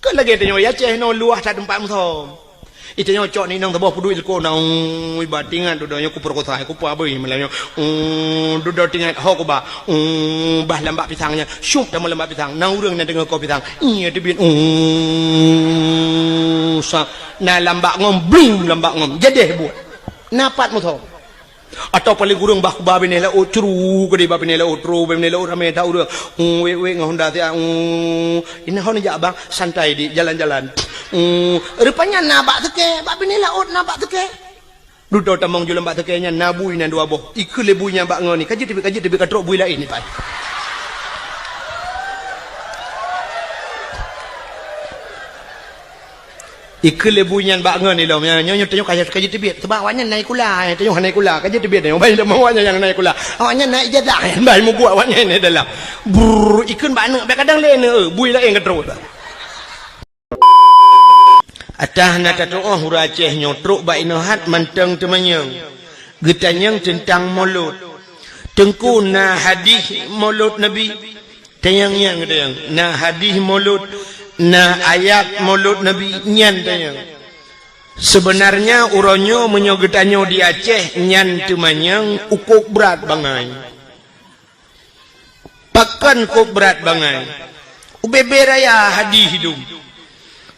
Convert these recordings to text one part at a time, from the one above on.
ก็ละเกตอย่างยาเจนอนลัวชาติป่ามุทอitu yang cok ni nang tabah pudu ilko nang batingan duduk yang kupur kota aku apa beri malam yang duduk tinggal hok ba bah lambak pisangnya syup dah lambak pisang nang urang nak dengar kau pisang iya dia bin sa na lambak ngom bling lambak ngom jadi buat napat muto atau paling gurung bah ba benela otru ke di ba benela otru benela rame tahu dah we ngahonda dia ini hon ja bang santai di jalan-jalan rupanya nabak teke bak benela ot nabak teke duduk tamang jual bak tekenya nabui nan dua boh ikut lebunya bak ngoni kaji tibi katrok bui lain ni pan ikut lebunya bak ngoni lo nyonya tanya kaji tibi sebab awaknya naik kula tanya naik kula kaji tibi tanya bayi lemah awaknya yang naik kula awaknya naik jadah bayi mu buat awaknya ni dalam brr ikut bak nak kadang lain bui lain katrok atah na tatoh huraceh nyotruk ba inohat manteng temanyang getanyang tentang maulud tengku na hadis maulud nabi tayang yang gedang na hadis maulud na ayat maulud nabi nyan tayang sebenarnya uronyo menyo getanyo di Aceh nyan temanyang ukuk berat bangai pakan kok berat bangai ubebe raya hadis hidup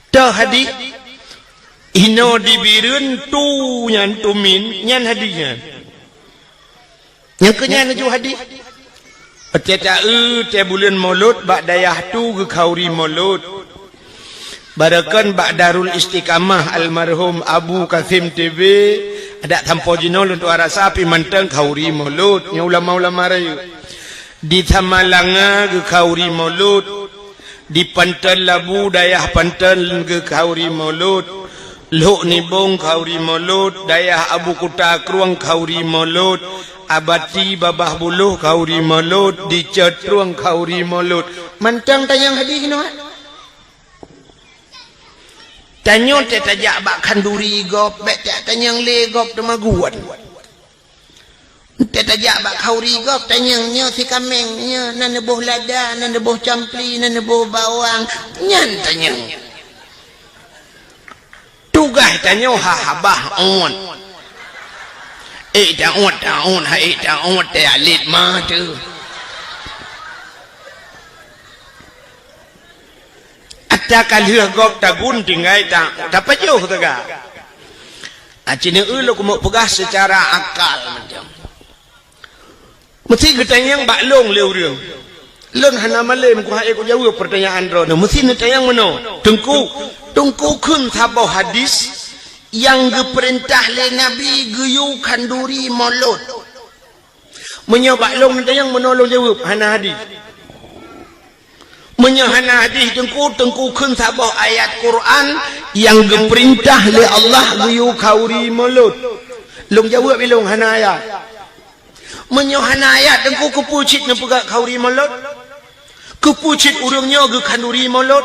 ta hadis ino dibirun tu nyan tumin nyan hadisnya yang kenyan ju hadis peteta te bulan maulud bak dayah tu ke khauri maulud barakan bak Darul Istiqamah almarhum Abu Kasim TV ada tampo jinol untuk arasa pi manteng khauri maulud nya ulama-ulama rayu di Tamalanga ke khauri maulud di Pantal Labu dayah Pantal ke khauri maulud Luk Nibong khauri maulud dayah Abu Kuta Kruang khauri maulud Abati Babah Buluh khauri maulud di Cetruang khauri maulud mantang tanyang hadis no tanyo te tajak bak kanduri gop bet tanyang le gop temaguan te tajak bak khauri gop tanyang nyo si kameng nyo nan boh lada nan boh campli nan boh bawang nyan tanyang tugas tanya habah on ta on hai ta on te alit ma tu atta kalih gop ta gun tinggai ta dapat jauh taga acine lo ko pegah secara akal macam mesti getanyang bak long leu reung lon hana malem ku hae ku jawab pertanyaan ro mesti netayang meno tungku kun sabau hadis yang diperintah oleh Nabi geyu kanduri maulud menyobak long netayang menolong jawab hana hadis menyahana hadis tengku kun sabau ayat Quran yang diperintah oleh Allah geyu khauri maulud long jawab bilong hana ayat menyahana ayat tengku kepucit nepegak khauri maulud kepucit urangnya ke kanduri maulud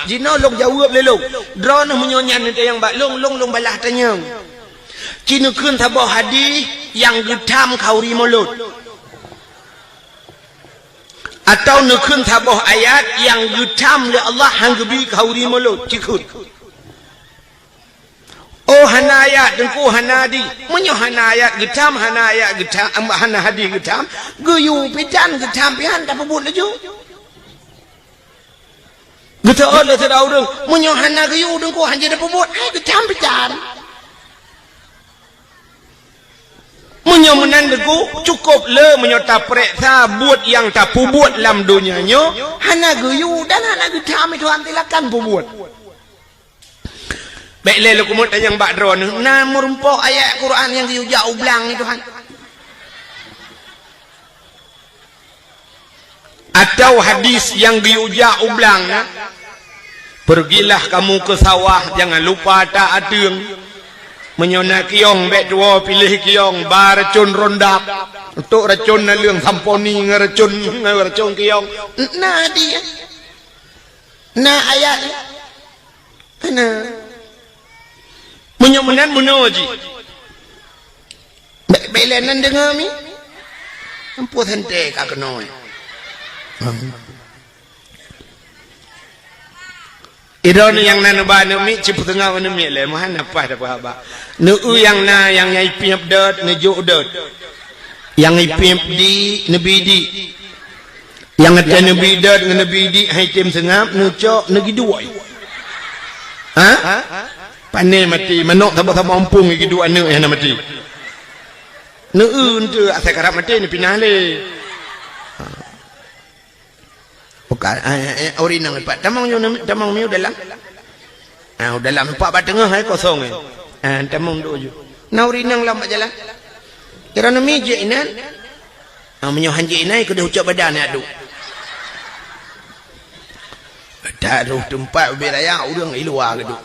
jina long jawab le long drone menyonyan yang bak long balah tanya cina kun sabah hadis yang getam khauri maulud atau nekun sabah ayat yang getam le Allah hang gebi khauri maulud cikut oh hana ayat dengku hana di menyo hana ayat getam hana hadis getam geyu pitan getam pian tak pebut laju Gita Allah tidak urang menyohana kayu udang ko hanya dapat buat getam pitan menyomenan deku cukup le menyota preksa buat yang tak pubuat dalam dunianya hana kayu dan hana getam itu antilakan pubuat baik le kumut yang bak drone na merumpok ayat Quran yang kayu jauh belang itu han atau hadis yang diujak ublang pergilah kamu ke sawah jangan lupa tak adeng menyona kiong bek dua pilih kiong bar racun rondak untuk racun na leung samponi ngeracun kiong nah dia nah ayat kena menyomenan menuji belenan dengar mi ampuh hente ka kenoi Iron yang nana ba na mi cipu tengah na mi le mahan apa dah apa. Nu yang na yang ngai piap dot ne jo dot. Yang ngai piap di nabi di. Yang ada nabi dot dengan nabi di hai tim sengap nu cok negi dua. Ha? Pane mati manok tambah-tambah ampung lagi dua ne yang mati. Nu tu asal karap mati ni pinah le. Bukan ori nang lepat tamang miu dalam dalam empat bat tengah kosong tamang duk je na ori nang lambat jalan kira na mi je inan menyo hanje inai ke dah ucap badan adu tak ada tempat beraya urang luar ke duk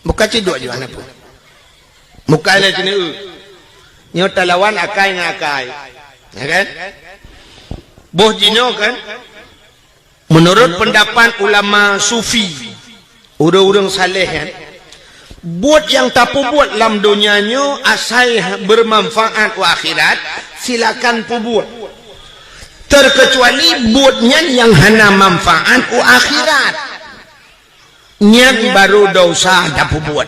bukan cedok je mana pun muka le kena nyota lawan akai ngakai ya kan. Boh jino kan menurut pendapat ulama sufi urang-urang saleh kan buat yang tak buat dalam dunianya asal bermanfaat wa akhirat silakan buat terkecuali buatnya yang hana manfaat wa akhirat nyan baru dosa tak buat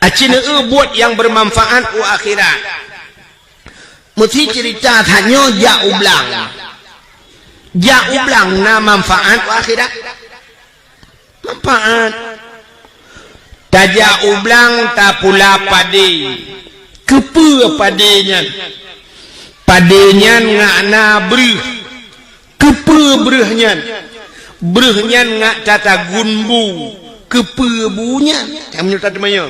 acina buat yang bermanfaat wa akhirat mesti cerita hanya ja ublang na manfaat akhirat manfaat taja ublang tak pula pade kepe padenya ngana breh kepe brehnya ngak tata gunbu kepe bunya kami nyata temanya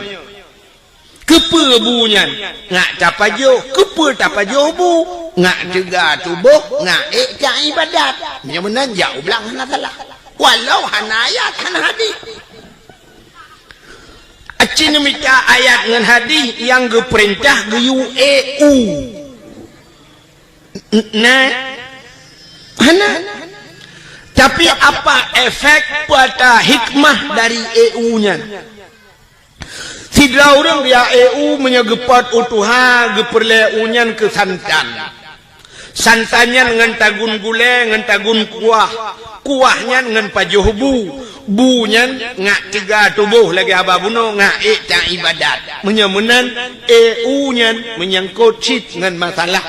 kepe bunyan ngak tapajo kepe tapajo bu ngak juga tubuh ngak tak ibadat yang benar jauh belang hana salah walau hana ayat hana hadis acin minta ayat dengan hadis yang geperintah geyu nah hana tapi apa efek pada hikmah dari nya sidra orang dia menyegepat utuha geperle unyan ke santannya dengan tagun gule dengan tagun kuahnya dengan pajuh bunya ngak tiga tubuh lagi ababuno ngak tak ibadat menyemunan nya menyangkut cit dengan masalah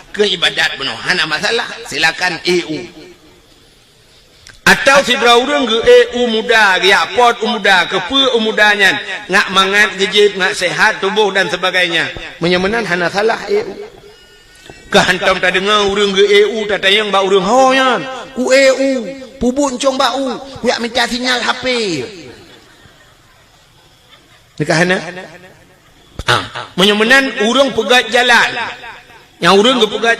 keibadat beno hana masalah silakan atau si orang ke muda ya pot muda kepe mudanya ngak mangat gejib ngak sehat tubuh dan sebagainya menyemenan hana salah kehantam tak dengar orang ke tak tayang ba orang hoyan ku pubun cong bau ku yak minta sinyal HP nikah hana menyemenan orang pegat jalan yang orang ke pegat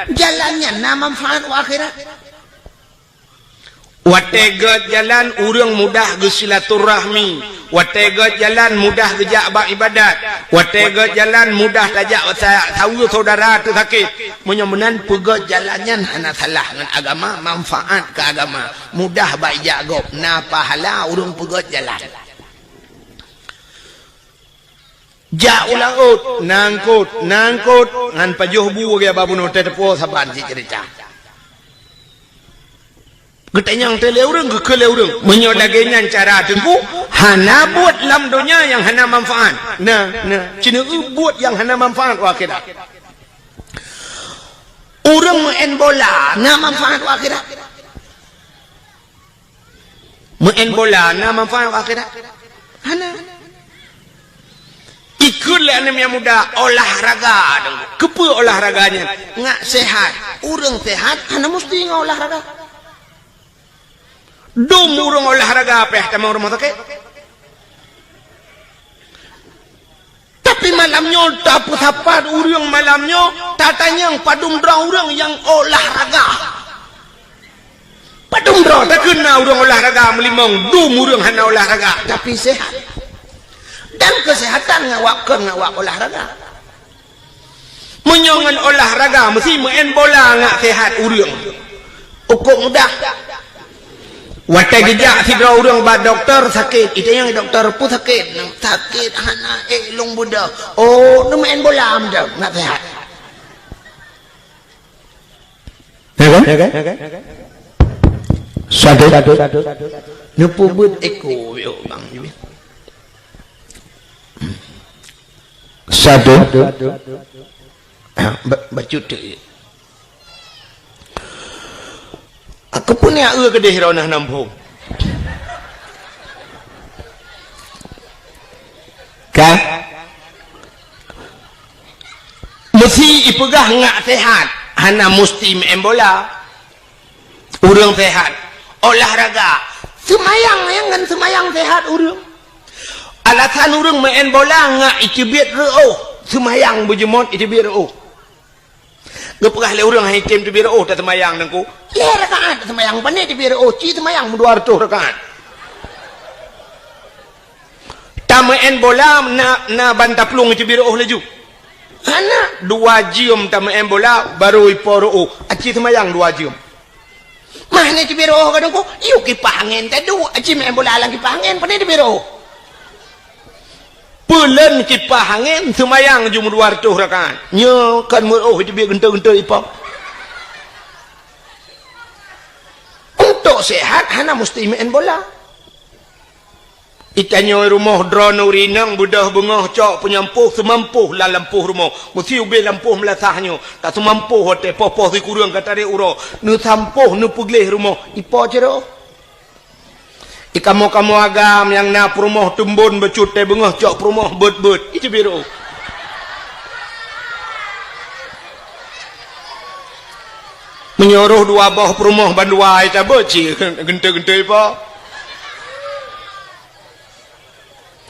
jalannya na manfaat akhirat wategat jalan urang mudah ge silaturahmi wategat jalan mudah gejak bak ibadat wategat jalan mudah tajak tahu saudara tu sakit menyemenan pegat jalannya hana salah dengan agama manfaat ke agama mudah baik jagop na pahala urang pegat jalan ja ulaut nangkut ngan pajuh bu ge babuno tetepo saban si cerita getanyang tele urang ke urang menyodagenya cara tengku hana buat lam dunia yang hana manfaat nah cina buat yang hana manfaat akhirat urang main bola na manfaat akhirat main bola na manfaat akhirat hana ikutlah anak yang muda olahraga kepe olahraganya ngak sehat urang sehat hana mesti olahraga dom urang olahraga apa tamang rumah sakit tapi malamnya tak sapat urang malamnya tatanya padum dra urang yang olahraga padum dra tak kena urang olahraga melimang dom urang hana olahraga tapi sehat dan kesehatan ngawak olahraga menyongan olahraga mesti main bola ngak sehat urang ukur mudah watai gejak si dra urang ba doktor sakit itu yang doktor pun sakit hana long budak nu main bola amda nak sehat ya kan Satu. Nupu but eko yo bang. Satu. Bacut tu. Aku pun yang kedih ronah nampung. Kah? Mesti ipegah ngak sehat. Hana mesti main bola. Urang sehat. Olahraga. Semayang yang kan semayang sehat urang. Alasan urang main bola ngak ikibit reuh. Semayang berjemot ikibit reuh. Gepegah le urang hakim tu biro tak semayang nangku. Le rakaat semayang pandai di biro ci semayang 200 rakaat. Tamaen bola na banta plung ci biro laju. Ana 2 jam tamaen bola baru iporo aci semayang 2 jam. Mana ci biro kadang ko yu kipangen tadu aci main bola lang kipangen pandai di biro. Pulen kipah angin semayang jum 200 rakaat. Nya kan itu biar genta-genta ipa. Untuk sehat hana mesti main bola. Itanya rumah drone urinang budah bengah cok penyampuh semampuh lah lampuh rumah. Mesti ubih lampuh melasahnya. Tak semampuh hote popoh si kurang kata dia uro. Nu sampuh nu puglih rumah. Ipa cero. Kamu agam yang na perumah tumbun becut teh bengah cok perumah bet itu biru. Menyuruh 2 bawah perumah bandua itu beci genta-genta apa?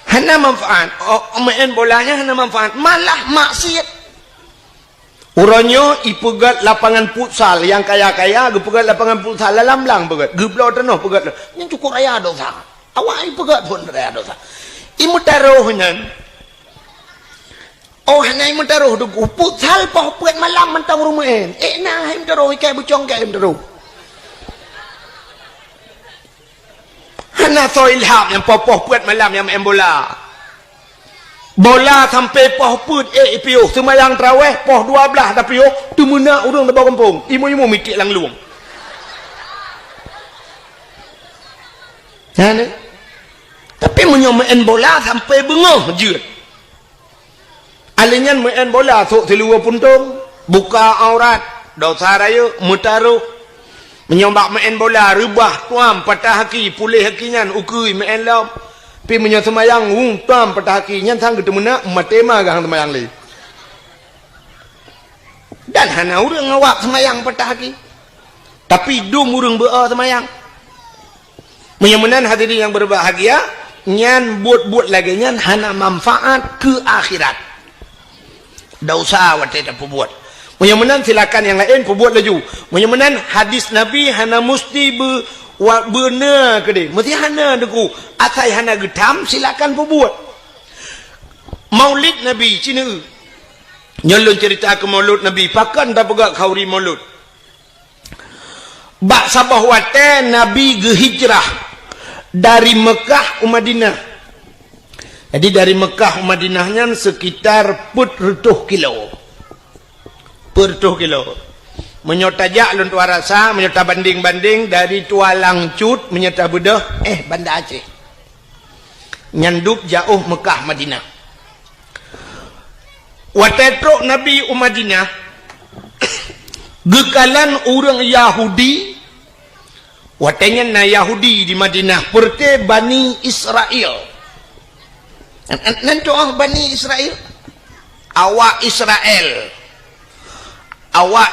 Hana manfaat. Main bolanya hana manfaat. Malah maksiat. Urangnya ipegat lapangan futsal yang kaya-kaya gepegat lapangan futsal lamlang pegat geblo tenoh pegat yang cukup raya dosa awak ipegat pun raya dosa imutarohnya hanya imutaroh tu futsal pah pegat malam mentang rumahan nah imutaroh ikai bucong kai imutaroh hana so ilham yang popoh pegat malam yang main bola sampai poh put piuh semayang terawih poh 12 tapi tu mena urang di bawah kampung imu mikir lang luang tapi main bola sampai bengah je alinyan main bola sok seluar puntung buka aurat dosa raya mutaruh menyombak main bola rubah tuam patah haki pulih hakinyan ukui main lam pi menyo semayang tuam patah haki nyan sang ketemu nak matema gang semayang li dan hana urang ngawak semayang patah haki tapi dum urang bea semayang menyemenan hadirin yang berbahagia nyan buat lagi nyan hana manfaat ke akhirat dosa wate tak buat menyemenan silakan yang lain buat laju menyemenan hadis nabi hana mesti benar ke dia mesti hana deku asai hana getam silakan buat maulid nabi cina nyalun cerita ke maulud nabi pakan tak pegak khauri maulud bak sabah wate nabi hijrah dari Mekah ke Madinah jadi dari Mekah ke Madinahnya sekitar 40 kilo menyotajak lun tua rasa menyota banding-banding dari tua langcut menyota bedah Banda Aceh nyandup jauh Mekah Madinah watetrok Nabi Madinah gekalan orang Yahudi watenya na Yahudi di Madinah perte Bani Israel nanti Bani Israel awak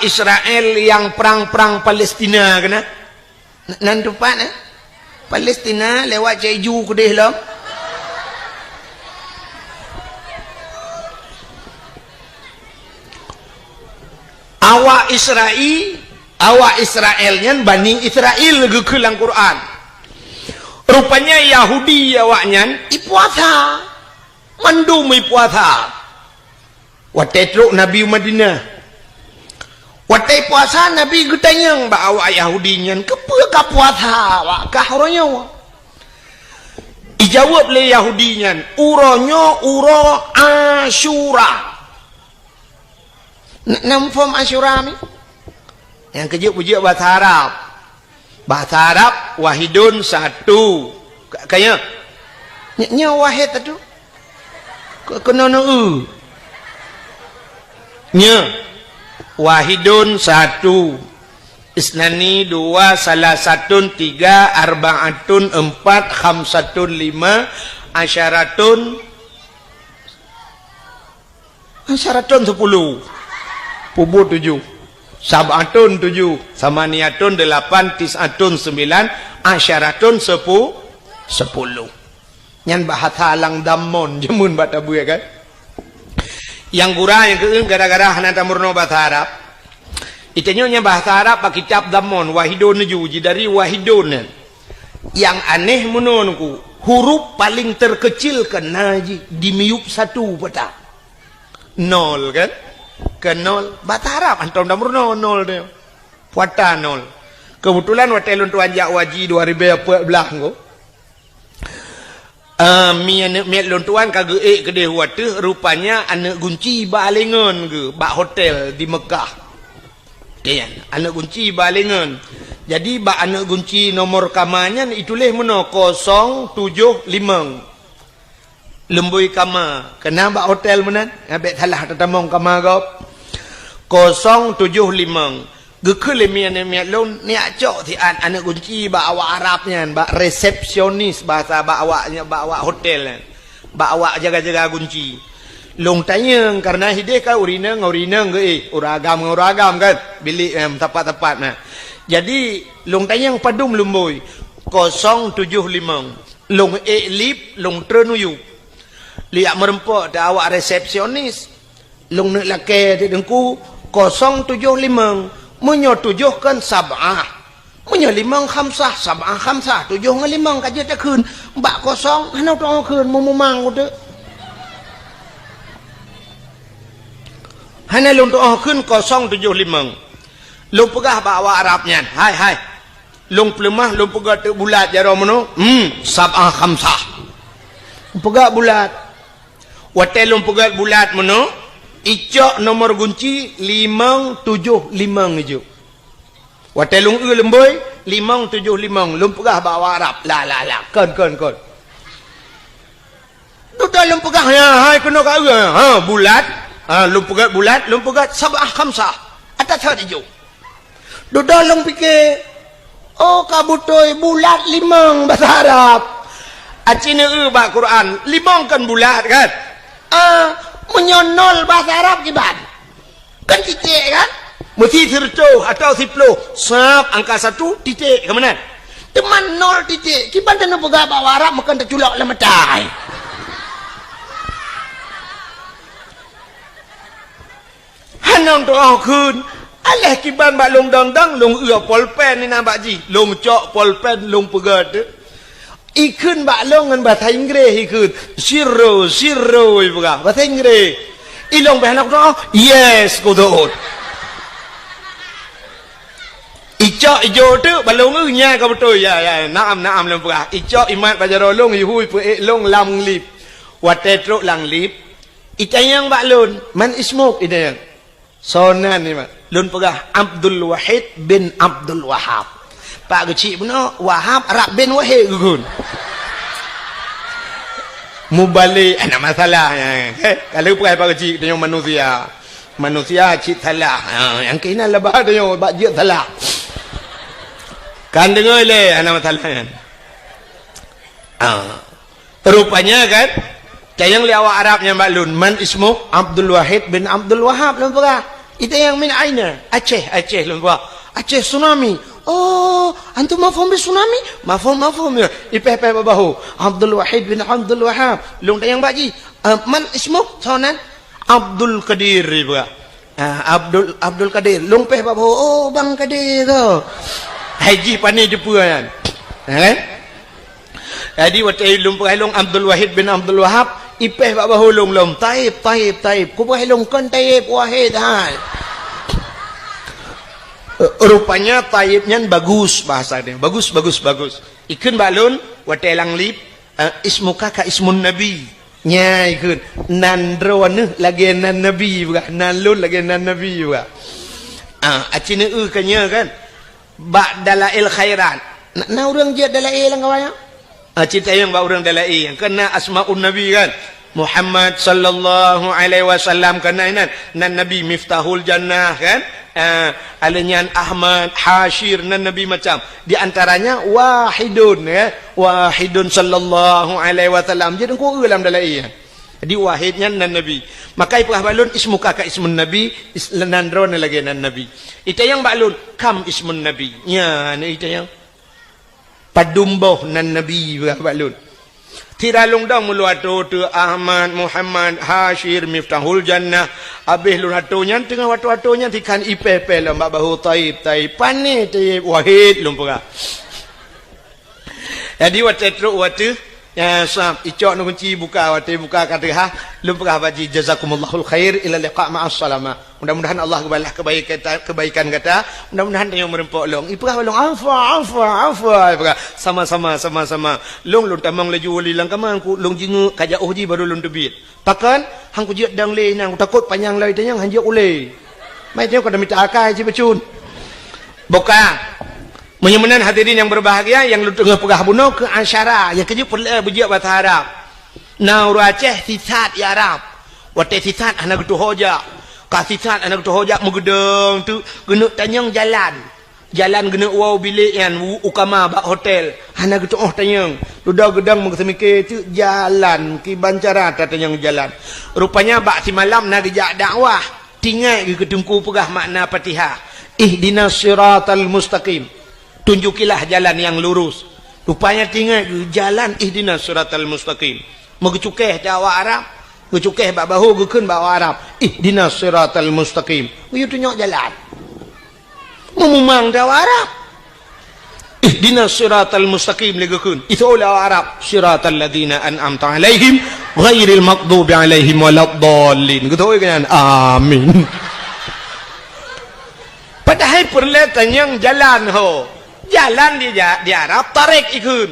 Israel yang perang-perang Palestina kena nanti pan Palestina lewat Jeju kedih lah awak Israelnya Bani Israel gekelang Quran rupanya Yahudi awaknya ipuasa mandum ipuasa watetruk Nabi Madinah watai puasa Nabi getanyang ba awak Yahudinya kepa puasa awak kahronya ijawab le Yahudinya uronyo uro Asyura nam form Asyura ni yang kejuk bahasa Arab Bahasa Arab wahidun satu. Kayak nya wahid tu. Kena nya wahidun satu. Isnani dua, salasatun tiga, arba'atun empat, khamsatun lima, asyaratun 10, pubu 7, sab'atun 7, samaniyatun 8, tis'atun 9, asyaratun 10. Nyan bahasa alang damon jemun batabu ya kan. Yang gurah yang keung gara-gara hanata murno bahasa Arab. Itanya bahasa Arab pak kitab damon wahidun juji dari wahidun. Yang aneh menurutku huruf paling terkecil kena dimiup satu peta. Nol kan? Ke nol. Bahasa Arab antum damur nol dia. Puata nol. Kebetulan watelun tuan jak waji 2014 ko. Mian lontuan kage kedai wate rupanya anak kunci balengan ke bak hotel di Mekah. Kan? Anak kunci balengan. Jadi bak anak kunci nomor kamarnya itulah mana 075. Lembui kamar. Kena bak hotel mana? Abek salah tetamong kamar kau. 075. Gekele mian lon niak cok ti anak kunci bak awak Arabnya, bak resepsionis bahasa bak awaknya bak awak hotel. Bak awak jaga-jaga kunci. Long tanya karena hideh ka urina ke uragam kan bilik tepat-tepat nah. Jadi long tanya padum lumboi 075. Long lip long trenuyu. Liak merempok dah awak resepsionis. Long nak lake di dengku 075. Menyotujuhkan sab'ah. Menyolimang khamsah, sab'ah khamsah. 7 dengan 5 kaji tak kun. Bak kosong, hanau tak kun. Memang tu. Hanau lung tu kun 075. Lung pegah bak awak Arabnya. Hai. Lung pelemah, lung pegah tu bulat jaro mano. Sab'ah khamsah. Pegah bulat. Watel lung pegah bulat mano. Icok nomor kunci 575 je. Watelung lemboi 575 lum pegah bawa Arab. La. Kon. Tu dalam pegah hai kena ka bulat. Lum pegah bulat, lum pegah sab'ah khamsah. Atas hadi jo. Tu dalam fikir kabutoi bulat 5 bahasa Arab. Acina ba Quran 5 kan bulat kan. Menyonol bahasa Arab kiban kan titik kan mesti serco atau siplo sab angka 1 titik ke mana teman 0 titik kiban dan pegah bawa Arab makan terculak lemetai hanong doa kun alah kiban bak long dang long polpen ni nampak ji long cok polpen long pegah tu ikun bak long dengan bahasa Inggeris ikun zero ibuka bahasa Inggeris ilong bahasa nak yes kodot icok ijo tu balong nya ka betul ya naam long buka icok imat bajaro long hui pe long lam lip watetro lang lip itayang bak lon man ismuk idayang sonan ni mak lon pegah Abdul Wahid bin Abdul Wahab. Pak kecil pun Wahab Arab bin Wahid gugun. Mubalik ada masalah kalau pakai pak kecil dia manusia cik salah yang kena lebah dia bak je salah kan dengar le ada masalah rupanya kan yang li awak Arabnya maklun man ismu Abdul Wahid bin Abdul Wahab lupa itu yang min aina Aceh lupa Aceh tsunami. Antum mafhum bis tsunami? Mafhum ya. Ipeh babahu. Abdul Wahid bin Abdul Wahab. Long tayang baji. Man ismu? Sonan? Abdul Qadir juga. Abdul Qadir. Long peh babahu. Bang Qadir tu. Haji pani jepua kan. Kan? Jadi waktu long peh long Abdul Wahid bin Abdul Wahab. Ipeh babahu long. Taib. Ku peh long kan Taib Wahid hai. Rupanya taibnya bagus bahasa dia. Bagus. Ikun balun watelang lip ismuka ka ismun nabi. Nya ikun nandrowane lagi nan nabi juga. Nalun lagi nan nabi juga. Acina kanya kan. dalail khairat na urang je dalail lang kawaya cerita yang ba urang dalail yang kena asmaun nabi kan Muhammad sallallahu alaihi wasallam kena nan nabi miftahul jannah kan alanyan Ahmad Hashir nan nabi macam di antaranya wahidun ya wahidun sallallahu alaihi wasallam jadi ku dalam dalail di wahidnya nan nabi maka ipah balun ismuka ka ismun nabi islandron lagi nan nabi ita yang balun kam ismun nabi nya ni ita yang padumboh nan nabi balun tiralung dong mulu atu tu Ahmad Muhammad Hashir miftahul jannah abih lun atunya tengah watu-atunya tikan IPP lah mbak bahu taib pani taib wahid lumpura jadi watu ya sahab icok nu kunci buka kata ha lumpura baji jazakumallahul khair ila liqa ma'as salama mudah-mudahan Allah balas kebaikan kata mudah-mudahan yang merempok long ipah long afa sama-sama long tamang laju wali lang kamang ku long jingu kaja uji baru long tebit pakan hang ku jiat dang le nang takut panjang lai tanyang hanjak ule mai tengok kada minta akai ci becun boka menyamanan hadirin yang berbahagia yang lu tengah pegah bunuh ke asyara yang kerja perlu berjiak bahasa Arab naur Aceh sisat ya Arab wate sisat anak tu hoja kasisat anak tu hoja mugedeng tu genuk tanyang jalan genuk wow bilik yang ukama bak hotel anak tu tanyang ludah gedang mengsemike tu jalan ki bancara tanyang jalan rupanya bak si malam nak gejak dakwah tinggal ke ketungku pegah makna Fatihah ihdinas siratal mustaqim tunjukilah jalan yang lurus rupanya tinggal jalan ihdinas siratal mustaqim megecukeh dakwah Arab gecukeh bak bahu gekeun bawa Arab ihdinas siratal mustaqim you tunjuk jalan memumang dakwah Arab ihdinas siratal mustaqim legekeun itu dakwah Arab siratal ladzina an'amta alaihim ghairil maghdubi alaihim waladdallin gitu kan amin padahal perlatan yang jalan jalan di Arab tarik ikun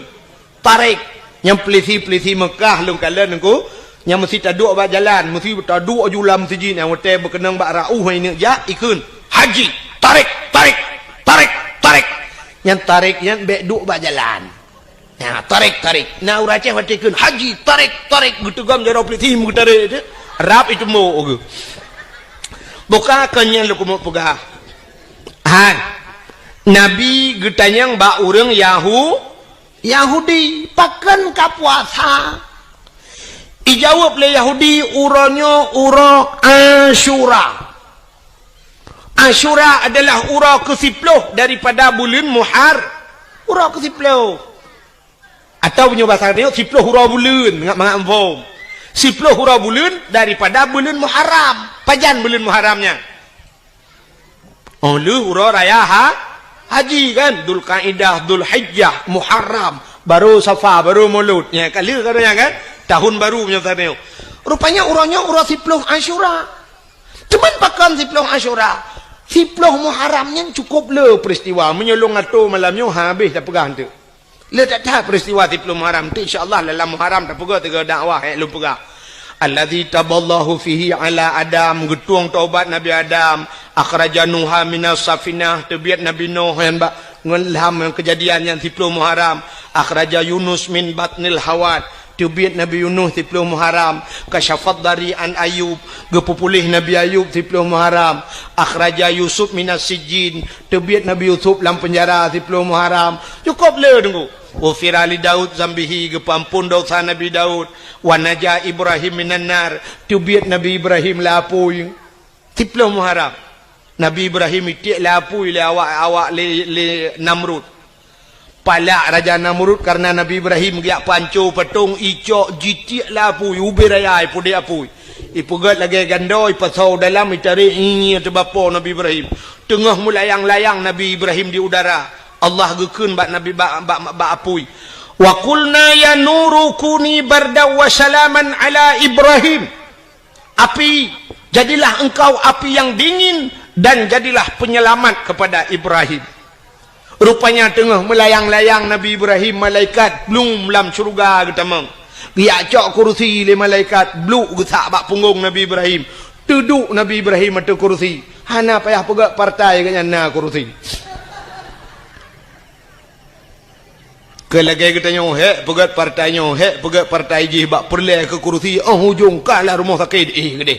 tarik yang pelisi Mekah lung kalen engko yang mesti taduk ba jalan mesti taduk julam siji yang hotel berkenang ba rauh ini ja ikun haji tarik yang tarik yang bek duk ba jalan nah tarik na uraceh watikun haji tarik gutugam jaro pelisi mutare Arab itu mo buka kanyan lu kumo pegah Nabi getanyang ba urang Yahudi pakan ka puasa ijawab le Yahudi uronyo uro Asyura adalah ura ke-10 daripada bulan ura ke-10 atau punya bahasa dia 10 ura bulan ngak ampom 10 ura bulan daripada bulan Muharram pajan bulan Muharramnya lu ura raya haji kan Dzulqa'dah Dzulhijjah Muharram baru Safar baru Maulud ya kali katanya kan tahun baru punya tadi rupanya uranya ura 10 Asyura cuman pakan 10 Asyura 10 Muharramnya cukup le peristiwa menyolong atau malamnya habis dah pegang tu le tak tahu peristiwa 10 Muharram tu insyaallah dalam Muharram tak pegang tiga dakwah lu pegang alladzi taballahu fihi ala Adam getuang taubat Nabi Adam akhraja Nuha minas safinah tebiat Nabi Nuh yang ngelham kejadian yang 10 Muharram akhraja Yunus min batnil hawat tebiat Nabi Yunus 10 Muharram kasyafat dari an Ayub gepupulih Nabi Ayub 10 Muharram akhraja Yusuf minas sijin tebiat Nabi Yusuf dalam penjara 10 Muharram cukup le tunggu wa firali Daud zambihi gepampun dosa Nabi Daud wa naja Ibrahim minan nar tebiat Nabi Ibrahim lapui 10 Muharram Nabi Ibrahim itik lapui le awak le Namrud palak Raja Namrud karena Nabi Ibrahim giak pancu petung icok jitik lapui ubirayai pudi apui ipugat lagi gandoi pasau dalam itari ini tebapo Nabi Ibrahim tengah mulayang-layang Nabi Ibrahim di udara Allah gekeun bak Nabi bak apui wa qulna ya nuru kuni barda wa salaman ala Ibrahim api jadilah engkau api yang dingin dan jadilah penyelamat kepada Ibrahim rupanya tengah melayang-layang Nabi Ibrahim malaikat belum dalam syurga getamang dia cok kursi le malaikat bluk getak bak punggung Nabi Ibrahim duduk Nabi Ibrahim atau kursi hana payah pegak partai kanya na kursi Kelagi kita nyoh pegat partai nyoh pegat partai ji bak perleh ke kursi hujung kalah rumah sakit gede.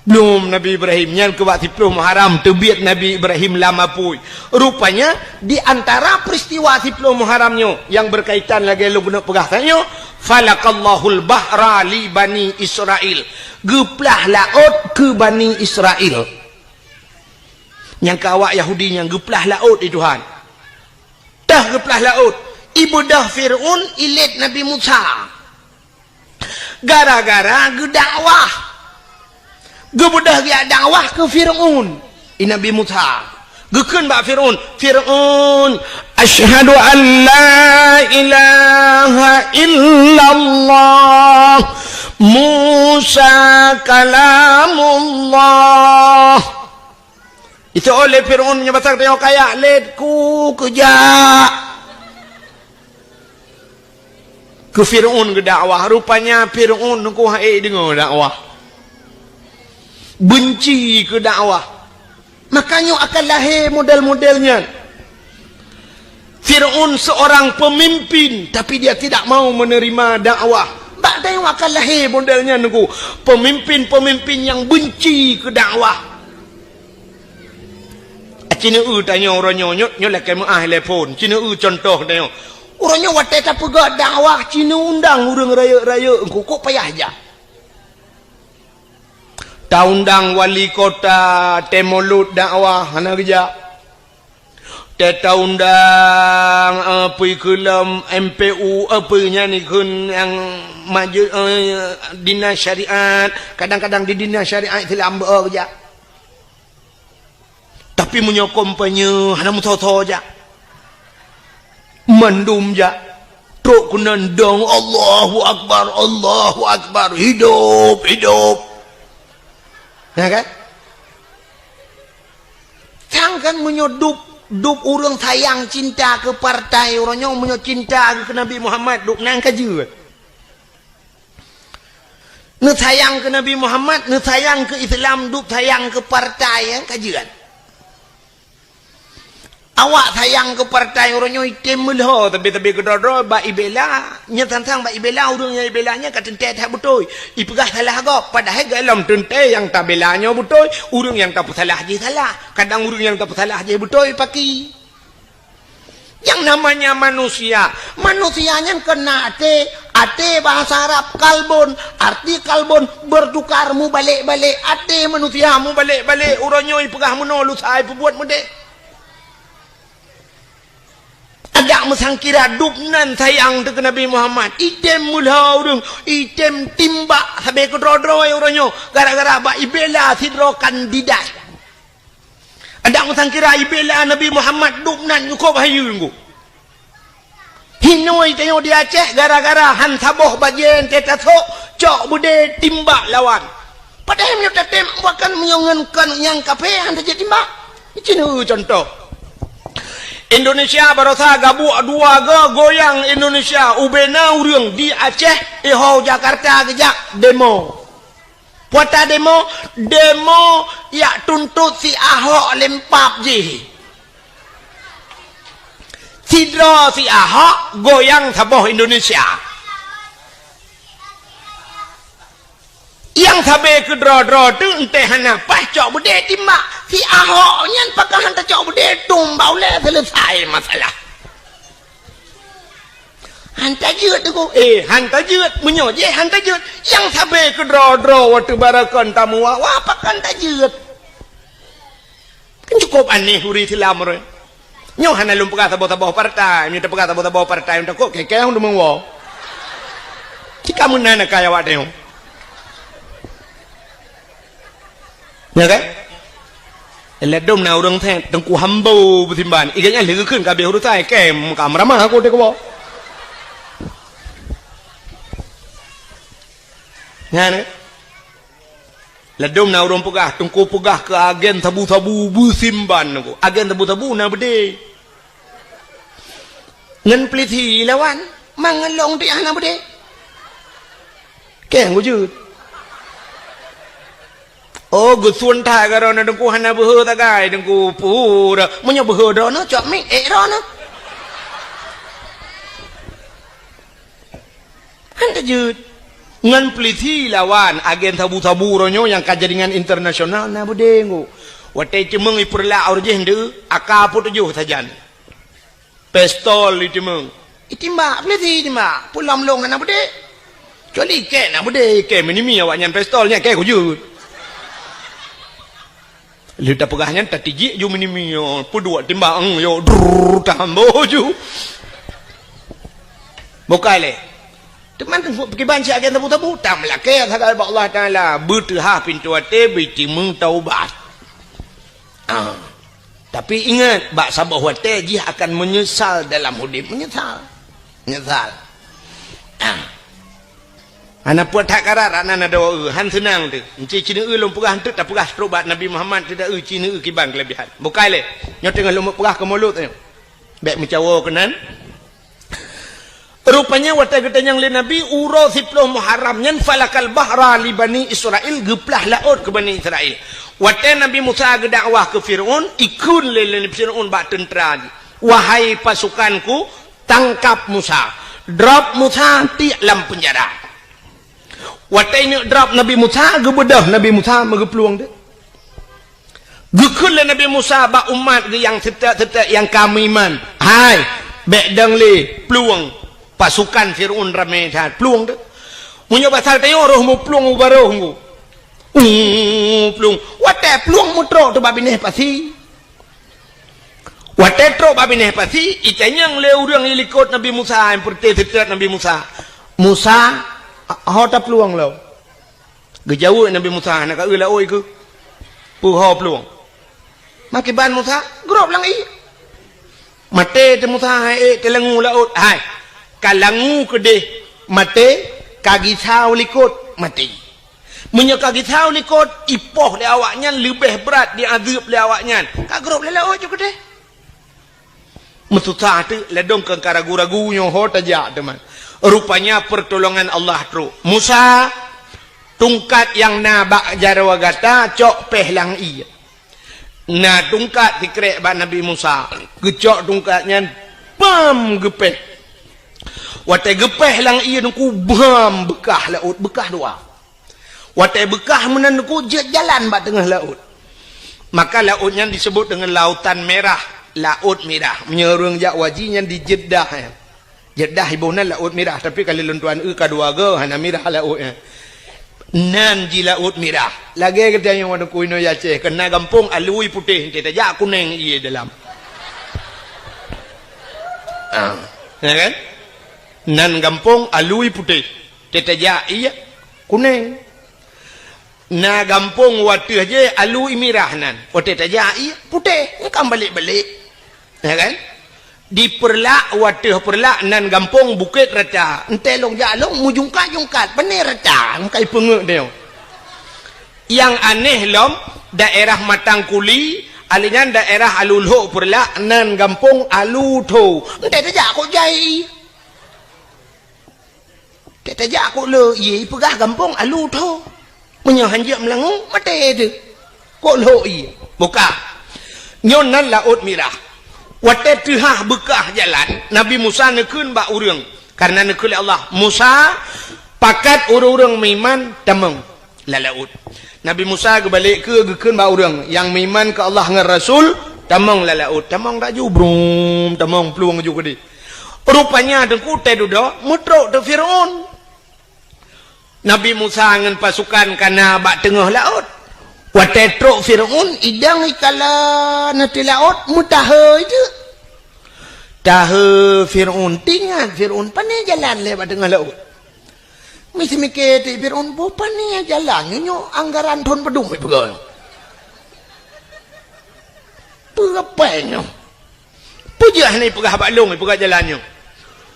Belum Nabi Ibrahim yang ke waktu 10 Muharram terbiat Nabi Ibrahim lama pui. Rupanya di antara peristiwa 10 Muharramnya yang berkaitan lagi lu guna pegasannya, falaqallahul bahra li bani Israel. Geplah laut ke bani Israel. Yang ke awak Yahudi yang geplah laut itu Tuhan. Dah geplah laut. Ibudah Fir'aun ilit Nabi Musa. Gara-gara gedakwah. Gebudah dia dakwah ke Fir'aun. Nabi Musa. Gekun bak Fir'aun. Fir'aun. Asyhadu an la ilaha illallah. Musa kalamullah. Itu oleh Fir'aun nyebasar tengok kayak letku kejak. Ke Fir'aun ke dakwah. Rupanya Fir'aun nunggu hai dengar dakwah. Benci ke dakwah. Makanya akan lahir model-modelnya. Fir'aun seorang pemimpin tapi dia tidak mau menerima dakwah. Tak tengok akan lahir modelnya nunggu. Pemimpin-pemimpin yang benci ke dakwah. Cina tanya orangnya nyolek maah telefon. Cina contoh tanya. Orangnya watak tak pegat dakwah. Cina undang orang raya-raya. Engkau kok payah aja. Undang wali kota temolut dakwah hana kerja. Undang apa kelam MPU apa ni kun yang maju dinas syariat. Kadang-kadang di dinas syariat itu lambat kerja. Tapi menyokong penye hana mutoto aja. Mandum aja. Truk kunandang Allahu Akbar, hidup. Ya kan? Jangan menyodup orang sayang cinta ke partai, orangnya menyo cinta ke Nabi Muhammad, duk nang kaji. Ne sayang ke Nabi Muhammad, ne sayang ke Islam, duk sayang ke partai, yang kajian. Awak sayang ke partai orangnya item melho tapi kedor ba ibela nya tantang ba ibela urangnya ibelanya kat tente tak betul ipegah salah gop padahal dalam tente yang tak belanya betul urang yang tak salah je salah kadang urang yang tak salah je betul paki yang namanya manusianya kena ate bahasa Arab kalbon arti kalbon bertukar mu balik-balik ate manusia mu balik-balik urangnya ipegah menolus ai buat mudek. Agak mesangkira dupnan sayang ke Nabi Muhammad. Item mula orang. Item timbak sampai ke dro-dro orangnya. Gara-gara bak ibela sidro kandidat. Agak mesangkira ibela Nabi Muhammad dupnan cukup hayu nunggu. Hinoi tengok di Aceh gara-gara han saboh bajen tetatok cok bude timbak lawan. Padahal menyerta tembak bahkan menyongankan yang kafe han saja timbak. Ini contoh. Indonesia barosa gabu dua goyang Indonesia ubena urang di Aceh iho Jakarta kejak demo. Puata demo ya tuntut si Ahok lempap je. Sidro si Ahok goyang saboh Indonesia. Yang sampai ke dro-dro tu entah hana pas cok bude timbak si Ahok nyan pakai hantar cok bude tumbau le selesai masalah. Hantar jeut tu hantar jeut menyo je hantar jeut yang sampai ke dro-dro waktu barakan tamu wah pakai hantar jeut. Kan cukup aneh huri Islam re. Nyo hana lum pakai taboh partai, nyo pakai taboh partai untuk kok keke hang demang wo. Jika munana kaya wak tengok. Ya kan? Ledom na orang teh tengku hambau betimban. Iganya lagi kun kabeh urut saya kem kamera mah aku dek bawa. Ya ne? Ledom na orang pegah tengku pegah ke agen tabu-tabu betimban aku. Agen tabu-tabu na bede. Ngan peliti lawan mangalong di ana bede. Keng wujud. Oh, gusun ta garo na dengku hana behe ta gai dengku pura. Menyo behe do no cok mik ro no. tajud ngan peliti lawan agen tabu-tabu ronyo yang kajaringan internasional na budengo watai cemeng iperla orje hende aka po tujuh sajan pistol itimeng itimba peliti itimba pulam long na bude coli ke na bude ke menimi awak nyan pistolnya ke kujud lita pegahnya tatiji ju menimi yo pu dua timbang yo tambo ju bokale teman kan pergi baca agen tabu-tabu tam lah ke kata Allah Taala bertah pintu ate biti meng taubat tapi ingat bak sabah wate dia akan menyesal dalam hidup menyesal ana puat hak karar ana ada han senang tu enci cina lom pegah tu tak pegah terubat Nabi Muhammad tidak cina kiban kelebihan bukai le nyo tengah lom pegah ke mulut tu baik mencawa kenan. Rupanya wata getanyang le Nabi uro siploh Muharram nyan falakal bahra li Bani Israel geplah laut ke Bani Israel. Wata Nabi Musa gedakwah ke Fir'aun ikun le Fir'aun bak tentera ni. Wahai pasukanku tangkap Musa. Drop Musa ti dalam penjara. Wata ini drop Nabi Musa gebedah Nabi Musa megepeluang dia. Gekun le Nabi Musa bak umat yang tetap yang kami iman. Hai bedang le peluang pasukan Fir'aun ramai dah peluang tu munyo pasal tayo roh mu peluang baroh mu peluang wate peluang mutro tu babineh pasi wate tro babineh pasi itanyang le urang ilikot Nabi Musa yang perti setiap Nabi Musa hota peluang lo gejauh Nabi Musa nak ula oi ke puho peluang makiban Musa grop lang i mate te Musa hai te langu laut hai kalangu kedeh mate kagi thau likut mati munyo kagi thau likut ipoh le awaknya lebih berat diazab le awaknya ka grup le oh jo kedeh metuta tu ledong ke karagu-ragu nyo ho taja teman rupanya pertolongan Allah tru Musa tungkat yang na bak jarawagata cok pehlang iya na tungkat dikrek ba Nabi Musa gecok tungkatnya pam gepeh watai gepeh lang iya nungku bam bekah laut bekah doa watai bekah menanku jalan bak tengah laut maka lautnya disebut dengan lautan merah laut merah menyerung jak wajinya di Jeddah Jeddah ibunan laut merah tapi kalau lentuan kadua ge hana merah lautnya nan ji laut merah lagi kita yang wana kuino ya ceh kena gampung alui putih kita jak kuning iya dalam ya kan nan gampung alui putih tetaja iya kuning na gampung watu aja alui merah nan tetaja iya putih kan balik-balik ya kan di perlak watu perlak nan gampung bukit rata entelong jalong mujungkat bener rata kai pengek dia yang aneh lom daerah Matangkuli alinya daerah Alulho perlak nan gampung Alutho tetaja kok jai kita jak aku le ye pegah gampung alu tho menyo hanjak melangu mate tu kok lo ye buka nyon nan laut merah wate tihah bekah jalan Nabi Musa nekeun ba urang karena nekeun Allah Musa pakat urang meiman tameng la laut Nabi Musa gebalik ke gekeun ba urang yang meiman ke Allah ngan Rasul tameng la laut tameng dak ju brum tameng peluang ju gede rupanya dengku teh dudo mutro te Firaun Nabi Musa dengan pasukan kana bak tengah laut watetrok Fir'aun idang ikala nanti laut mutaha itu taha Fir'aun tinggal Fir'aun pandai jalan lewat tengah laut mesti mikir Fir'aun po pandai jalan nyo anggaran thon pedung pegang pegapeng pujah ni pegah baklong pegah jalannya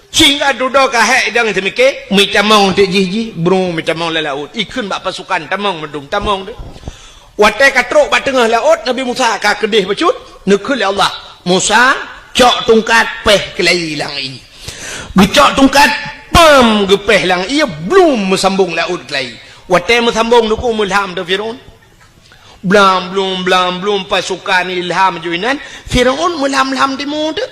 sehingga duduk kahek idang semike mi tamong te jiji bro mi tamong la laut ikun bak pasukan tamong medung tamong de watai katrok bak tengah laut Nabi Musa ka kedih becut nekul Allah Musa cok tungkat peh kelai lang i gecok tungkat pam gepeh lang ia belum mesambung laut kelai watai mesambung nuku mulham de Firaun belum pasukan ilham juinan Firaun mulham-lam di muda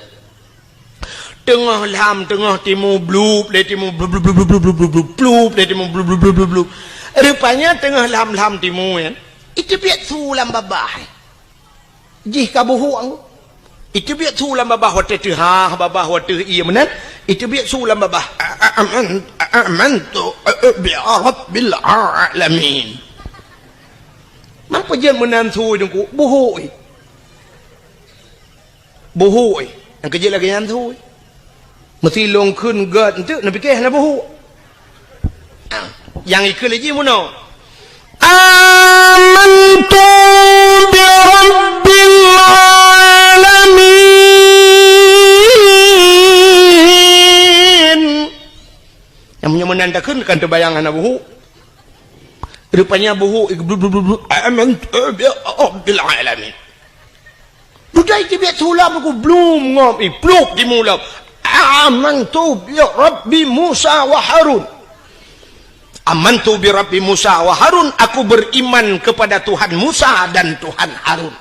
tengah lam tengah timur blub le timur blub blub blub blub blub blub blub le timur blub blub blub blub blub. Rupanya tengah lam timur kan. Itu biak sulam babah. Jih kabuhuang. Itu biak sulam babah wate tu ha babah wate iya menan. Itu biak sulam babah. Amantu bi rabbil alamin. Mampu jen menan sui dengku buhui. Buhui. Yang kerja lagi yang sui. Mesti long kun gad itu nak fikir nak buhu. Yang ikut lagi mana? Amantu bi rabbil alamin. Yang punya menandakan kan terbayang nak buhu. Rupanya buhu amantu bi rabbil alamin. Budai dia biar sulam aku belum ngom pluk di mulut. Amantu bi Rabbi Musa wa Harun. Amantu bi Rabbi Musa wa Harun. Aku beriman kepada Tuhan Musa dan Tuhan Harun.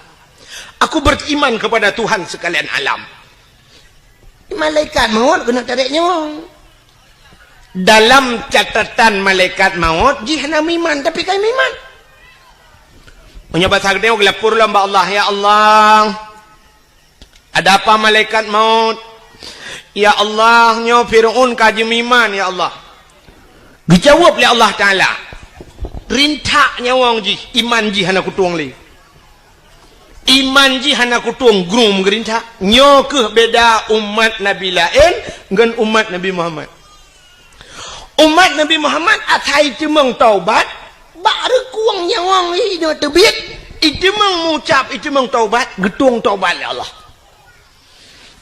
Aku beriman kepada Tuhan sekalian alam. Malaikat maut kena tarik nyawa. Dalam catatan malaikat maut jihna iman tapi kan iman. Punya bahasa gede gelapur lamba Allah, ya Allah. Ada apa malaikat maut? Ya Allah, nyo Fir'aun kaji iman, ya Allah. Dijawab oleh Allah Ta'ala. Rintak nyawang ji, iman ji hana kutuang li. Iman ji hana kutuang grum gerintak. Nyo ke beda umat Nabi lain dengan umat Nabi Muhammad. Umat Nabi Muhammad atai cemeng taubat, baru kuang nyawang li nyo terbit. Itu mengucap, itu taubat, getung taubat oleh Allah.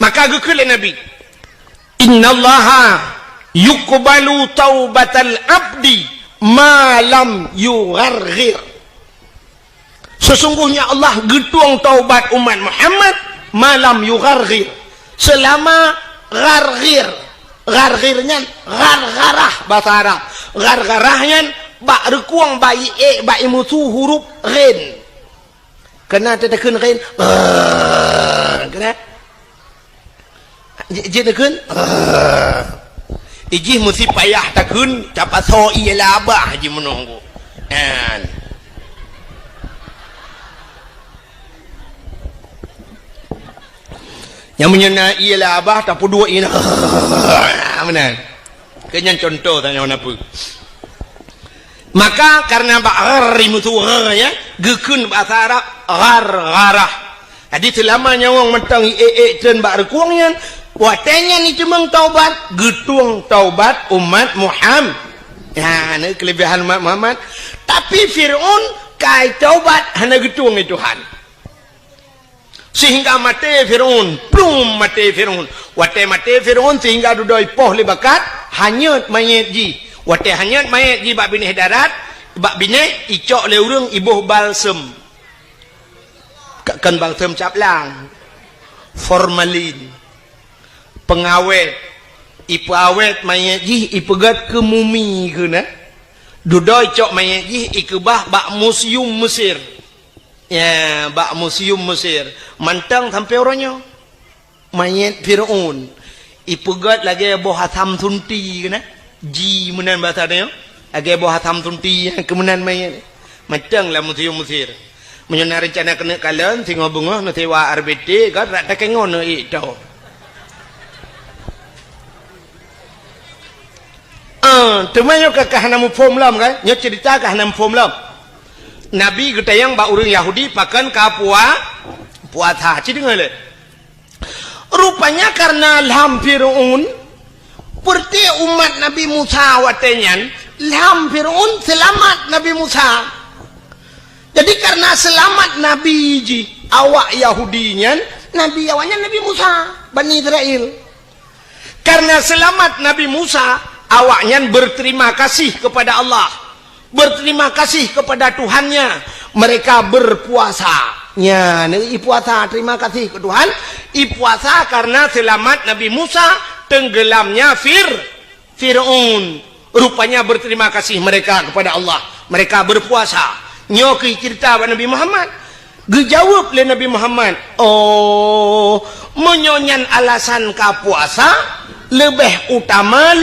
Maka gekele Nabi, innallaha yuqbalu taubatal abdi ma lam yugharghir. Sesungguhnya Allah getuang taubat umat Muhammad ma lam yugharghir. Selama gharghir. Gharghirnya ghargarah bahasa Arab. Ghargarahnya bak rekuang bayi bayi musuh huruf ghin. Kena tetekan ghin. Kena je tekun iji mesti payah tekun dapat so ialah abah je menunggu kan yang menyena ialah abah tak dua ini benar kenyan contoh tanya apa maka karena ba'ari mutu ya gekun bahasa Arab gharah jadi selama nyawang mentang dan bak rekuangnya watanya ni cuma taubat getuang taubat umat Muhammad. Ya, ini kelebihan umat Muhammad. Tapi Fir'aun kai taubat hanya getuang itu Tuhan. Sehingga mati Fir'aun, belum mati Fir'aun. Wate mati Fir'aun sehingga dudoi poh lebakat hanyut mayat ji. Wate hanyut mayat ji bak binih darat, bak binih icok le urang ibuh balsem. Kan balsem caplang. Formalin. Pengawet ipu awet mayat ji ipegat ke mumi ke na dudoi cok mayat ji ikebah bak museum Mesir ya bak museum Mesir mantang sampai orangnya mayat Fir'aun ipegat lagi boh hatam tunti ke na ji menan bahasa dia lagi boh hatam tunti kemenan mayat mantang lah museum Mesir menyana rencana kena kalian singo bunga nanti wa RBT kan tak kengon itu temannya ke kahanamu form lam kan nyo cerita kahanam form lam Nabi getayang ba urang Yahudi pakan kapua puasa cideng le rupanya karena lam Fir'aun seperti umat Nabi Musa watenyan lam Fir'aun selamat Nabi Musa jadi karena selamat Nabi ji awak Yahudinya Nabi awaknya Nabi Musa Bani Israel karena selamat Nabi Musa awaknya berterima kasih kepada Allah berterima kasih kepada Tuhannya mereka berpuasa ya puasa terima kasih ke Tuhan puasa karena selamat Nabi Musa tenggelamnya Fir'aun rupanya berterima kasih mereka kepada Allah mereka berpuasa nyoki cerita Nabi Muhammad Dijawab oleh Nabi Muhammad, oh, menyonyan alasan ka puasa lebih utama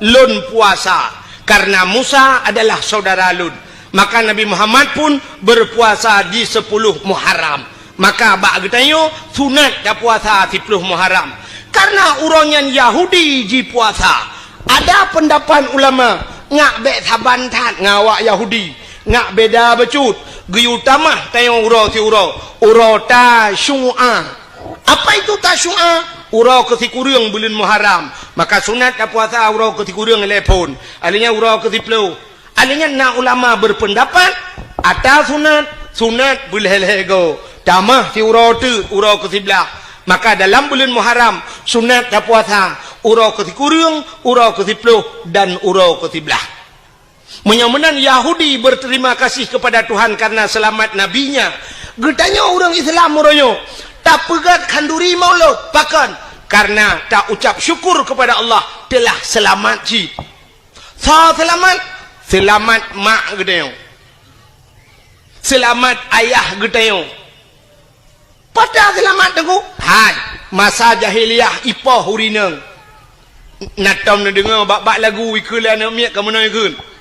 lun puasa, karena Musa adalah saudara lun. Maka Nabi Muhammad pun berpuasa di 10 Muharram. Maka bak getayo sunat da puasa 10 Muharram. Karena uronyan Yahudi ji puasa. Ada pendapat ulama ngak be sabantat ngawak Yahudi, ngak beda becut. Guyutama tayo uro ta syu'a. Apa itu ta syu'a? Uro ketikurang bulan Muharram. Maka sunat da puasa uro ketikurang lepon. Alinya uro ketiplo. Alinya na ulama berpendapat atas sunat bulhelego. Tamah si uro ketibelah. Maka dalam bulan Muharram sunat da puasa uro ketikurang, uro ketiplo dan uro ketibelah. Menyamanan Yahudi berterima kasih kepada Tuhan karena selamat nabinya. Getanya orang Islam muronyo tak pegat kanduri maulud pakan karena tak ucap syukur kepada Allah telah selamat ji. Selamat mak getanya. Selamat ayah getanya. Pada selamat tengku. Hai, masa jahiliyah ipoh urinang. Natam na dengar bak lagu ikulan miak kamu nak ikut.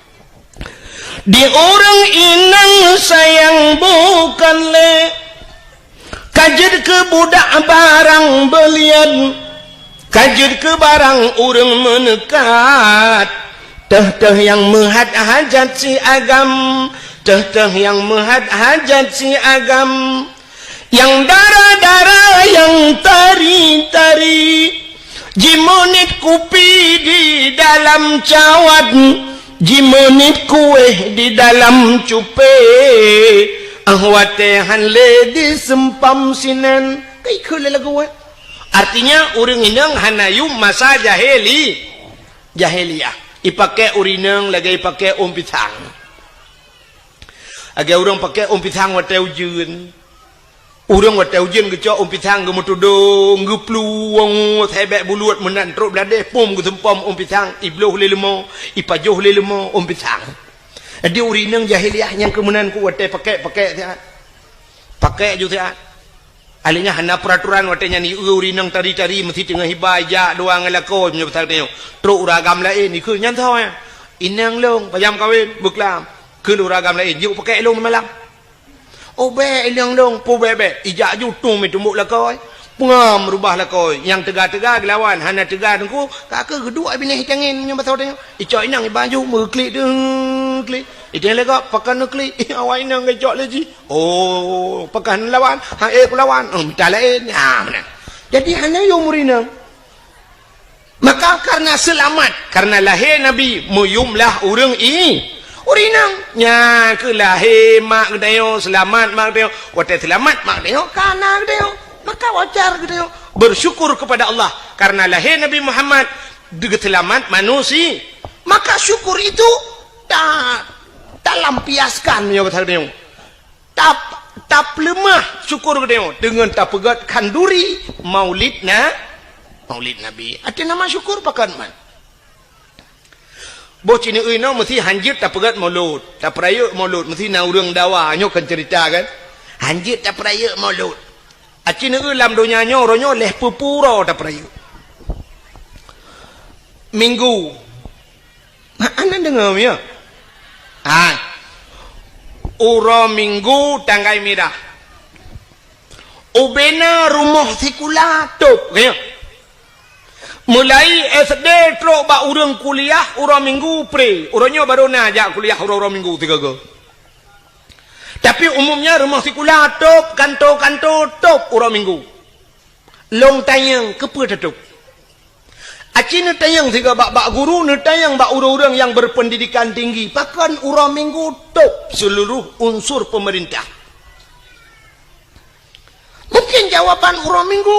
Di orang inang sayang bukan le kajid ke budak barang belian, kajid ke barang orang menekat. Teh yang menghad hajat si agam, teh yang menghad hajat si agam, yang darah-darah yang tari-tari, jimonit kupi di dalam cawat, jimonit kue di dalam cupe, ahwate hanle di sempam sinan. Kaya kala lagu. Artinya orang inang hanayum masa jahiliyah. Ipakai urinang lagi ipakai pisang. Agak orang pakai pisang wate ujun. Orang wate ujun kecok pisang gemutudung gepluang sebek buluat menan truk belade pom gesempom pisang ibloh lelemo ipajoh lelemo pisang. Ada urinang jahiliyah yang kemudian ku wate pakai sihat. Pakai juga sihat. Alinya hana peraturan watenya ni urinang tari-tari mesti tengah hibai ja doang ngelako punya pasal tengok. Truk uragam lain ni ke nyantau ya. Inang long payam kawin beklam. Ke uragam lain juk pakai long malam. Oh be inang long pu bebe ijak jutung mi tumbuk lakoi. Pengam rubah lakoi yang tegak-tegak lawan hana tegak tengku kakak kedua bini hitangin punya pasal tengok. Icok inang baju meklik klik. Itu lega pakan klik awak inang gejok lagi. Oh, pakan lawan, lawan. Minta lain. Ya, mana? Jadi hanya yo murinang. Maka karena selamat, karena lahir Nabi muyumlah urang urinang. Nya ke lahir mak gedayo selamat mak gedayo. Wate selamat mak gedayo kana gedayo. Maka wajar gedayo. Bersyukur kepada Allah karena lahir Nabi Muhammad selamat manusia. Maka syukur itu tak lampiaskan ya kata dia. Tak lemah syukur dia dengan tak pegat kanduri maulid Nabi. Ada nama syukur pakan man. Bo cini uino mesti hanjit tak pegat maulud, tak peraya maulud mesti na urang dawa nyo kan cerita kan. Hanjit tak peraya maulud. Acina ulam donya nyo ronyo leh pupuro tak peraya. Minggu. Mana dengar ya? Uro minggu tanggai mirah. Ubena rumah sekolah top kaya. Mulai SD trok ba urang kuliah uro minggu pre. Uronyo baru najak kuliah uro minggu tiga go. Tapi umumnya rumah sekolah top kantor top uro minggu. Long tayang kepa top. Acina tayang tiga bak guru ni tayang bak orang-orang yang berpendidikan tinggi. Pakan urang minggu top seluruh unsur pemerintah. Mungkin jawapan urang minggu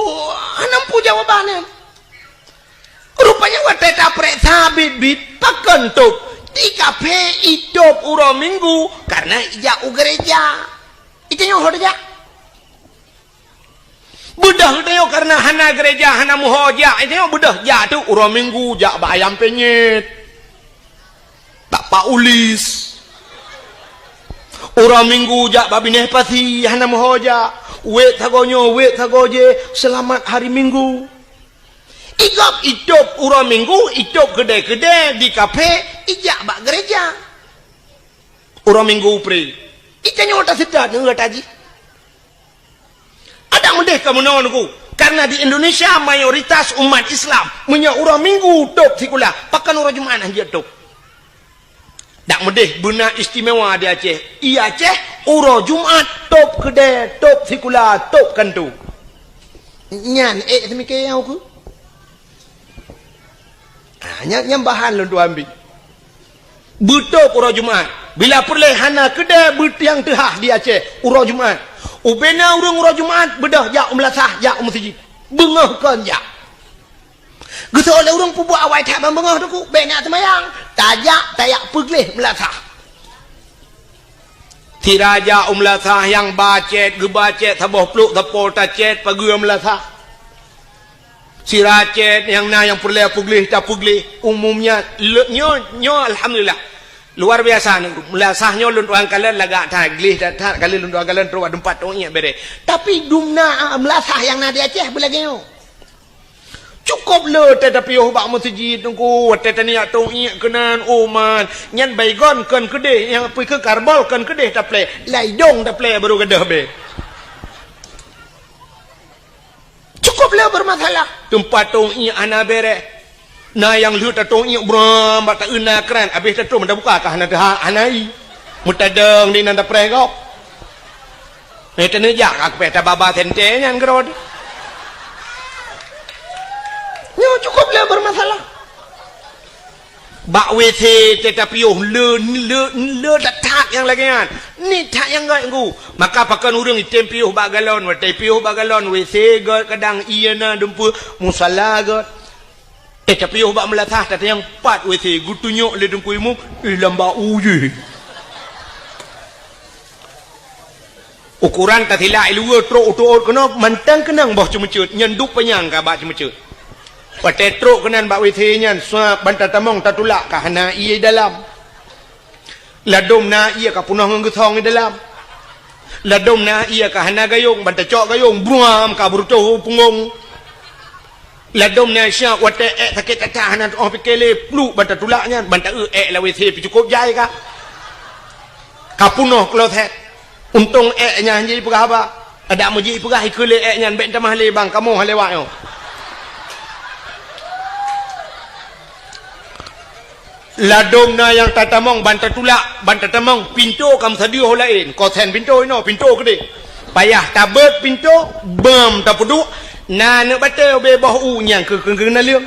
nampu jawabannya. Rupanya wate taprek sabit pakan top. 3P hidup urang minggu karena ijak gereja. Itu nyohor aja. Budah itu karena hana gereja hana muhoja itu budah jatuh urang minggu jak bayam penyet tak paulis Orang minggu jak babineh pati hana mohoja. Wek thagonyo, wek thagoje, selamat hari minggu. Igap hidup orang minggu, hidup kedai-kedai di kafe, ijak bak gereja. Orang minggu pre. Itanya tak sedar dengar taji. Ada mendeh kamu nawanku. Karena di Indonesia mayoritas umat Islam punya orang minggu top sikulah, pakan orang Jumaat aja top. Tak mendeh benar istimewa di Aceh. Ia Aceh orang Jumaat top kedai, top sikulah, top kantu. Nyan semikir aku. Nyan bahan lu tu ambil. Betul orang Jumaat. Bila perleh hana kedai yang tehah di Aceh orang Jumaat. Ubena orang Jumaat bedah jak melasah jak masjid. Bengah kan jak. Geso oleh orang pu buat awai tak bengah tu ku benak semayang. Tajak tayak pegleh melasah. Tiraja melasah yang bacet gebacet taboh pluk tapol tacet pagi melasah. Si racet yang yang perleh pegleh tak pegleh umumnya nyo alhamdulillah. Luar biasa melasahnya lunduan kalian lagak taglih dan kalian lunduan kalian terus tempat tongnya bere. Tapi dumna melasah yang nadi Aceh belagio. Cukup le tetapi oh bak masjid tungku tetani tongnya kenan oman nyan baygon kan kedeh yang pergi ke karbol kan kedeh taple laidong taple baru kedah be. Cukup le bermasalah tempat tongnya ana bere. Nah yang lihat tatong iuk bram bak tak ena keran habis tatong dah buka kah nak anai mutadeng di nanda pregok tene jak ak peta baba tente nyan gerod nyo cukup le bermasalah bak WC tetapi yo le tak yang lagi kan ni tak yang gak nggu maka pakan urang item piuh bak galon watai piuh bak galon WC gak kadang iana dempu musalla gak tapi ubak melatah kata yang pat WC gutunyok le dengku imum lamba uji ukuran tatila ilua trok trok kena mantang kenang bah cemecut nyenduk penyang ka bak cemecut pate trok kenan bak WC nyan suap bantat tamong tatulak ka hana iye dalam ladom na iya ka punah ngeusong di dalam ladom na iya ka hana gayung bantat cok gayung buam ka burto pungong ladom na syak wate sakit tahan oh pikele plu banta tulaknya banta la WC cukup jai ka kapunoh kloset untung nya jadi pegah apa ada muji pegah ikule nya ben tamah le bang kamu halewak yo ladom na yang tatamong banta tulak banta tamong pintu kam sadio lain kosen pintu ino pintu gede payah tabet pintu bam tapuduk na nak batal be bau nyang ke kena leung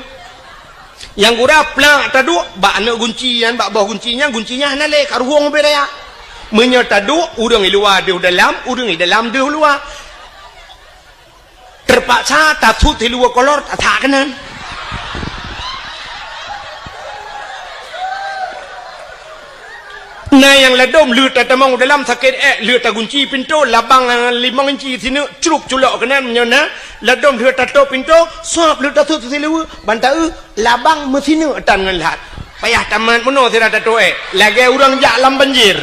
yang gura plak taduk bak nak guncian bak bau guncinya na le karuhong be raya menyo taduk urang di luar di dalam urang di dalam di luar terpaksa tatut di luar kolor tak kenan nah yang ladom lut tatamong dalam sakit lut gunci pintu labang 5 inci sini cerup culok kenan menyona ladom lut tato pintu suap lut tato silu banta labang mesinu tan ngelat payah taman meno sira tato lagi urang jak lam banjir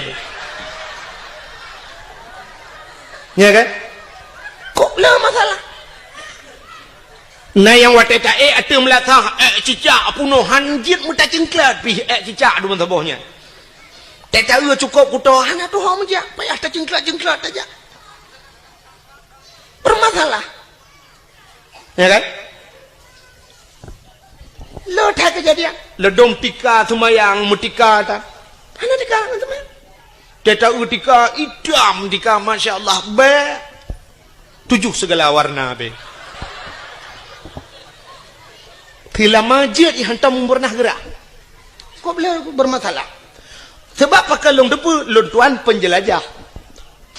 ya kan kok lah masalah nah yang wateta atu melatah cicak punuh hanjit muta cingklat pi cicak du mentobohnya tak tahu cukup kuto hana tu hom je payah tak jengklat aja bermasalah ya kan lo tak kejadian ledom tika semayang mutika tak hana tika teman tak tahu tika idam tika masya-Allah be 7 segala warna be bila masjid hantam pernah gerak kok boleh bermasalah sebab pakai long depu lontuan penjelajah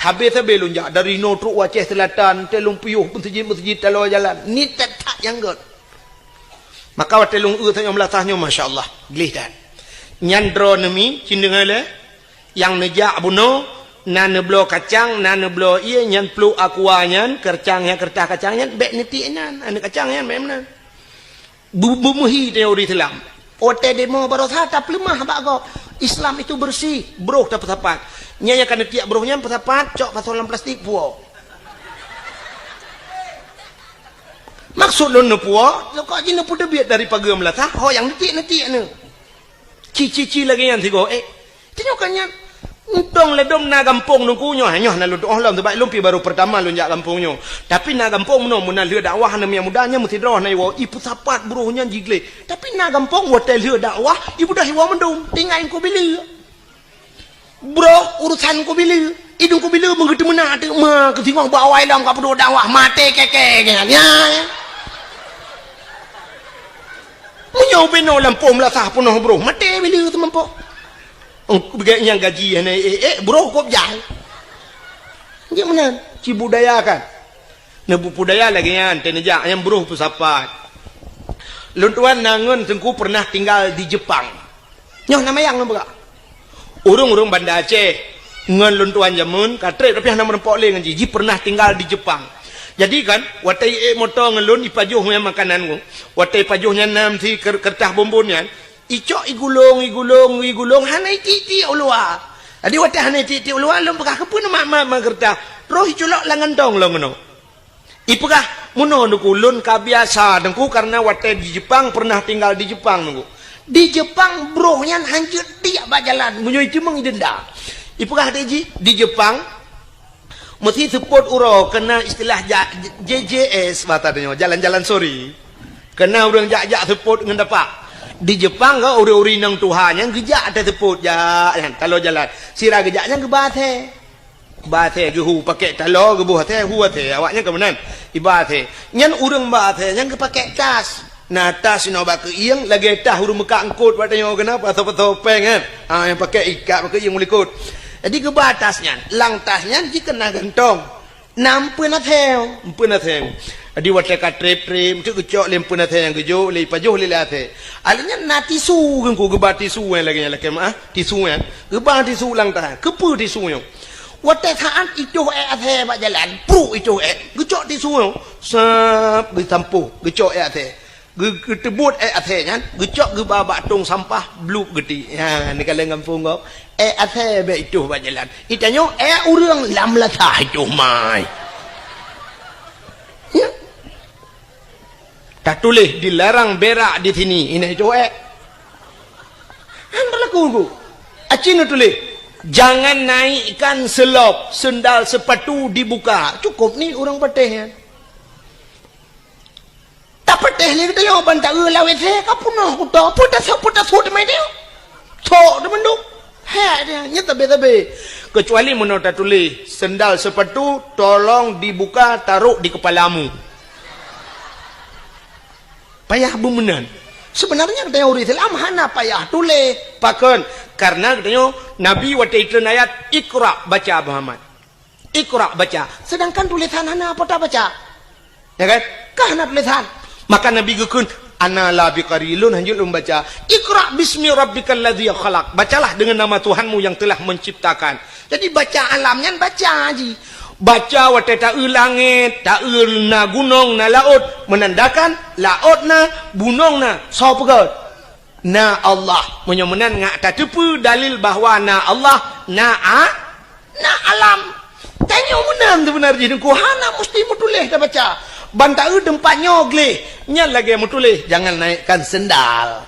habis lonjak dari Notruk Aceh Selatan telung puyuh masjid talo jalan ni tak yang god maka telung tanya melatahnya masya-Allah gelih dan nyandro nemi cindengale yang nejak buno nan neblo kacang nan neblo iya nyan plu akuanyan kercangnya kertah kacangnya bek niti nan ane kacangnya memang bumuhi teori Islam ote demo baru tak lemah bak Islam itu bersih bro dapat nya yang kena tiak brohnya pasapat cok pasolan plastik puo maksud lo no puo lo kok jina pu debiat dari pagam lah tah ho yang netik ne cici lagi yang tigo tinyokannya Untong ledom na gampong nung kunyo hanyo na ludo ohlam sebab lumpi baru pertama lunjak kampungnya tapi na gampong no muna leu dakwah na miya mudanya mesti droh na iwo ipu sapat buruhnya jigle tapi na gampong hotel leu dakwah ibu dah iwo mendung tingain ko bila bro urusan ko bila idung ko bila mengerti mena tu ma ketingong bawa ilang ka pedo dakwah mate keke kan ya munyo beno lampom la sah punoh bro mate bila tu mampo yang gaji bro kok jahil gimana cibudaya kan nebu budaya lagi yan tenejak yang bro pusapat luntuan nangun sengku pernah tinggal di Jepang nyoh nama yang nampak urung Banda Aceh ngen luntuan jamun katre tapi nama rempok le ngaji pernah tinggal di Jepang jadi kan watai motor ngelun ipajuh yang makanan ku watai pajuhnya nam si kertah bombonnya icok igulung hanai titi ulua adi wate hanai titi ulua lom pekah kepun mak kerta roh iculok langan dong lo ngono ipekah muno nuku lun kabiasa dengku karena wate di Jepang pernah tinggal di Jepang nunggu di Jepang brohnya hancur dia bajalan munyo itu mengidenda ipekah di Jepang mesti support uro kena istilah JJS batanya jalan-jalan sorry kena urang jak support dengan dapat di Jepang kau uri-uri nang Tuhan yang gejak ada teput ya kalau jalan sirah gejaknya ke bathe ke hu pakai talo ke buah teh hu teh awaknya ke menan ibathe nyan urang bathe yang ke pakai tas nah tas no bak ieng lagi tah urang mekak angkut patanya kenapa atau peng kan yang pakai ikat pakai ieng mulikut jadi ke batasnya lang tasnya dikena gantong nampu na theo adi wate ka trep tu kecok lempun athe yang gejo le pajuh le athe alnya nati su ku gebat tisu lagi mah tisu gebat tisu lang tah kepu tisu yo wate thaan itu athe ba jalan pru itu gecok tisu yo sap ditampu gecok athe getebut athe nyan gecok ge babak tong sampah bluk gedi ha ni kala kampung kau athe be itu ba jalan itanyo urang lam la tah itu mai ya tak tulis dilarang berak di sini ini cuek hang laku acin tulis jangan naikkan selop sendal sepatu dibuka cukup ni orang peteh tak peteh ni kita yang bantak lawe saya kapunah kuda putas hut mai dia tok de menduk ha dia nya tabe kecuali menurut tulis sendal sepatu tolong dibuka taruh di kepalamu payah bumenan sebenarnya teori Islam hana payah tulis pakon karena katanya Nabi waktu itu ayat Iqra baca Muhammad Iqra baca sedangkan tulisan hana apa tak baca ya kan kahana tulisan maka Nabi gekun ana la biqarilun hanjul membaca Iqra bismi rabbikal ladzi khalaq bacalah dengan nama Tuhanmu yang telah menciptakan jadi baca alamnya baca haji baca wate ta'u langit ta'u na gunung na laut menandakan laut na gunung na sapa na Allah menyemenan ngak tatepu dalil bahawa na Allah na alam tanya menam tu benar jadi ku hana mesti mutulih dah baca bantau tempat nyogle nya lagi mutulih jangan naikkan sendal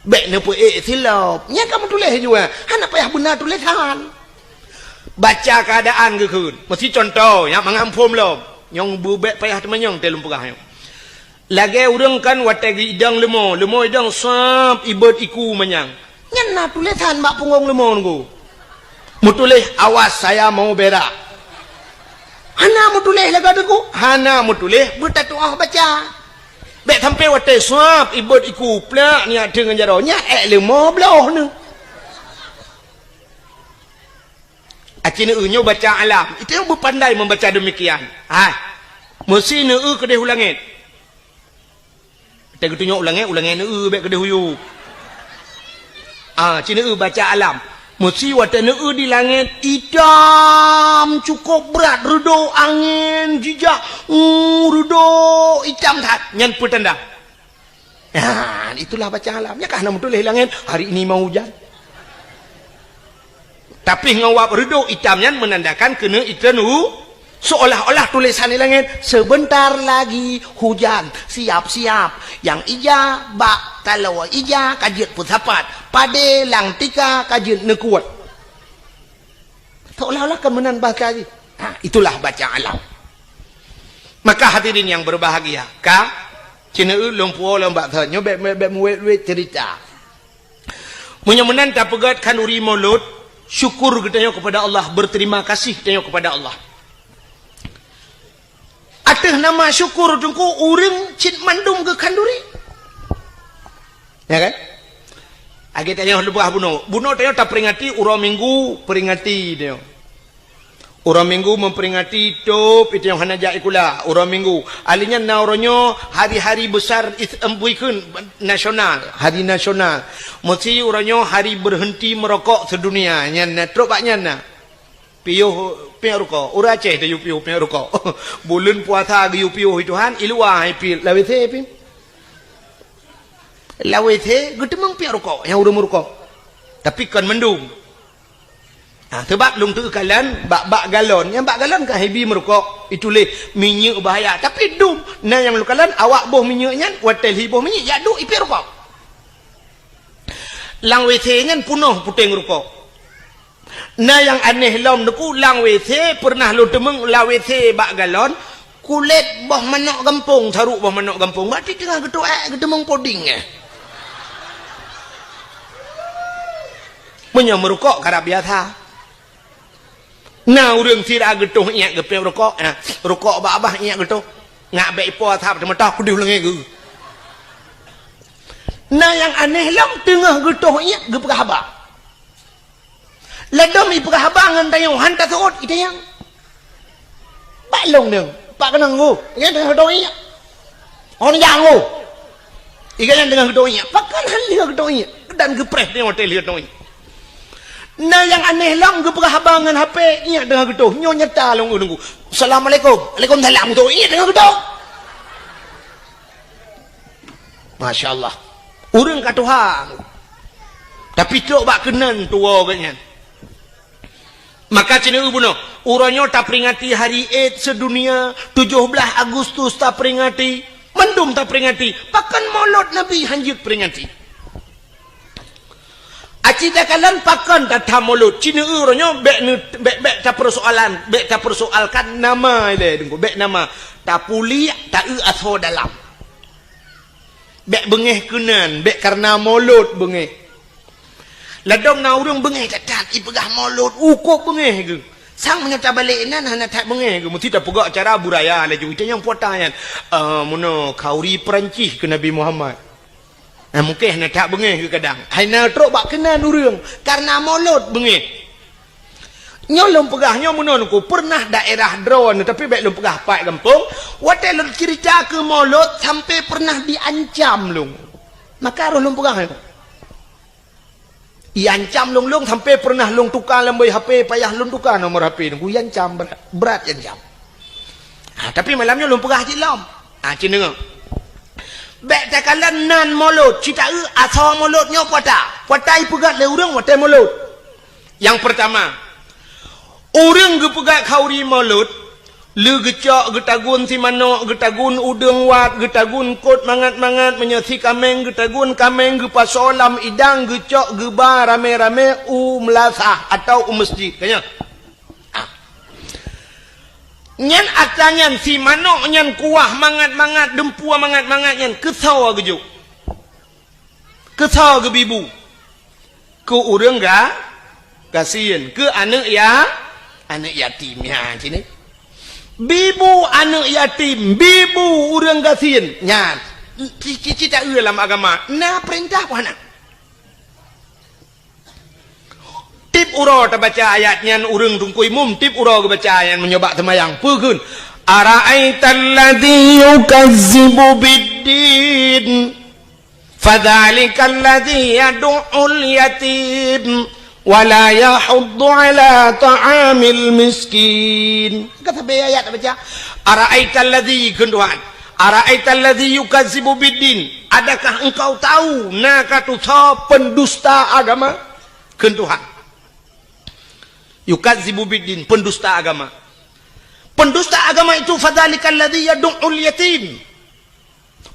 bek ne pu silap nya kamu tulis juga hana payah benar tulisan baca keadaan ke kun mesti contoh ya mangampum lo nyong bubek payah temenyong telum pegah lagi urang kan wategi idang lemo idang sap ibad iku manyang nyana tulisan mak punggung lemo nunggu mutulih awas saya mau berak hana mutulih laga deku hana mutulih bertatuah baca bek sampai wate sap ibad iku plak ni dengan jaronya lemo belah ni acina unyo baca alam itu yang berpandai membaca demikian mesti ne kedeh ulangit tak tunjuk ulangit ne bek kedeh huyu cina baca alam mesti wate ne di langit hitam cukup berat redo angin jijak redo hitam tak nyan petanda itulah baca alam ya kah nak betul langit hari ini mau hujan Tapi ngawap redo hitamnya menandakan kena itanu seolah-olah tulisan di langit sebentar lagi hujan, siap-siap. Yang ija bak kalau ija kajit putapat pade lang tika kajit nekuat. Seolah-olah kemenan baca lagi. Itulah baca alam. Maka hadirin yang berbahagia, cina lumpuh lembak tanya bek muat cerita. Menyemenan tak pegat kanuri mulut, syukur kita kepada Allah, berterima kasih kita kepada Allah. Atah nama syukur tungku urang cit mandum ke kanduri. Ya kan? Agi tanya lebah buno tanya tak peringati urang minggu peringati dia. Urang minggu memperingati top itu yang hanaja ikula urang minggu. Alinya nauronyo hari-hari besar embuikeun nasional, hari nasional. Mesti uranyo hari berhenti merokok sedunia. Nya trobaknya na. Piuh rokok. Ura Aceh dah piuh rokok. Bulan puasa ge piuh Tuhan ilua hai pi lawethe pi. Lawethe gedemang piuh rokok yang urang merokok. Tapi kan mendung. Sebab lung tu kalan bak galon yang bak galon kan hebi merokok itu leh minyak bahaya tapi dum nah yang lu kalan awak boh minyaknya watel hi boh minyak jadu ipi rokok lang WC nya punuh puting rokok nah yang aneh lom deku lang WC pernah lu demeng la WC bak galon kulit boh manok gampung saruk boh manok gampung berarti tengah gedemeng poding punya merokok karena biasa. Nah urang tidak getuh iak gepe rokok rokok abah iak getuh ngak be ipo thap temata ku diulangi ge. Nah yang aneh lam tengah getuh iak ge pegahaba. Ladom i pegahaba ngan tayong hanta tuot itayang. Pak long deung, pak kenang go. Ngan tengah getuh iak. On yang go. Ikan tengah getuh iak, pak kan hal lihat getuh iak dan gepres ni hotel lihat getuh iak. Nah yang aneh lang ke perhabangan HP ingat dengan getuh nyo nyata long nunggu Assalamualaikum Waalaikumsalam tu ingat dengan getuh Masya Allah urang kat Tuhan tapi cok bak kenan tua katnya maka cina bunuh uranyo tak peringati hari Eid sedunia 17 Agustus tak peringati mendum tak peringati pakan maulud Nabi hanjut peringati acita kalan pakan tata mulut cina uranyo bek tak persoalkan nama ile dengku bek nama tak puli tak aso dalam bek bengeh kenan bek karena mulut bengeh ladong na urang bengeh tak ipegah mulut ukop bengeh ke sang menyata balik nan hana tak bengeh ke mesti tak pegak cara buraya laju itu yang potayan mono kauri Perancis ke Nabi Muhammad. Mungkin nak tak bengeh ke kadang. Haina trok bak kenan urang karena mulut bengeh. Nyolong pegahnya menon ku pernah daerah drone tapi baik lum pegah pai kampung. Watel cerita ke mulut sampai pernah diancam lung. Maka roh lum pegah. Iancam lung sampai pernah lung tukar lembai HP payah lung tukar nomor HP ku iancam berat iancam. Tapi malamnya lum pegah jilam. Cina bek takalan nan mulut cita asal mulutnya potai pegat le urang watai mulut. Yang pertama urang ge pegat kauri mulut le gecak getagun si manok getagun udeng wat getagun kot mangat-mangat menyasi kameng getagun kameng ge pasolam idang gecak geba rame-rame melasah atau masjid kanya nyan atanyan si manok nyan kuah mangat-mangat dempua mangat-mangat nyan kesau gejuk kesau ke bibu ke urang ga kasihan ke anak yatim ya sini bibu anak yatim bibu urang kasihan nyan cici tak dalam agama nah perintah mana tip uro ta baca ayatnya urang tungkui mum tip uro ke baca ayat menyoba temayang pegun ara'aital ladzi yukazzibu biddin fadzalikal ladzi yad'ul yatim wala yahuddu ala ta'amil miskin kata be ayat baca ara'aital ladzi kunduan ara'aital ladzi yukazzibu biddin adakah engkau tahu nakatu pendusta agama kunduhan yukadzibu biddin, pendusta agama. Pendusta agama itu fadzalikal ladzi yad'ul yatim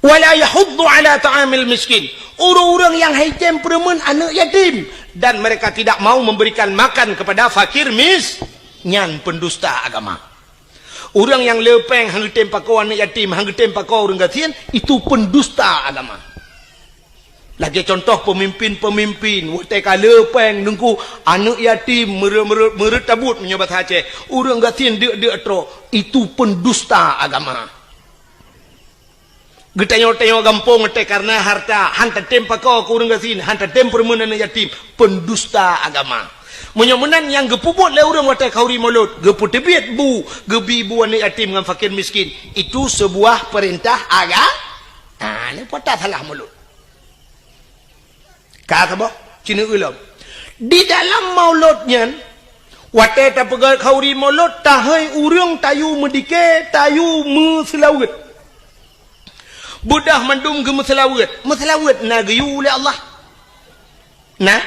wa la yahuddu ala ta'amil miskin. Orang-orang yang haitem peremen anak yatim dan mereka tidak mau memberikan makan kepada fakir nyan pendusta agama. Orang yang lepeng hang tempa kau anak yatim, hang tempa kau orang gatien, itu pendusta agama. Lagi contoh pemimpin-pemimpin wateka lepeng dengku anak yatim meretabut menyobat Aceh. Orang gatien dek tro, itu pendusta agama. Getanya-tanya gampong te karena harta hantar tempa kau orang gatien, hantar temper anak yatim, pendusta agama. Menyomenan yang gepubut le orang watai kauri mulut, gepu tebit bu, gebi bu anak yatim dengan fakir miskin. Itu sebuah perintah agama. Ni potah salah mulut. Kata boh, Cina ulam. Di dalam mauludnya, watai tak pegal kauri maulud, tahai urang tayu medike, tayu meselawat. Budah mandum ke meselawat. Meselawat na gayu oleh Allah. Nah,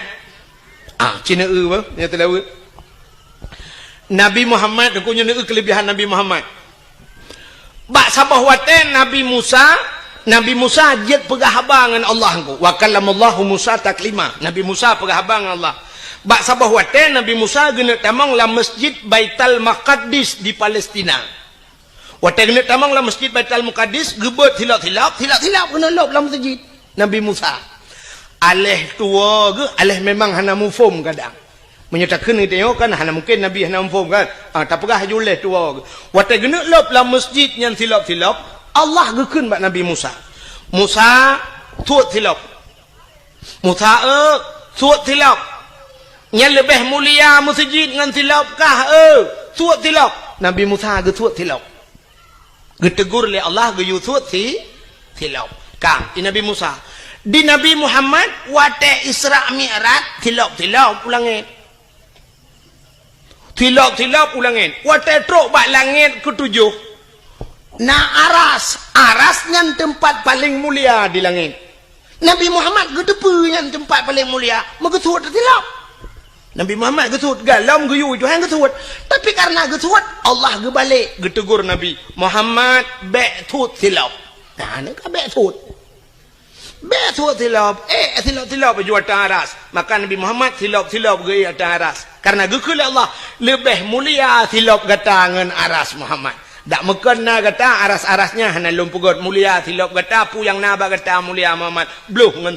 Cina boh, yang telawat. Nabi Muhammad, aku punya kelebihan Nabi Muhammad. Bak sabah watai Nabi Musa jet pegah habang dengan Allah engkau. Wa kallamallahu Musa taklima. Nabi Musa pegah habang dengan Allah. Bak sabah wate Nabi Musa gena tamang la masjid Baitul Maqdis di Palestina. Wate gena tamang la masjid Baitul Maqdis gebet hilap gena lop la masjid Nabi Musa. Aleh tua ke aleh memang hana mufum kadang. Menyatakan kita tengok kan hana mungkin Nabi hana mufum kan. Tak pegah juleh tua ke. Wate gena lop la masjid yang hilap Allah gekun bak Nabi Musa. Musa tuat tilap. Musa tuat tilap. Yang lebih mulia masjid dengan tilap kah? Tuat tilap. Nabi Musa ge tuat tilap. Getegur oleh Allah ge yu tuat tilap. Kang di Nabi Musa. Di Nabi Muhammad wate Isra Mi'raj tilap ulangin. Tilap ulangin. Wate truk bak langit ketujuh. Nah arasnya tempat paling mulia di langit. Nabi Muhammad gedepu yang tempat paling mulia. Megetut tilap. Nabi Muhammad getut galam geyu Tuhan getut. Tapi karena getut Allah gebalik getegur Nabi Muhammad betut tilap. Nah ni ka betut. Betut tilap. Tilap baju atas aras. Maka Nabi Muhammad tilap ge atas aras. Karena gekul Allah lebih mulia tilap gata ngan aras Muhammad. Tak mekena kata aras-arasnya hana lumpugot mulia tilap kata pu yang naba kata mulia Muhammad bluh ngan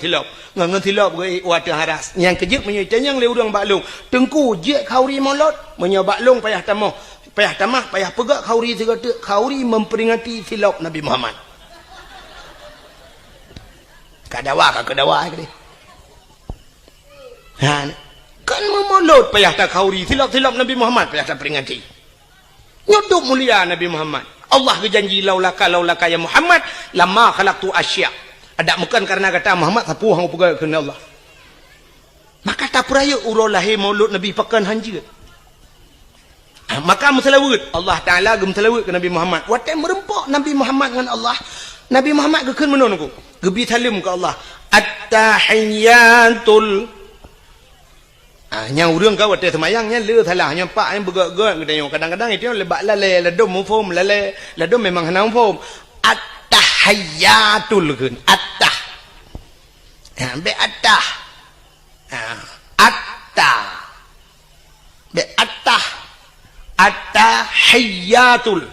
tilap ge wadah aras yang kejut menyitanya yang le urang baklung tengku je kauri molot menyo baklung payah tamah payah pegak kauri tiga kauri memperingati tilap Nabi Muhammad kadawa ke kan memolot payah tak kauri tilap Nabi Muhammad payah tak peringati. Nyodok mulia Nabi Muhammad. Allah berjanji laulaka ya Muhammad lama khalaqtu asya. Ada bukan karena kata Muhammad sapu hang pegang kena Allah. Maka tak peraya urau lahir maulud Nabi pakan hanji. Maka meselawat Allah Taala gemselawat ke Nabi Muhammad. Watai merempok Nabi Muhammad dengan Allah. Nabi Muhammad gekeun menon ku. Gebi talim ke Allah. At-tahiyyatul nya urang kau watai semayangnya le salah nya pak yang begak-gak kadang-kadang itu lebak lale ladum mufum lale ladum memang hana mufum at-tahiyyatul kun at-tah be at-tah at-tah be at-tah at-tahiyyatul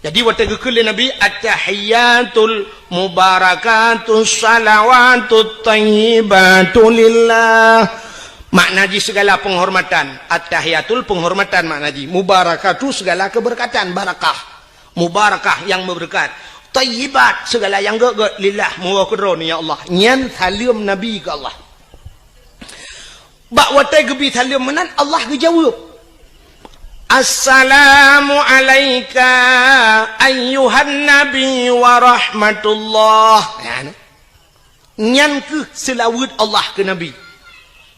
jadi watai gekul Nabi at-tahiyyatul mubarakatus salawatut thayyibatul lillah. Maknaji segala penghormatan. At-tahiyatul penghormatan maknaji. Mubarakatu segala keberkatan. Barakah. Mubarakah yang berberkat. Tayyibat segala yang gak lillah. Muwakudron ya Allah. Nyan salim Nabi ke Allah. Bak watai gebi salim menan Allah kejawab. Assalamu alaika ayyuhan nabi wa rahmatullah. Nyan ke selawat Allah ke Nabi.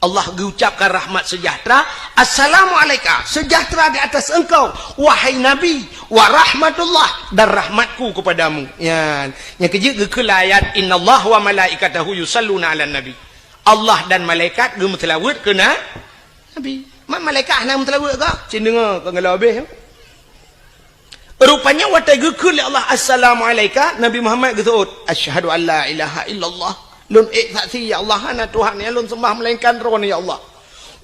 Allah mengucapkan rahmat sejahtera. Assalamualaikum, sejahtera di atas engkau wahai Nabi, wa rahmatullah, dan rahmatku kepadamu. Yang kejut gekul ayat innallaha wa malaikatahu yusalluna 'alan nabi. Allah dan malaikat gemetelawat kena Nabi. malaikat nak telawut ke cin dengar ke ngala habis rupanya watai gekul ya Allah assalamualaikum Nabi Muhammad geut asyhadu an la ilaha illallah lun saksi ya Allah ana Tuhan ya lun sembah melainkan ron ya Allah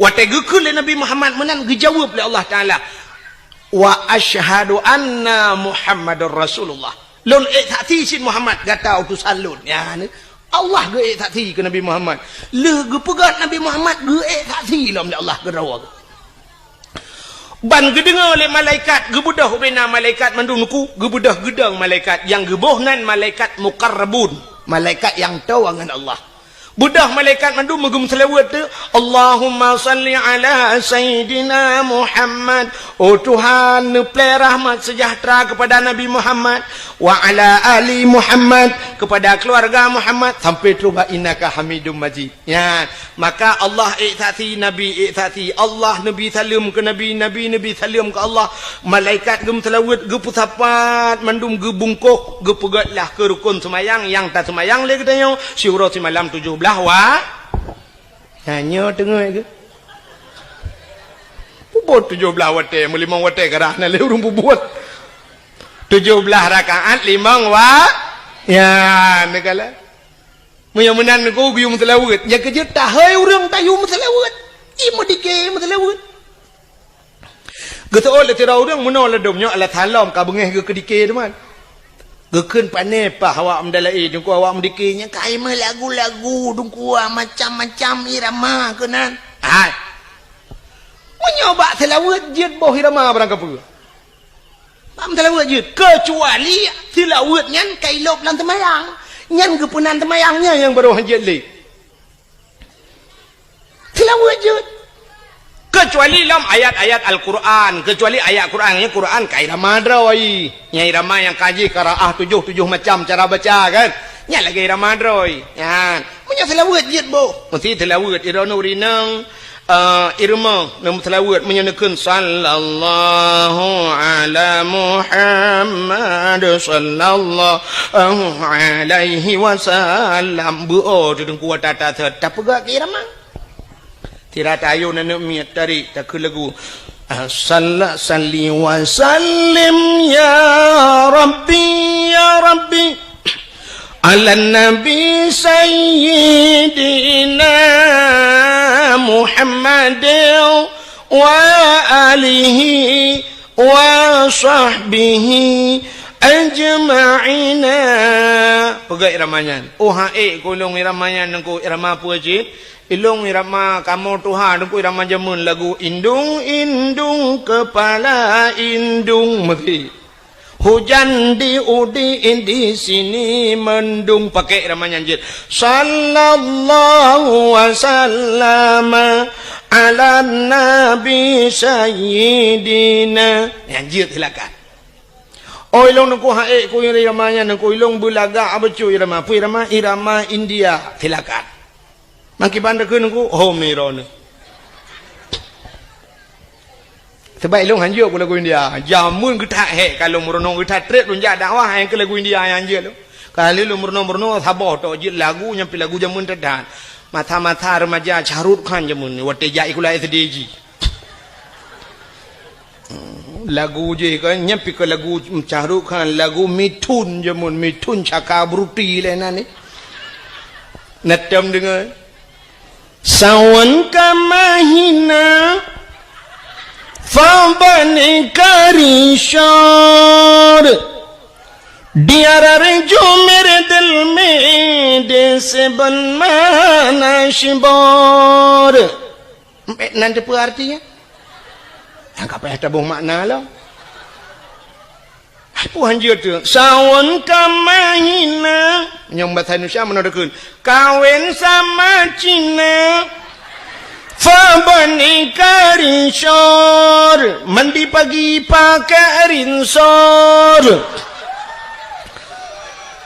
watai gekul Nabi Muhammad menan gejawab oleh Allah taala wa asyhadu anna Muhammadur Rasulullah lun saksi sin Muhammad gata utusan lun ya Allah ge saksi ke Nabi Muhammad le ge pegat Nabi Muhammad ge saksi lam Allah ge rawa ban ge dengar oleh malaikat ge budah bena malaikat mandungku ge budah gedang malaikat yang gebohnan malaikat muqarrabun malaikat yang tahu dengan Allah budah malaikat mandung megum selawat tu Allahumma salli ala sayyidina Muhammad oh Tuhan nepelai rahmat sejahtera kepada Nabi Muhammad wa ala ali Muhammad kepada keluarga Muhammad sampai tuba innaka hamidum majid ya maka Allah iktati Nabi iktati Allah Nabi salam ke Nabi Nabi salam ke Allah malaikat gem selawat ge pusapat mandum ge bungkuh ge pegatlah ke rukun semayang yang tak semayang le katanya syura semalam 17 wa hanya tengok ke puput 17 wate 5 wate kerah na le urung puput 17 rakaat 5 wa ya negala mun menan ko bium selawat ya kerja tahai urang tayum selawat imu dike selawat geto ole tira urang menol domnya ala thalam ka bengeh ke dike teman gekeun pane pa awak mendalai dungku awak mendikenya kaima lagu-lagu dungku macam-macam irama kenan hai menyoba selawat jid boh irama barang apa am selawat jid kecuali selawat nyan kailop lan temayang nyan gepunan temayangnya yang baru hanjit le selawat jid kecuali dalam ayat-ayat Al-Quran kecuali ayat Qurannya Quran kairama droi nya irama yang kaji qiraah 7 macam cara baca kan nya lagi irama droi ya punya selawat jid bo mesti selawat irana urinang irma nam selawat menyenekeun sallallahu ala Muhammad sallallahu alaihi wasallam bu oh dengku tata tak pegak irama tidak tahu nak miat tarik tak lagu salli wa sallim ya rabbi ala nabi sayyidina Muhammad wa alihi wa sahbihi ajma'ina pegai iramanya oh hae kulung iramanya nengku irama puajid ilung irama kamu Tuhan aku irama jamun lagu indung kepala indung mati hujan di sini mendung pakai irama nyanjit sallallahu wasallam ala nabi sayyidina nyanjit silakan oh ilung nengku hae ku iramanya nengku ilung bulaga abecu irama pu irama India silakan maki bandar ke nunggu home ni ron sebab ilung hanjur ku lagu India jamun getak hek kalau merenung getak trip pun jak dakwah yang ke lagu India yang hanjur tu kalau lu merenung sabah tu jid lagu nyampi lagu jamun tedan mata-mata remaja Charut Khan jamun wate jai kula SDG lagu je kan nyampi ke lagu Charut Khan lagu mitun jamun mitun Chakabruti le nani natam dengar sawan ka mahina fabane karishar diara rejo mere dil mein dese ban manashibor nanti apa artinya enggak payah tabuh makna lah apa hanjir tu sawan ka mahina yang bahasa Indonesia menodakun kawin sama Cina fabani karishor mandi pagi pakai rinsor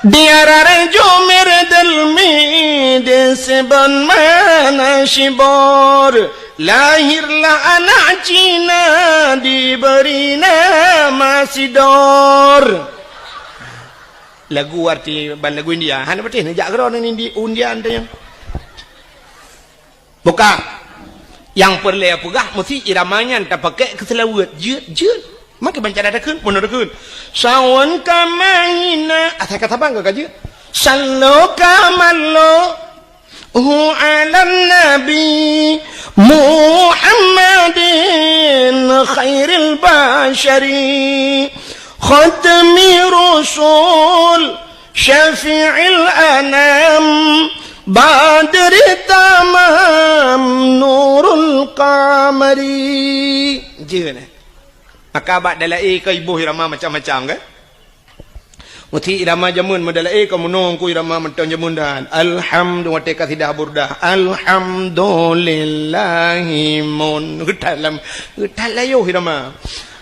diara rejo meredel mi deseban mana shibor lahirlah anak Cina diberi nama Sidor lagu arti ban lagu India han berarti nejak geron ini di undian tu yang bukan yang perlu pegah mesti iramanya tak pakai keselawat jeut maka baca dah kun benar kun sawan kamaina asal kata bang kaji sallu kamallo ala nabi Muhammadin khairil bashari khatmi rusul syafi'il anam badri tamam nurul qamari jeuna maka bak dalai ke ibu irama macam-macam kan muti irama jamun madalai ke munong ku irama menton jamun dan alhamdulillah teka tidak burdah alhamdulillahi mun getalam getalayo irama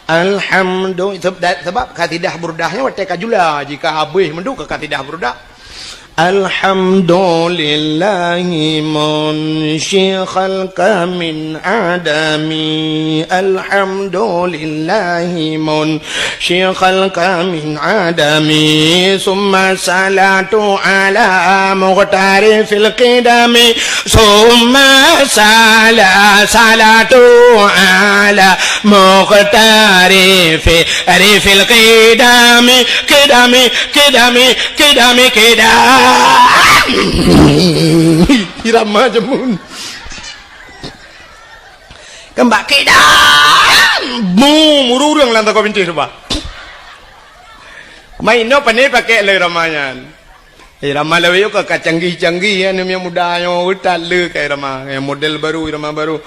alhamdulillah sebab katidah burdahnya wateka jula jika habis menduk ke katidah burdah alhamdulillahi munshi khalqa min adami alhamdulillahi munshi khalqa min adami summa salatu ala muqtari fil qidami summa salatu ala muqtari fil qidami irama jamun kembak kedam mururang lantak kau binti sebab main no pandai pakai le ramanya irama lewe yo ka canggih-canggih ya yang muda yang utat le kai irama yang model baru irama baru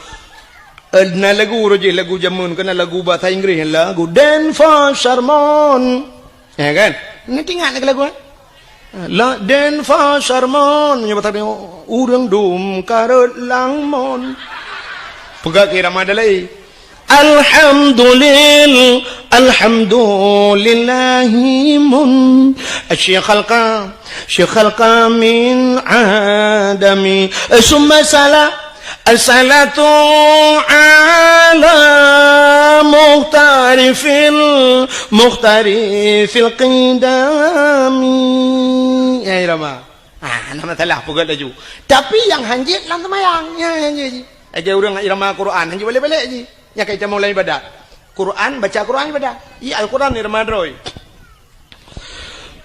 na lagu roje lagu jamun kena lagu bahasa Inggris lagu Dan for Sharmon ya kan nanti ingat lagu la den fa sarmon menyebut urang dum karut langmon pegak kira madalai alhamdulillahi mun syekh khalqa min adami summa salatu ala muhtari fil qidami ya irama nama salah pugat laju tapi yang hanjit lang temayang ya hanjit aja orang irama Quran hanjit balik-balik je ya kai camau lain ibadat Quran baca Quran ibadat iya Al-Quran irama droi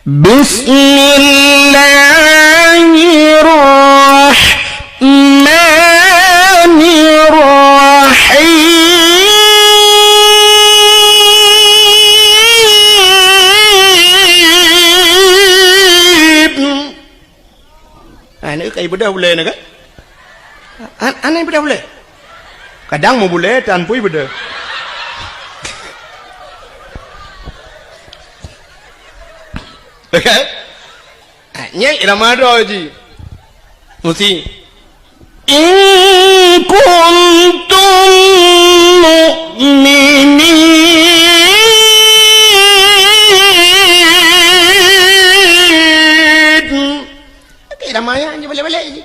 Bismillahirrahmanirrahim ibadah boleh nak? Aneh ibadah boleh. Kadang mau boleh, tanpa ibadah. Okay? Nyai Ramadan ji. Mesti. In kuntum mu'minin. Irama je balik-balik je.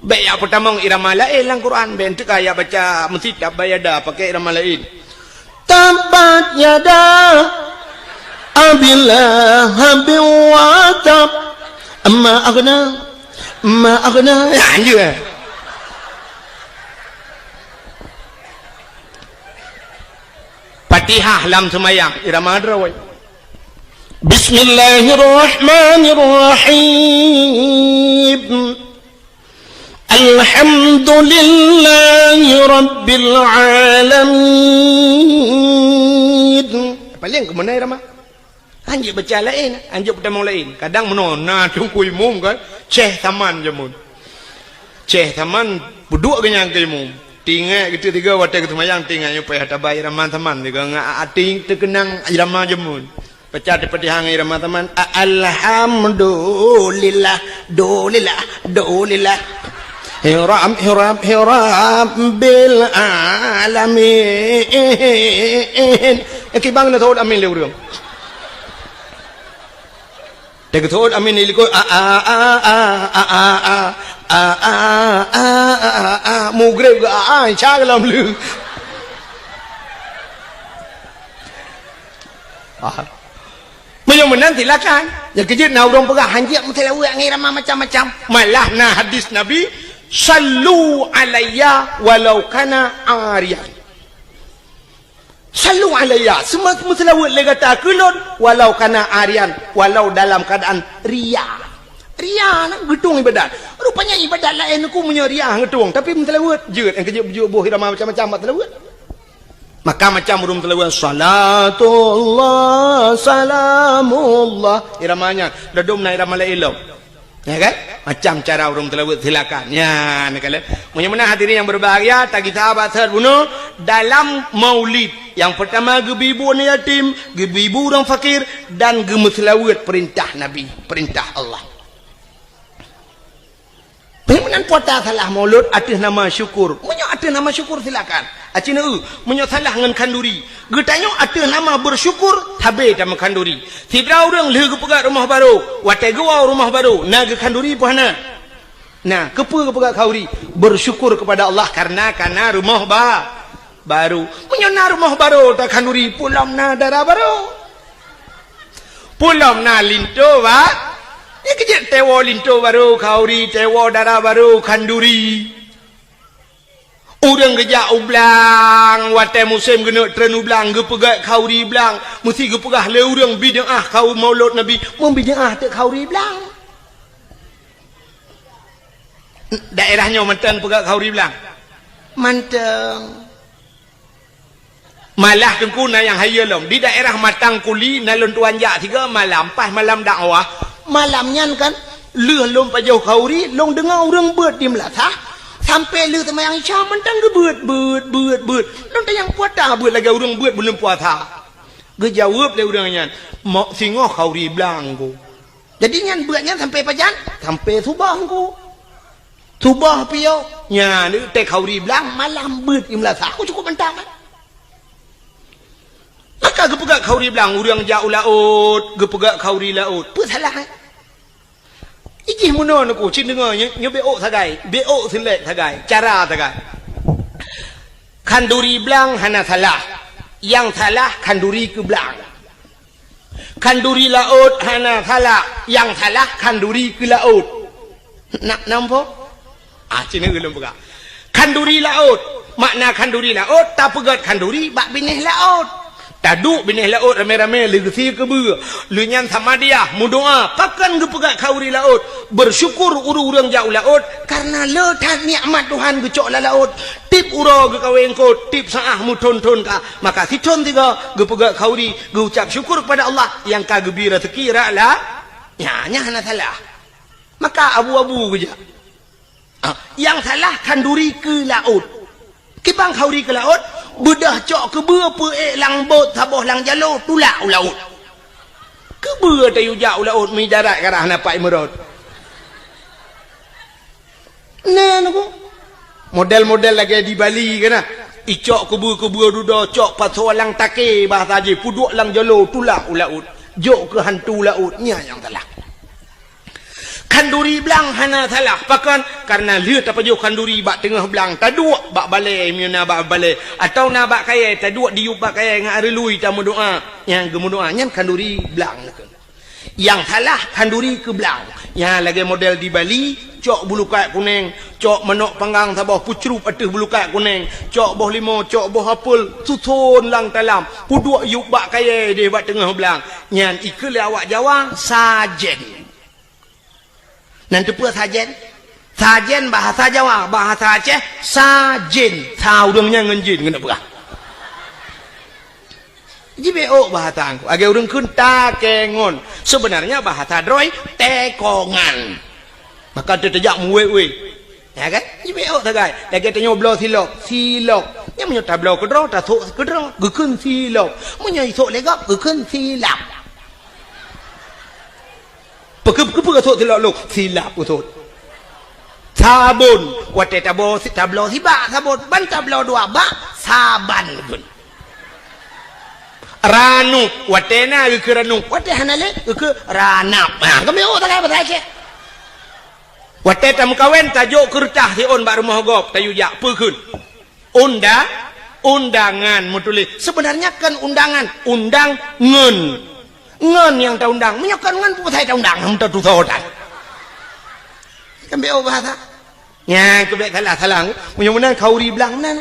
Baik yang pertama irama lain dalam Quran. Ben tu kaya baca mesti tak bayada pakai irama lain. Tabat yada abillah habin watab amma aghna ya je. Fatihah dalam semayang irama drawai. Bismillahirrahmanirrahim. Alhamdulillahi rabbil alamin. Paling ke mana irama? Anjir baca lain, anjir pertama lain. Kadang menona tungku imum kan, ceh taman jamun. Ceh taman buduk kenyang ke imum. Tinggal kita tiga watak kesemayang tinggal nyupai hatabai irama taman tiga ngak ating terkenang irama jamun. Baca seperti hang irama teman alhamdulillah dolillah hiram bil alamin ekibang na thod amin le urang te thod amin le ko mugre ga chaglam lu Menyumun nanti silakan. Ya kejut na urang pegah hanjit mesti lawa ngirama macam-macam. Malah na hadis Nabi sallu alayya walau kana ariyan. Sallu alayya, semua selawat le kata kulun walau kana ariyan, walau dalam keadaan ria. Ria nak gedung ibadat. Rupanya ibadat lain aku punya ria gedung, tapi selawat jeut yang kejut buh irama macam-macam selawat. Maka macam rum telawat salatullah salamullah iramanya dadum na irama lain ya kan macam cara rum telawat silakan ya nak kala punya mana hadirin yang berbahagia tak kita bahas bunuh dalam maulid yang pertama gebibu ni yatim gebibu orang fakir dan gemuslawat perintah nabi perintah Allah. Pemenan puasa salah maulud atas nama syukur. Menyo atas nama syukur silakan. Acina menyo salah ngan kanduri. Getanyo atas nama bersyukur tabe sama kanduri. Sidra orang leh pegat rumah baru, watai gua rumah baru, na ke kanduri pohana. Nah, kepa ke pegat kauri bersyukur kepada Allah karena rumah baru. Menyo na rumah baru tak kanduri pulam na darah baru. Pulam na linto ba. Ini kejap tewo linto baru, kauri, tewo darah baru, kanduri. Orang kejap ublang, watai musim kena tren ublang, gepegat kauri belang. Mesti gepegah le orang bid'ah kau maulud Nabi, membid'ah tak kauri belang. Daerahnya mantan pegat kauri belang. Mantan. Malah tengkuna yang hayalom. Di daerah Matang Kuli, nalun tuan jak 3 malam, pas malam dakwah. Malamnya kan leh lom pajau kauri long dengar orang beut di melatah sampai leh temayang isya mentang ke beut long tayang puasa beut lagi orang beut belum puasa gejawab le orangnya mak singoh kauri belang ku jadi nyan beutnya sampai pajan sampai subah ku subah piau nya ni teh kauri belang malam beut di melatah aku cukup mentang maka gepegak kauri belang orang jauh laut gepegak kauri laut apa salah Ijih muno aku cin dengarnya nyo beo sagai beo selek sagai cara sagai kanduri belang hana salah yang salah kanduri ke belang kanduri laut hana salah yang salah kanduri ke laut nak nampak cina belum buka kanduri laut makna kanduri laut tak pegat kanduri bak binih laut taduk binih laut rame-rame legasi ke ber lunyan sama dia mudoa pakan gepegat kauri laut bersyukur urang jauh laut karena letak nikmat Tuhan gecok la laut tip uro ge kaweng ko tip saah mu ton-ton ka maka siton tiga gepegat kauri geucap syukur kepada Allah yang ka gebira sekira lah nya hana salah maka abu-abu geja yang salah kanduri ke laut kibang kauri ke laut bedah cok ke berapa lang bot taboh lang jalo tulak laut ke ber tayu jauh laut mi darat karah napak merot nah aku model-model lagi di Bali kena icok ke ber duda cok pasal lang take bahasa je puduk lang jalo tulak laut jok ke hantu lautnya yang salah kanduri belang hana salah pakan karena lihat apa jauh kanduri bak tengah belang taduk bak balai miuna bak balai atau na bak kaya taduk diup bak kaya ngak relui tamu doa yang gemu doa nyan kanduri belang yang salah kanduri ke belang yang lagi model di Bali cok bulu kayak kuning cok menok panggang tabah pucrup atas bulu kayak kuning cok boh limo cok boh apel susun lang talam puduk yuk bak kaya dia bak tengah belang nyan ikut awak Jawa sajen nanti pula sajen bahasa Jawa bahasa Aceh sajen tahu dongnya ngenjin kena berah jibeo bahasa angku agak urang kun takengon sebenarnya bahasa droi tekongan maka terjak muwe ya kan jibeo tagai lagi tanya blo silok nya menyo tablo kedro ta thok kedro gekun silok menyo isok legap gekun silap Pekep sok silap usut. Sabun, wate tablo siba sabun, ban tablo dua ba saban gun. Ranu, wate na ke ranu, wate hanale ke ranap. Nah, kami tak apa saja. Wate tam kawen tajuk kertas si on bak rumah gop tayu jak pekun. Undangan mutuli. Sebenarnya kan undang ngen yang tak undang menyakan ngan pun saya tak undang tak tu sodan kan beo bahasa Yang kebek salah mudah-mudahan khauri belang nan.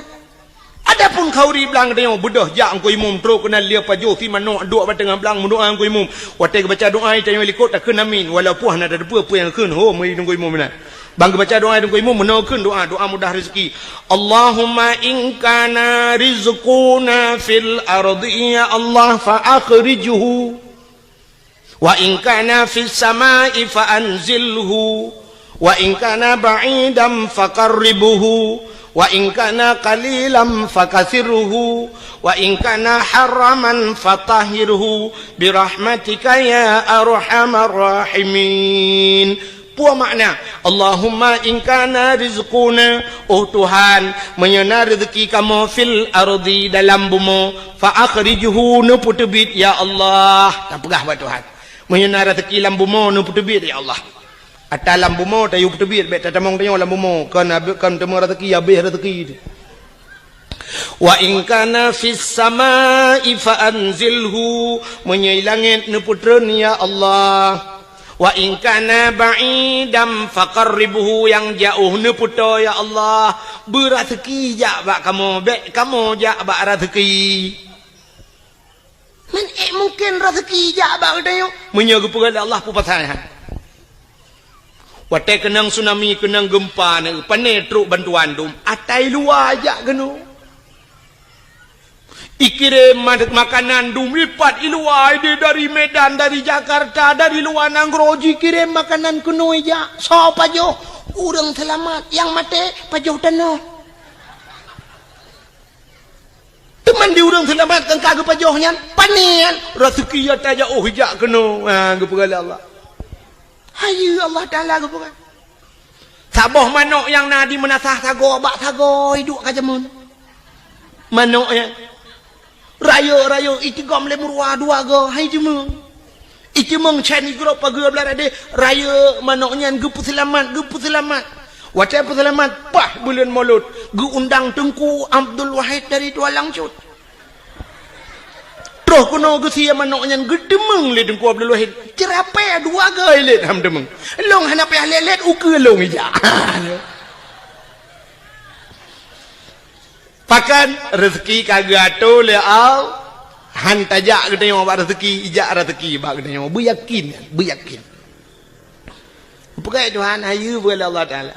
Adapun khauri belang dia bedah jak angko imum terus kena lia pajo si manok duk batang belang mendoa angko imum. Watai baca doa tanya likut tak kena amin walaupun ada depa yang keun ho mai nunggu imum nan. Bang baca doa nunggu imum menokun doa mudah rezeki. Allahumma in kana rizquna fil ardi ya Allah fa akhrijhu wa in kana fis samai fa anzilhu wa in kana ba'idan faqarribhu wa in kana qalilan fakasirhu wa in kana haraman fatahhirhu birahmatika ya arhamar rahimin. Puas makna Allahumma in kana rizquna, oh Tuhan menyana rezeki kamu fil ardi dalam bumi fa akhrijhu nu putubit ya Allah. Tak pegah buat Tuhan menyana rezeki dalam bumi nu putubit ya Allah. Atas lambu mo tayu petebit bet tatamong tayo lambu mo kan temu rezeki habis rezeki. Wa in kana fis samai fa anzilhu menyai langit ne putreun ya Allah. Wa in kana ba'idam faqarribhu yang jauh ne puto ya Allah. Berazeki jak bak kamu bet kamu jak bak rezeki. Men mungkin rezeki jak bak tayo menyaga kepada Allah pu pasal. Watai kenang tsunami, kenang gempa, panetruk bantuan dum. Atai luar ajak kena. Ikirim makanan dum lipat iluai dia dari Medan, dari Jakarta, dari luar Nangroji kirim makanan kena ajak. So pajoh, orang selamat, yang mati pajoh tanah. Teman di orang selamat kan kagak pajohnya, panen. Rezeki aja oh ajak kena. Ha, kepada Allah. Hayu Allah Ta'ala ke bukan saboh manok yang nadi menasah sago bak sago hidup kajamun manok ya raya itigam le murwa dua go hai jemung itimung chani gro pageur belade raya manoknya gepu selamat wacai selamat pah bulan maulud gu undang Tengku Abdul Wahid dari Tua Langcut. Terus kuno gesia manoknya gedemeng le Tengku Abdul Wahid. Cerape dua gai le ham demeng. Long hanape lelet uke long ija. Pakan rezeki kagak to le au han tajak gede yo ba rezeki ija rezeki ba gede yo beyakin. Pegai Tuhan ayu boleh Allah Taala.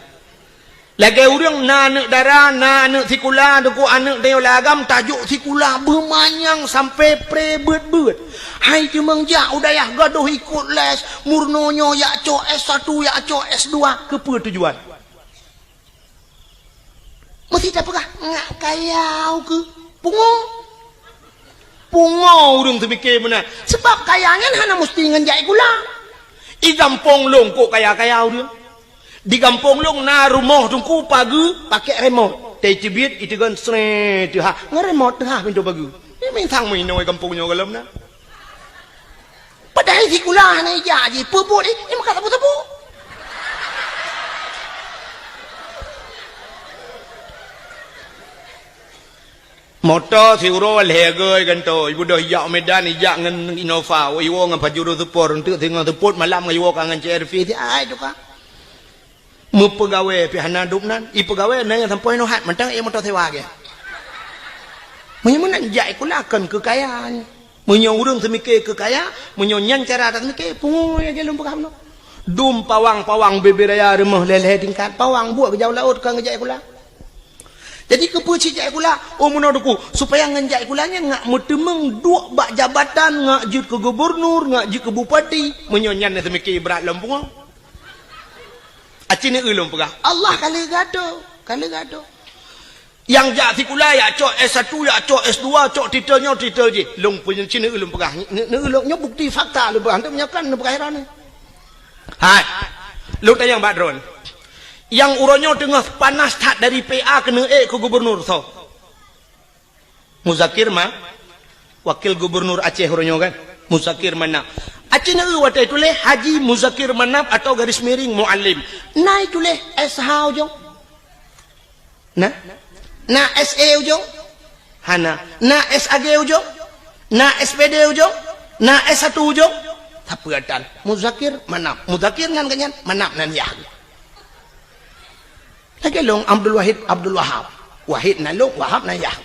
Lagi orang nak darah, nak sikula, duk anak dia lagam tajuk sikula bermanyang sampai pre-bet. Hai cemang jak udayah gaduh ikut les, murnonyo yak cok S1, yak cok S2, kepa tujuan. Mesti tak pegah, ngak kayau ke? Pungo orang terfikir benar. Sebab kayanya hana mesti nganjai gula. I gampong long kok kaya-kayau dia. Di kampung long na rumah tungku pagi pakai remote. Tei cibit itu kan sre tu ha. Ngeremot tu ha pintu pagi. Ini main tang main noi kampungnya kalam na. Padahal si kula na ija je puput ini makan tapu-tapu. Motor si uro legai kan to. Ibu dah yak Medan yak ngan Innova. Iwo ngan pajuro support untuk tengah support malam iwo kangen CRV ti ai tu ka. Pegawai pihana dupnan i pegawai na yang sampai no hat mentang ia motor sewa ke menyemen jai kulakan kekayaan menyo urang semikir kekaya menyo nyan cara tak semikir pungo ya gelum pegam no dum pawang beberaya remah leleh tingkat pawang buat ke jauh laut kan ngejai kula jadi kepuci jai kula oh menaduku supaya ngejai kulanya ngak mutemeng duk bak jabatan ngak jut ke gubernur ngak jut ke bupati menyo nyan semikir berat lempung acine ulum pegah Allah kali gado yang jak sikula ya cok S1 ya cok S2 cok titel je long punya cine ulum pegah ne ulumnya bukti fakta lu berhantam menyakan ne pegah ni hai lu tanya Badron yang uronyo tengah panas tak dari PA kena ke gubernur so Muzakir mah wakil gubernur Aceh uronyo kan Muzakir mana Acina watai tulis Haji Muzakir Manap atau garis miring Muallim. Nai tulis SH ujung. Na SE ujung. Hana. Na SAG ujung. Na SPD ujung. Na S1 ujung. Tapatan. Muzakir Manap. Muzakir ngan kanyan Manap nan ya. lagi long Abdul Wahid Abdul Wahab Wahid na long Wahab na Yah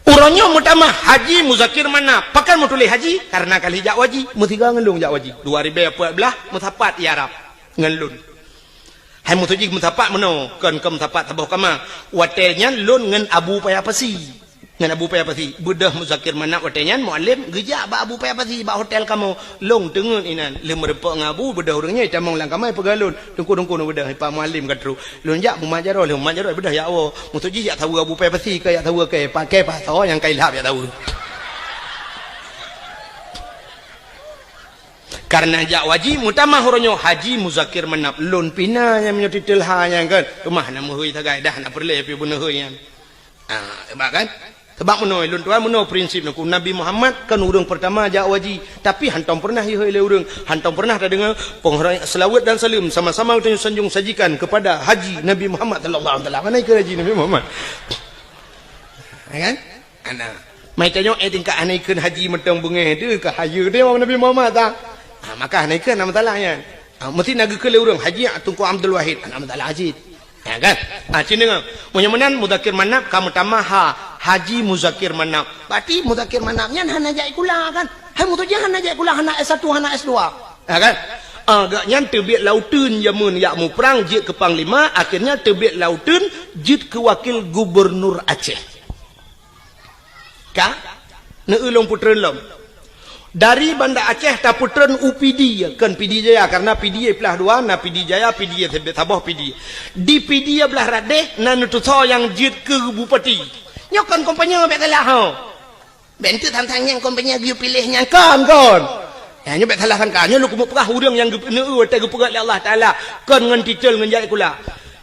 urangnya mutama Haji Muzakir Manap pakan mau tulis haji karena kali jak waji mutiga ngelung jak waji 2014 mutapat Arab ngelun hai mutuji mutapat meno kan ke mutapat tabuh kama watelnya lun ngen Abu Payapasi ngan Abu Payapasi bedah Muzakir Manap watelnya muallim geja ba Abu Payapasi ba hotel kamu long tengun inan le merepok ngabu bedah urangnya camong lang kamai pegalun dengku-dengku no bedah pa muallim katru lun jak mumajaro le mumajaro bedah ya Allah mutuji jak tahu Abu Payapasi ke ya tahu ke pakai pasal yang kailap ya tahu karena jak waji mutama huronyo Haji Muzakir Manap lun pina yang menyotitel hanya kan rumah na muhui tagai dah nak perle pi bener yang sebab kan sebab menoi lun tuan menoi prinsip naku Nabi Muhammad kan urang pertama jak waji tapi hantam pernah ye le urang hantam pernah ada dengar penghormatan selawat dan salam sama-sama kita sanjung sajikan kepada Haji Nabi Muhammad sallallahu alaihi wasallam mana ke Haji Nabi Muhammad kan ana mai tanyo tingkat anaikeun haji metong bengeh tu ke hayu dia Nabi Muhammad tak maka naikkan nama talanya mesti naga ke urang haji Tunku Abdul Wahid nama talah haji ya kan cina menyemenan Muzakir Manap kamu tamaha Haji Muzakir Manap berarti Muzakir Manapnya hana jai kula kan hai mutuja hana jai kula hana S1 hana S2 ya kan agaknya terbit lautun yamun yakmu perang jid ke panglima akhirnya terbit lautun jid ke wakil gubernur Aceh kah neulung putren lom dari Banda Aceh ta putren UPD kan PD Jaya karena PD belah dua na PD Jaya PD Sabah PD di PD belah radeh na nutuso yang jid ke bupati nyokan kompanya bet salah ho bentu tantang yang kompanya dia pilihnya kan ya nyobet salah kan kan lu kumuk perah urang yang gepneu te gepegat Allah taala kan ngan titel ngan jai kula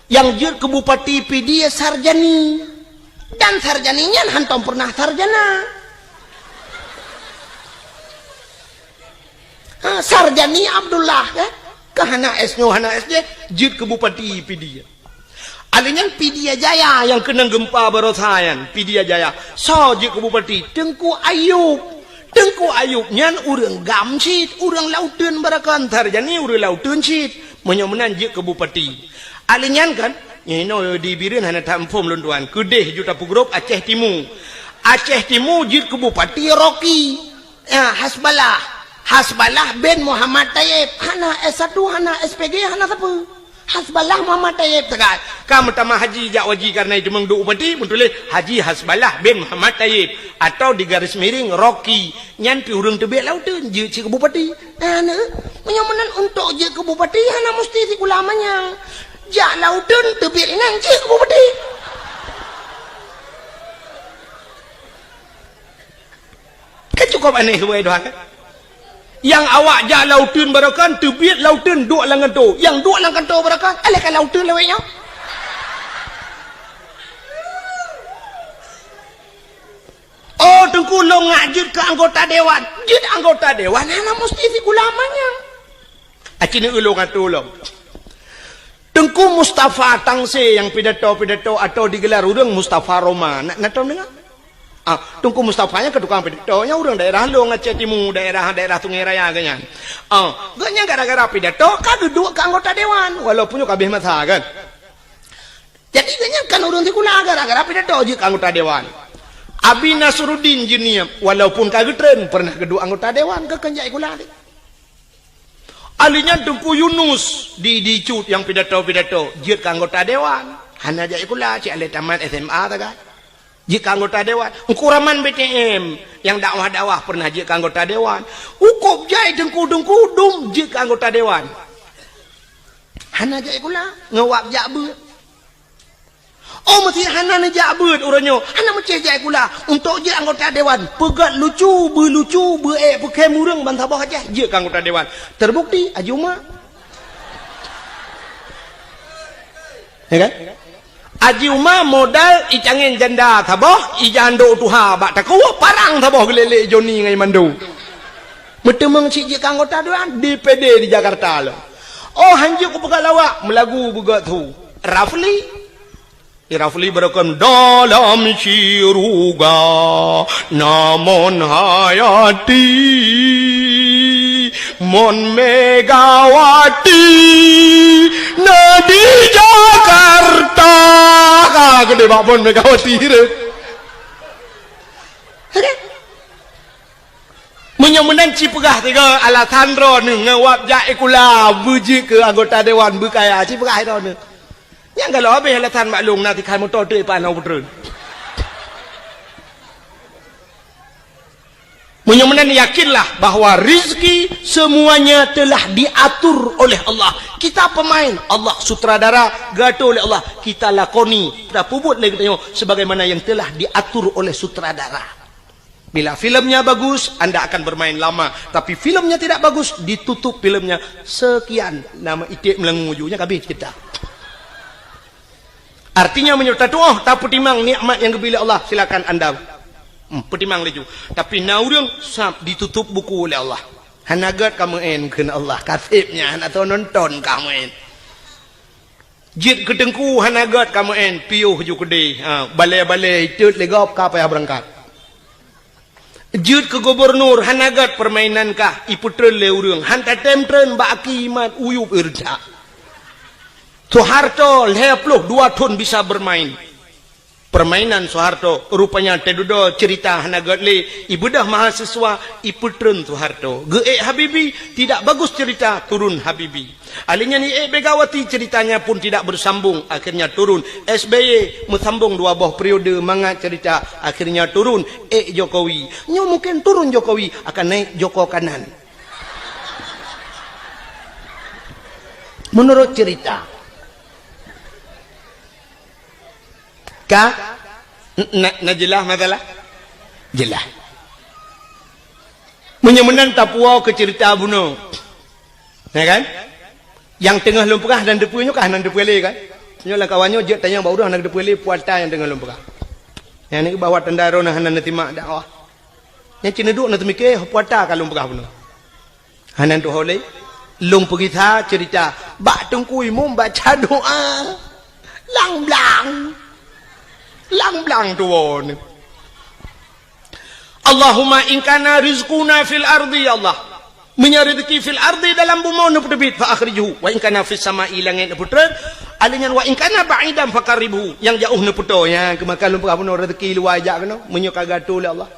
yang jid ke bupati PD sarjani dan sarjaninya hantom pernah sarjana Sarjani Abdullah ya kahana S-nya hana S-nya jid ke bupati PD alinya PD Jaya yang kena gempa barosayan PD Jaya so jid ke bupati Tengku Ayub nyan urang gamsit urang lautun barakan sarjani urang lautun sit menyomenan jid ke bupati alinya kan nyino di bireun hana tampom lun tuan kedeh juta pugrop Aceh Timur jid ke bupati Rocky ya Hasbalah bin Muhammad Tayyib hana S1 hana SPG hana apa Hasbalah Muhammad Tayyib tegal kamu tama haji jak waji karena itu mengdu upati mentulis Haji Hasbalah bin Muhammad Tayyib atau di garis miring Rocky nyan pi urang tebek lautun je ci ke bupati ana menyomenan untuk je ke bupati hana mesti si ulamanya jak lautun tebek nang ci ke bupati kan cukup aneh semua itu kan yang awak jak lautun barakan tebiat lautun duk langan tu yang duk langan tu barakan alahkan lautun leweknya oh Tengku lo ngajut ke anggota dewan jid anggota dewan hana mesti si ulamanya acini ulo ngatu lo Tengku Mustafa Tangse yang pidato atau digelar urang Mustafa Roma nak tahu dengar Tengku Mustafanya ke tukang pidatonya orang daerah lo Aceh Timur daerah Sungai Raya ganyan ganyan gara-gara pidato kan duduk ke anggota dewan walaupun kabeh masa kan jadi ganyan kan orang tikula gara-gara pidato je ke anggota dewan Abi Nasruddin Junior walaupun kagetren pernah kedua anggota dewan ke kenjai kula alinya Tengku Yunus di cut yang pidato je ke anggota dewan hana jai kula cik ale tamat SMA ta kan jika anggota dewan Ukuraman BTM yang dakwah pernah jika anggota dewan Ukup jai Tengku dum jika anggota dewan hana jai kula ngewap jakbeut oh mesti hana na jakbeut uranyo hana mesti jai kula untuk jika anggota dewan pegat lucu pakai murang bantabah aja jika anggota dewan terbukti Ajuma ya kan Aji Umar modal icangin janda taboh ijando tuha bak takuwa parang taboh gelele Joni ngai mandu bertemeng si jika anggota dewan DPD di Jakarta lo oh hanjuk ku pegat lawak melagu begat tu Rafli berakan dalam siruga namun hayati Mon Megawati Nadi Jakarta. Gede bak Mon Megawati tu. Menyemenan cipegah tiga alasan ro ni ngawap jae kula buji ke anggota dewan berkaya cipegah ro ni. Yang kalau habis alasan maklum nanti kan motor tu panau betul. Menyemenan yakinlah bahawa rizki semuanya telah diatur oleh Allah. Kita pemain, Allah sutradara, gaduh oleh Allah. Kita lakoni, kita puput lagi tengok sebagaimana yang telah diatur oleh sutradara. Bila filmnya bagus, anda akan bermain lama. Tapi filmnya tidak bagus, ditutup filmnya. Sekian nama itik melengujunya habis kita. Artinya menyerta doa, tak pertimang nikmat yang diberi Allah, silakan anda pertimang laju. Tapi naurang ditutup buku oleh Allah. Hanagat kamu kena Allah kasibnya atau nonton kamu jit kedengku hanagat kamu piuh ju kede balai-balai tut legop ka payah berangkat. Jut ke gubernur hanagat permainan kah iputren leurung hanta temtren baki iman uyup irja. Soeharto 52 tahun bisa bermain. Permainan Soeharto rupanya tedudo cerita hanagat le ibudah mahasiswa iputren Soeharto. Ge Habibi tidak bagus cerita turun Habibi. Alinya ni Megawati ceritanya pun tidak bersambung akhirnya turun. SBY menyambung 2 buah periode mangat cerita akhirnya turun. Jokowi nyo mungkin turun Jokowi akan naik Joko kanan. Menurut cerita nak jelas masalah jelas menyemenan tapuau ke cerita bunuh ya kan yang tengah lumpurah dan depunya kah nan depuele kan nyolah kawannya je tanya bau dah nak depuele puata yang tengah lumpurah yang ni bawa tendaro nah nan timak dakwah yang cina duk nak mikir puata ka lumpurah bunuh hanan tu holei lumpur kita cerita bak tengkui mum baca doa lang-lang tu ni. Allahumma in kana rizquna fil ardi ya Allah. Menyarezeki fil ardi dalam bumi nu pedebit fa akhrijuhu wa in kana fis sama'i langit nu putra alingan wa in kana ba'idan faqaribu yang jauh nu puto ya kemakan lumpur apa rezeki luar ajak kena menyuka gatul oleh Allah.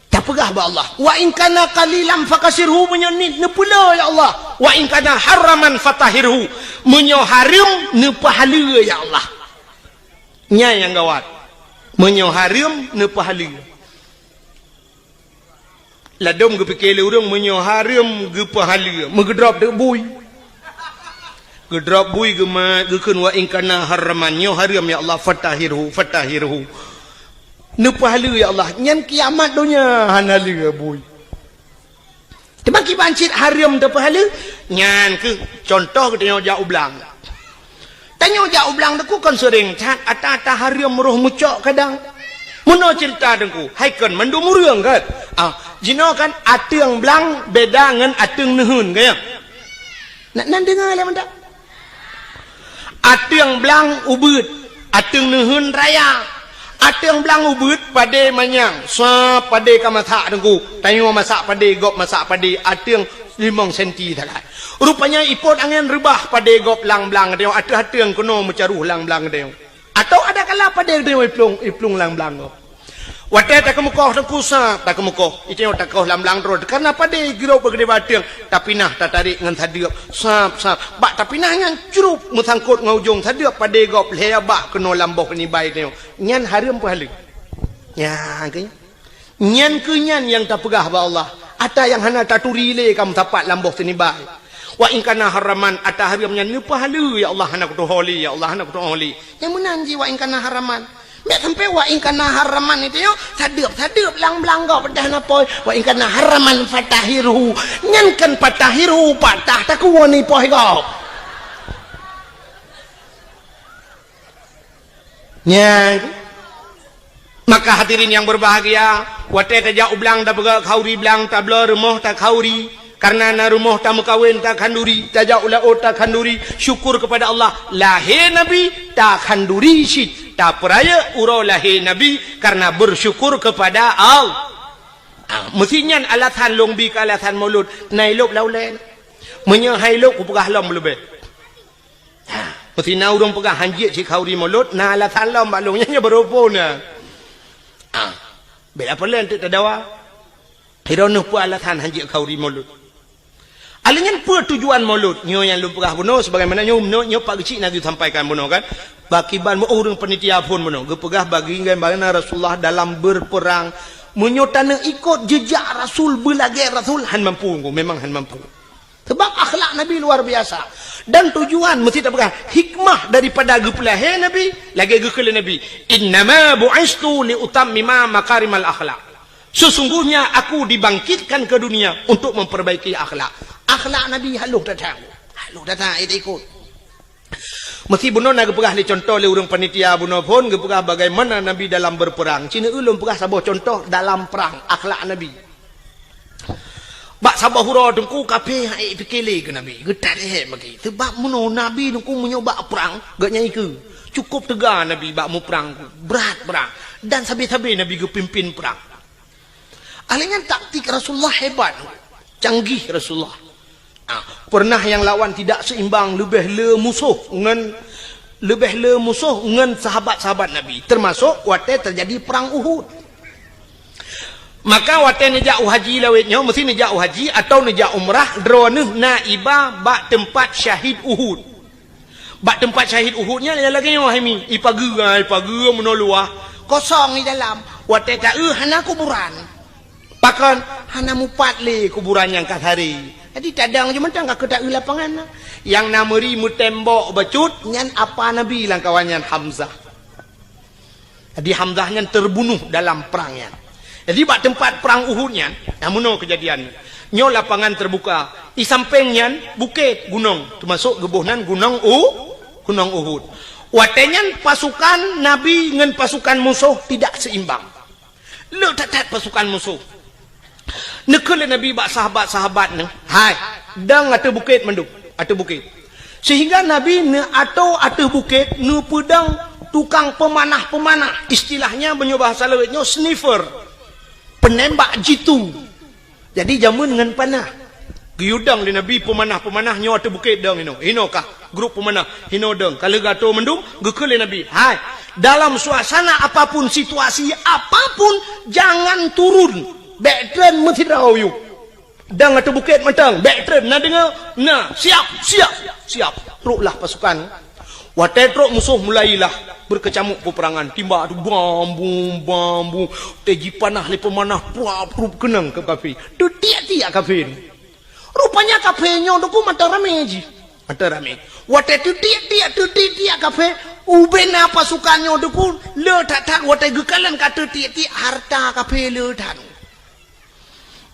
Tak pegah ba Allah. Wa in kana qalilan fakasirhu menyonit nu pula ya Allah. Wa in kana haraman fatahirhu menyo haram nu pahala ya Allah. Nya yang gawat menyo haram ne pahala ladom ge pikir urang menyo haram ge pahala megedrop de bui gedrop bui ge ma ge kun wa in kana haraman nyo haram ya Allah fatahirhu ne pahala ya Allah nyan kiamat dunia hanali bui tebaki bancit haram de pahala nyan ke contoh ke tengok jauh belang. Tanya jauh belang aku kan sering cat ata hariam meruh mucok kadang. Muno cerita dengku, hai kan mandu murung kan. Jino kan ateng belang beda dengan ateng nehun kaya. Nak dengar lah mendak. Ateng belang ubud, ateng nehun raya. Ateng belang ubud pada manyang, sa pada kamasak dengku. Tanya masak pada gop masak pada ateng 5 senti tak. Rupanya ipot angin rebah pada gop lang-lang dia ada yang kono mencaruh lang-lang dia atau ada kala pada dia iplung lang-lang wate tak kemukoh tak kusa tak kemukoh itu tak kau lang-lang road karena pada giro begede batang tapi nah tak tarik ngan sadiap sap bak tapi nah ngan curup musangkut ngaujung sadiap pada gop lea bak keno lamboh ni baik dia nyan haram pahala ya ke nyan kenyan yang tak pegah ba Allah ada yang hana taturi le kamu tapat lamboh sini baik. Wa in kana haraman ata haramnya ni pahala ya Allah anak tu holi ya Allah anak tu holi yang menanji wa in kana haraman mek sampai wa in kana haraman itu yo sadeup lang-lang gau pedah napoi wa in kana haraman fatahiru nyankan fatahiru patah tak woni poi gau nya maka hadirin yang berbahagia wate kerja ublang da bega khauri blang tabla rumah tak khauri karena na rumah tamu kawin tak khanduri tajak ula tak khanduri syukur kepada Allah lahir nabi tak khanduri syit tak peraya urau lahir nabi karena bersyukur kepada Allah mestinya alatan longbi ke alatan maulud nai lop laulen menye hai lop ku pegah lom lebih mesti na urang pegah hanjit si khauri maulud na alatan lom balungnya berupuna bela pelan tu tadawa hironuh pu alatan hanjit khauri maulud alingan pu tujuan maulud nyo yang lu pegah buno sebagaimana nyo pak kecil nak sampaikan buno kan bakiban urang panitia pun buno gepegah bagi bagaimana Rasulullah dalam berperang menyotana ikut jejak Rasul belagi Rasul han mampu memang han mampu sebab akhlak Nabi luar biasa dan tujuan mesti tak pegang hikmah daripada gepelahe Nabi lagi gekele Nabi innama bu'istu li utammima makarimal akhlak sesungguhnya aku dibangkitkan ke dunia untuk memperbaiki akhlak Nabi halus datang ikut mesti buno nak pegah li contoh le urang panitia buno pun gepegah bagaimana Nabi dalam berperang cina ulun pegah sabah contoh dalam perang akhlak Nabi bak sabah hura dengku kape hai pikele ke Nabi getat bagi sebab muno Nabi dengku menyoba perang gak nyai ke cukup tegar Nabi bak mu perang berat perang dan sabi-sabi Nabi ge pimpin perang alingan taktik Rasulullah hebat canggih Rasulullah pernah yang lawan tidak seimbang lebih le musuh dengan sahabat-sahabat Nabi termasuk waktu terjadi perang Uhud maka waktu nejak haji lawetnya mesti nejak haji atau nejak umrah droneh naibah bak tempat syahid Uhud bak tempat syahid Uhudnya lagi nyo hemi ipaga menoluah kosong di dalam waktu tak hana kuburan pakan hana mupat le kuburan yang kat hari jadi cadang je mentang aku tak lapangan yang nameri mu tembok becut nyan apa Nabi lang kawannya Hamzah jadi Hamzahnya terbunuh dalam perangnya jadi bak tempat perang Uhudnya namuno kejadian nyo lapangan terbuka di sampingnya bukit gunung termasuk gebuhnan gunung Uhud watenya pasukan Nabi dengan pasukan musuh tidak seimbang le tatat pasukan musuh nekele Nabi bak sahabat-sahabat ne hai dang ate bukit menduk ate bukit sehingga Nabi ne atau ate bukit ne pedang tukang pemanah istilahnya bahasa lewetnya sniffer penembak jitu jadi jamun dengan panah giudang di Nabi pemanah nyo ate bukit dang hino kah grup pemanah hino dang kalau gato mendung gekele Nabi hai dalam suasana apapun situasi apapun jangan turun backtrain mesti tahu you dang atau bukit matang backtrain nak dengar nah siap teruklah pasukan watetrok musuh mulailah berkecamuk peperangan timba tu bambu teji panah le pemanah prup kenang ke kafir tu tiak kafir rupanya kafirnya tu mata rame ji mata rame wate tu tiak kafir ubena pasukannya tu le tak wate gekalan kata tiak harta kafir le tak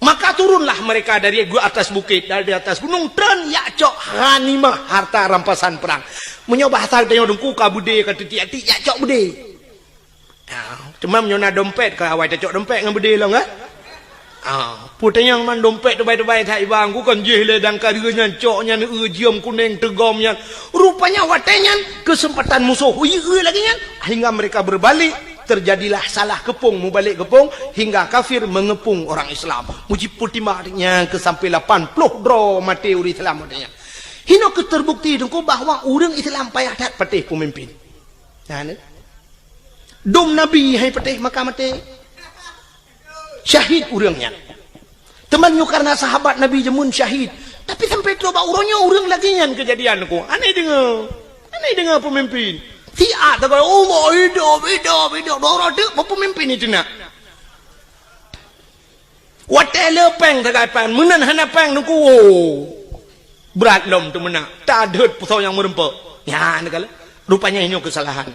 maka turunlah mereka dari atas bukit dari atas gunung dan yakcok ghanimah harta rampasan perang menyoba asal tengok dengku kabude kata tiak-tiak yakcok bude cuma menyona dompet ke awal cocok dompet dengan bude lah kan putanya man dompet terbaik-terbaik tak ibang ku kan jeh dan kariganya coknya ni jiam kuning tegomnya rupanya watenya kesempatan musuh lagi kan hingga mereka berbalik terjadilah salah kepung mubalik kepung hingga kafir mengepung orang Islam muji putimahnya ke sampai 80 dro mati uri Islam adanya hino keterbukti dengku bahwa orang Islam payah dat patih pemimpin dom Nabi hai patih maka mati syahid orangnya temannya karena sahabat Nabi jemun syahid tapi sampai tu orangnya orang lagi yang kejadian aku aneh dengar pemimpin tiak tak kalau hidup dorong tu pemimpin itu nak watele peng tak pan menan hana peng nungku berat lom tu menak tak ada pusau yang merempak ya nakala rupanya ini kesalahan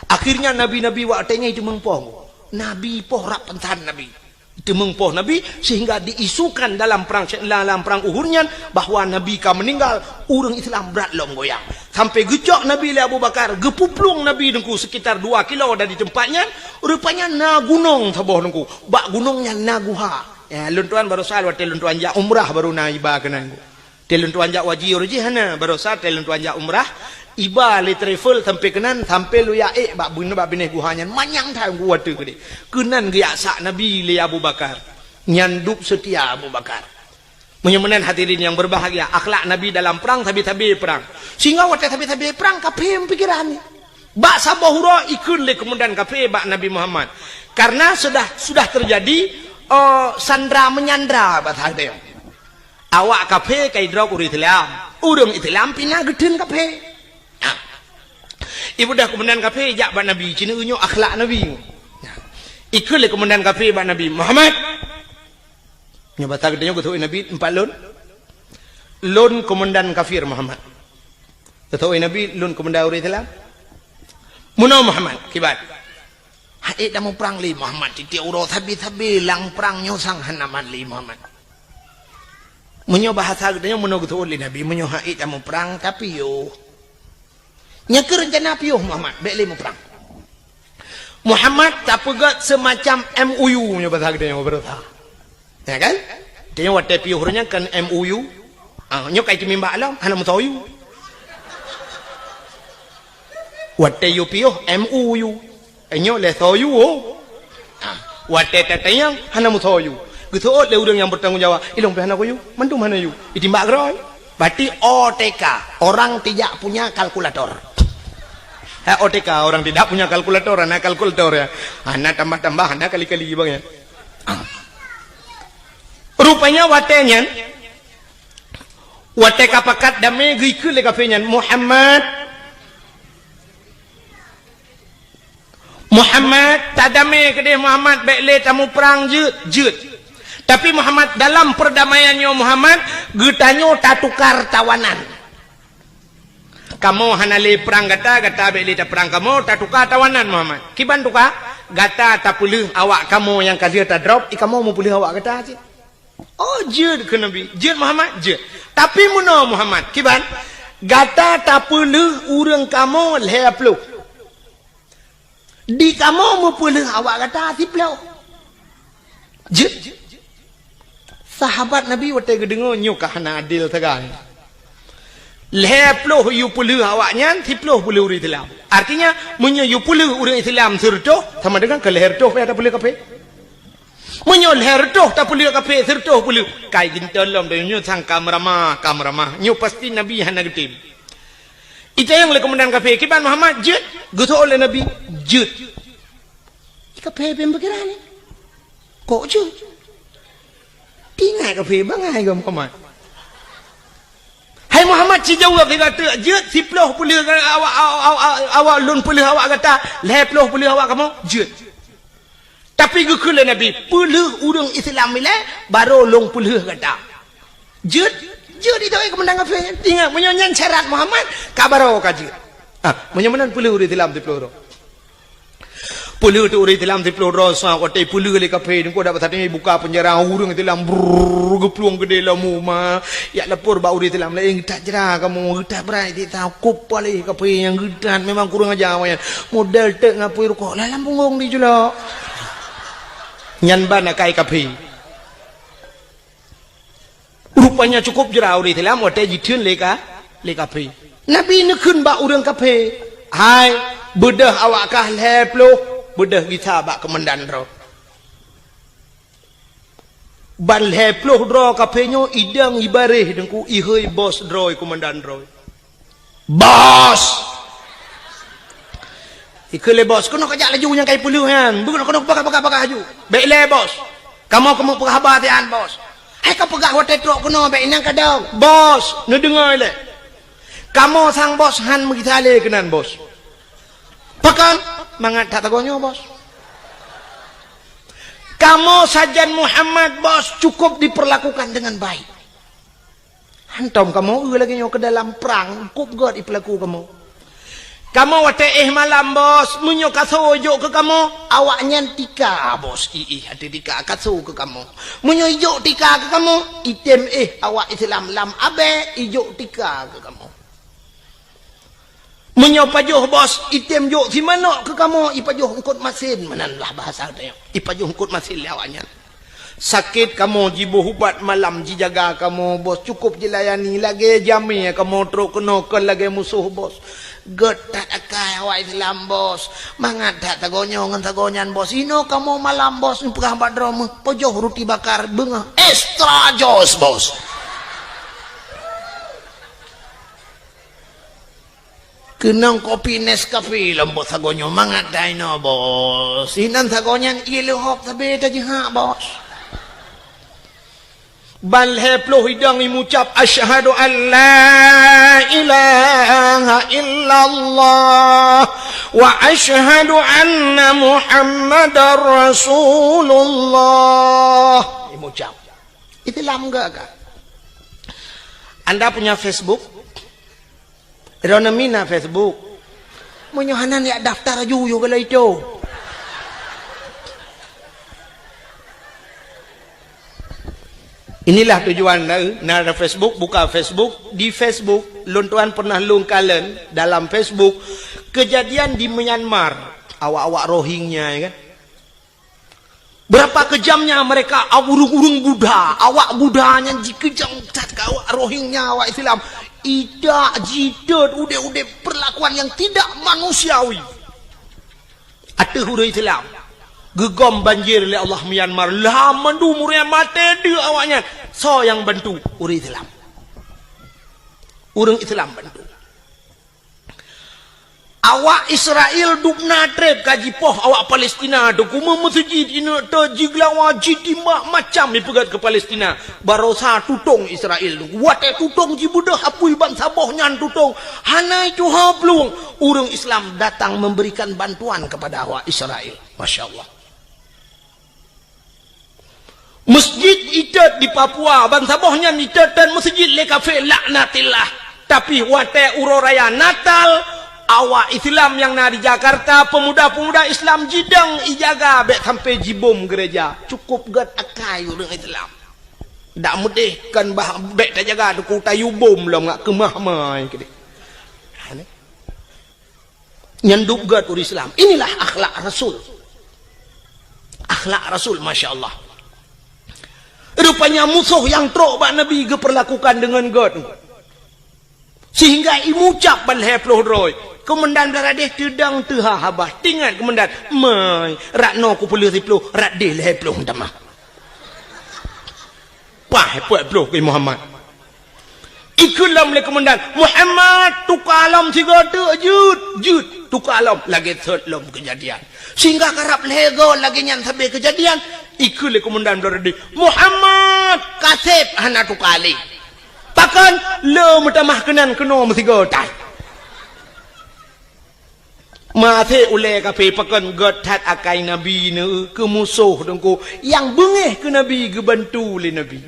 akhirnya nabi waktenya itu mengpoh nabi poh rak pentan nabi itu mengpoh Nabi sehingga diisukan dalam perang Uhudnya bahwa Nabi ka meninggal orang Islam berat lom goyang sampai gejok Nabi Abu Bakar gepuplung Nabi dengku sekitar 2 kilo dari tempatnya rupanya na gunung taboh dengku bak gunungnya naguha ya luntuan baru sal waktu luntuan ja umrah baru na iba kenangku teluntuan ja wajib orjihana baru sal teluntuan ja umrah iba le travel sampai kenan sampai lu ya bak benih guhanya manyang tang gua tu gede kenan ge sak Nabi le Abu Bakar nyanduk setia Abu Bakar. Menyemenan hadirin yang berbahagia, akhlak Nabi dalam perang, tabi-tabi perang. Sehingga waktu tabi-tabi perang, kafir pikiran ni. Bak sabahura ikun le kemudian kafir bak Nabi Muhammad. Karena sudah terjadi sandra menyandra bahasa dia. Awak kafir kai drop uri Islam. Urang Islam pina gedun kafir. Ibu dah kemudian kafir jak bak Nabi, cina unyu akhlak Nabi. Ikun le kemudian kafir bak Nabi Muhammad. Nyoba tak dia kata Nabi 4 lon komandan kafir Muhammad. Kata Nabi lon komandan orang Islam. Muno Muhammad kibat. Hai dah mau perang li Muhammad titik uro tabi-tabi lang perang nyosang hanaman li Muhammad. Munyo bahasa dia muno kata Nabi munyo hai dah mau perang tapi yo. Nya ke rencana piyo Muhammad baik li mau perang. Muhammad tak pegat semacam MOU nya bahasa dia berita. Ya kan? Dia waktu piuhnya kan MOU. Nyok kai timimba alam, hana mutayu. Waktu yu piuh MOU. Nyok le toyu. Waktu tetayang hana mutayu. Gitu le urang yang bertanggung jawab. Ilong pe hana koyu, mantu mana yu? Itimba groy. Berarti OTK, orang tidak punya kalkulator. OTK, orang tidak punya kalkulator, anak kalkulator ya. Anak tambah-tambah, anak kali-kali bang ya. Rupanya watenya wate kapakat dame gikul le kafenya Muhammad tadame kede Muhammad baik le tamu perang jut. Tapi Muhammad dalam perdamaiannya Muhammad getanyo tatukar tawanan. Kamu hanale perang gata baik le ta perang kamu tatukar tawanan Muhammad. Kiban tuka gata tapulih awak kamu yang kadia ta drop ikamu mau pulih awak gata aja. Oh jud ke Nabi, jud Muhammad jud. Tapi muno Muhammad kiban gata tapulih urang kamu lehaplu. Di kamu mau pulih awak gata tiplau. Jud. Sahabat Nabi waktu gedengo nyuk hana adil tegang. Lehaplu yu pulih awaknya tiplau pulih urang Islam. Artinya munyo yu pulih urang Islam serto sama dengan ke leher toh ada pulih kape. Munyol herdoh tak boleh kape serdoh boleh kai gintelom dan nyu sang kamramah nyu pasti Nabi hana getim itu yang le komandan kape kiban Muhammad jut gitu oleh Nabi jut kape pembekiran ni kok jut tinggal kape bangai gam Muhammad hai Muhammad si jawab dia kata jut si ploh boleh awak lun boleh awak kata leh ploh boleh awak kamu jut. Tapi gukul Nabi puluh urang Islam ile baru long puluh kata. Jud itu kemenang kafir. Tinggal menyanyian syarat Muhammad kabaro kaji. Menyemenan puluh urang Islam di peluru. Puluh tu urang Islam di peluru sa kote puluh le kafir ko dapat tadi buka penjara urang Islam gepluang gede lamu ma. Ya lapor ba urang Islam lain tak jera kamu tak berai di takup pale kafir yang gedan memang kurang aja awak modal tek ngapui rukuk dalam punggung di jula. Nyanba nakai kapi. Rupanya cukup jera uri Islam wate jitun le kapi. Nabi nekun ba urang kapi. Hai bedah awak kah leplo bedah kita ba kemendan ro. Ban leplo ro kapenyo idang ibareh dengku ihoi bos droi kemendan ro. Bos ikele bos kono kajak laju yang kai puluh kan bukan kono bakar haju baik le bos kamu penghabar tian bos hai kau pegak hotel truk kono baik nang kadang bos nu dengar le kamu sang bos han kita le kenan bos pakan mangat tak tagonyo bos kamu sajan Muhammad bos cukup diperlakukan dengan baik hantam kamu lagi nyo ke dalam perang cukup god diperlaku kamu. Kamu wate malam bos munyo kasojo ke kamu awaknya tika bos hati tika kaso ke kamu munyo ijo tika ke kamu item awak Islam lam abe ijo tika ke kamu munyo pajuh bos item jo si mana ke kamu ipajuh ngkut masin mananlah bahasa dia ipajuh ngkut masin awaknya sakit kamu jibu hubat malam jijaga kamu bos cukup jilayani lagi jami kamu truk kena ke lagi musuh bos Getat akai awak Islam bos. Mangat tak tagonyo ngan tagonyan bos. Ino kamu malam bos ni pegah badrom pojoh roti bakar bengah. Extra jos bos. Kenang kopi Nescafe lembut tagonyo mangat daino bos. Inan tagonyan ilu hok tabe ta jiha bos. Bal heploh hidang mengucap asyhadu an la ilaha illallah wa asyhadu anna muhammadar rasulullah. Mengucap. Islam enggak kan? Anda punya Facebook? Rona mina Facebook. Menyohanan ya daftar aja kalau itu. Inilah tujuan nara Facebook, buka Facebook. Di Facebook, luntuan pernah lung kalen dalam Facebook kejadian di Myanmar, awak-awak Rohingya ya kan. Berapa kejamnya mereka urung-urung Buddha, awak Buddhanya dikejam cat ke awak Rohingya, awak Islam. Ida jidat udah perlakuan yang tidak manusiawi. Ada huruf Islam. Gegom banjir oleh Allah Myanmar. Lah mandu muria mati dia awaknya. So yang bantu orang Islam. Orang Islam bantu. Awak Israel dukna trip kaji poh awak Palestina tu kuma masjid ina ta jiglawa jitimbak macam dipegat ke Palestina. Barosa tutong Israel tu. Wate tutong ji budah apui ban saboh nyan tutong. Hanai tu hablung. Orang Islam datang memberikan bantuan kepada awak Israel. Masya-Allah. Masjid itat di Papua ban sabohnya itat dan masjid le kafe laknatillah. Tapi wate uroraya Natal awak Islam yang na di Jakarta, pemuda-pemuda Islam jidang ijaga bek sampai jibom gereja. Cukup gat akai orang Islam. Dak mudih kan bah bek tak jaga tu tayu bom lah ngak kemah mai kede. Nyanduk gat orang Islam. Inilah akhlak Rasul. Akhlak Rasul, masya-Allah. Rupanya musuh yang trok bak Nabi geperlakukan dengan God. Sehingga imucap bal heploh roy. Komandan beradeh tedang teha habah. Tinggal komandan. Mai. Rakno ku puluh riploh. Radeh heploh damah. Wah heploh heploh ke Muhammad. Ikulam le komandan. Muhammad tukalam tiga tu jud. Tukalam. Lagi third lom kejadian. Sehingga karap lego lagi nyan sampai kejadian. Ikut le komandan beradi Muhammad kasep hana tu kali takkan le mutamah kenan keno mesti gotai mate ule kape pakan gotat akai nabi ne ke musuh dengku yang bengeh ke nabi ke bantu le nabi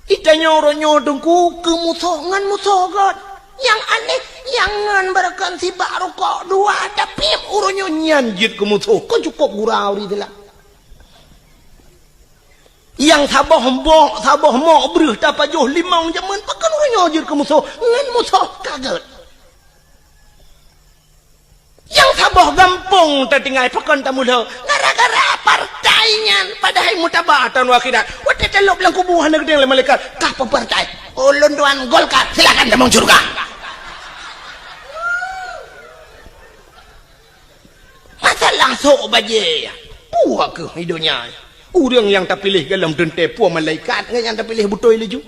itanya oronyo dengku ke musuh ngan musuh god yang aneh yang ngan berakan si baru kok dua tapi oronyo nyanjit ke musuh kok cukup gurau di dalam yang sabah mok berih dapat joh limang jaman pakan orang nyojir ke musuh ngan musuh kaget yang sabah gampang tertinggal pakan tamulah gara-gara partainya padahal mutabatan wakhidat wate telok bilang kubuhan negeri yang malaikat kah partai ulun tuan Golkar silakan damang surga masalah sok baje puak ke hidupnya. Orang yang tak pilih dalam dente puan malaikat yang tak pilih betul laju.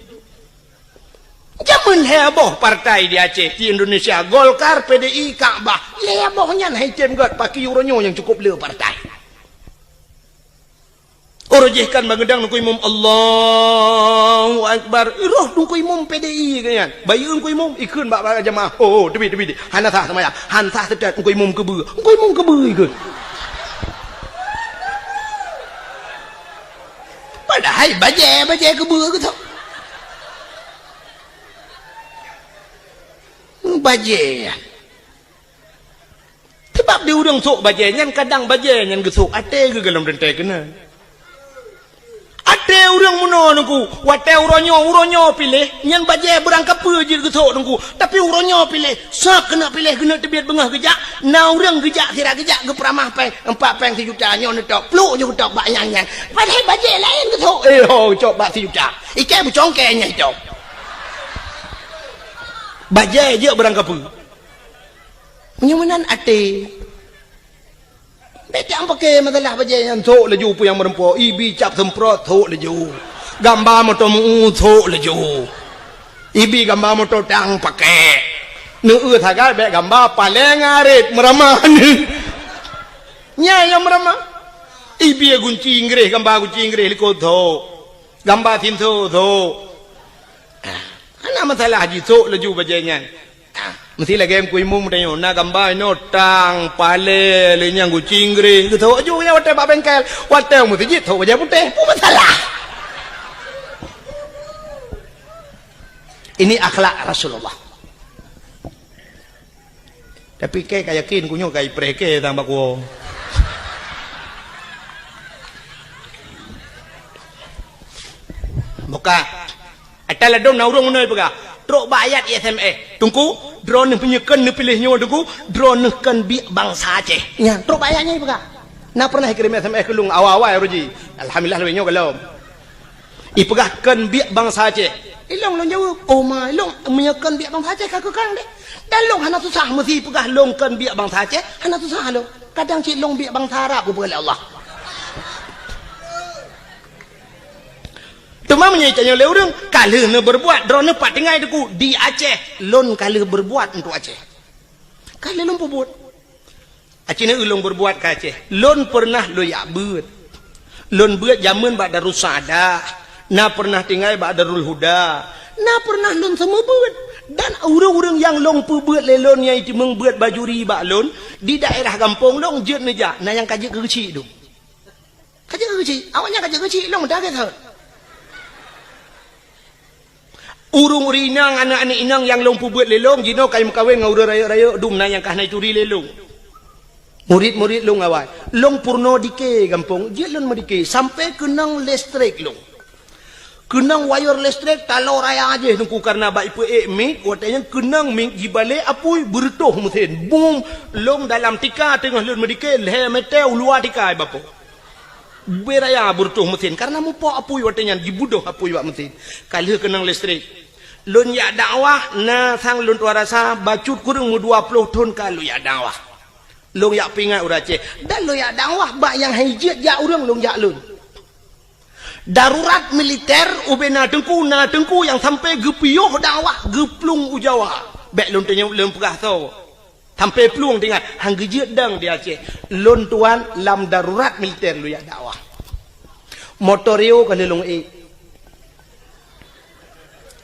Jaman heboh partai di Aceh di Indonesia Golkar PDI Kaabah hebohnya naik jem god pakai uronyo yang cukup le partai. Orojehkan bagedang nungku imam Allahu Akbar. Roh nungku imam PDI kan. Bayi nungku imam ikun bak jamaah. Oh tepi hanasah sama ya. Hansah sedat nungku imam kebe. Nungku imam kebe ikut. Padahal baje kebe ke tak. Baje. Sebab dia orang sok baje nyan kadang baje nyan gesok ate ke dalam dente kena. Ate orang muno nungku, wate uronyo pilih nyan baje berangkap je gesok nungku. Tapi uronyo pilih, sak kena pilih kena tebiat bengah gejak. Na orang gejak sira gejak ke peramah peng 4 peng 1 juta nyon tok. Pluk je tok bak yang. Padahal baje lain gesok. Cok bak 1 juta. Ikai bercongkenya itu. Baje je berangkap. Menyamanan ate. Betul pakai masalah baca yang thok laju pu yang merempo. Ibi cap semprot thok laju. Gambar motor mu thok laju. Ibi gambar motor tang pakai. Nu thagai be gambar paling arit meramah ni. Nya yang meramah. Ibi gunci Inggris gambar gunci Inggris liko thok. Gambar tim thok. Ana masalah haji thok laju bacanya. Mesti lagi em kui mum tanya na gambar no tang pale le nyang gunci Inggris. Thok ju nya hotel pak bengkel. Hotel mesti jit thok baca putih. Apa masalah? Ini akhlak Rasulullah. Tapi kayak yakin kunyo kayak preke tambah ko. Buka. Atala dom na urung noi pega. Trok bayat SMS. Tungku drone penyekan ne pilihnya tungku drone kan bi bangsa Aceh. Nya trok bayatnya pega. Na pernah kirim SMS ke lung awal-awal roji. Alhamdulillah lebihnya kalau. Ipegah kan bi bangsa Aceh. Ilong long jauh. Oh ma ilong menyekan bi bangsa Aceh kaku kang deh. Dan long hana susah mesti pegah long kan bi bangsa Aceh. Hana susah lo. Kadang cik long bi bangsa Arab ku pegah Allah. Cuma menyaitannya oleh orang kalau nak berbuat drone pat tinggal itu di Aceh lon kalau berbuat untuk Aceh kalau lon berbuat Aceh ni ulung berbuat ke Aceh lon pernah lo ya buat lon buat zaman bak Darul Saadah na pernah tinggal bak Darul Huda na pernah lon semua buat dan orang-orang yang long buat lelon yang itu membuat baju riba lon di daerah kampung long jet neja na yang kajak kecil tu kajak kecil awaknya kajak kecil long dah kata urung rinang anak-anak inang yang lompu buat lelong jino kai mekawin ngau raya-raya dum na yang kah nai turi lelong murid-murid long awal long purno dike kampung je lon medike sampai kenang listrik long kenang wire listrik talo raya aja nungku karena baik pu mik watanya kenang mik jibale apui bertuh mesin boom long dalam tika tengah lon medike le metel luar tika bapo beraya bertuh mesin karena mupo apui watanya dibudoh apui wak mesin kalau kenang listrik lun ya dakwah na sang lun tua rasa bacut kurang mu 20 ton kalau ya dakwah lun ya pingat urace dan lun ya dakwah bak yang hijit ya urang lun ya lun darurat militer ubena tengku yang sampai gepioh dakwah geplung ujawa bek lun tanya lun pegah tau sampai peluang tinggal hang gejit dang di Aceh lun tuan lam darurat militer lun ya dakwah motorio kalau lun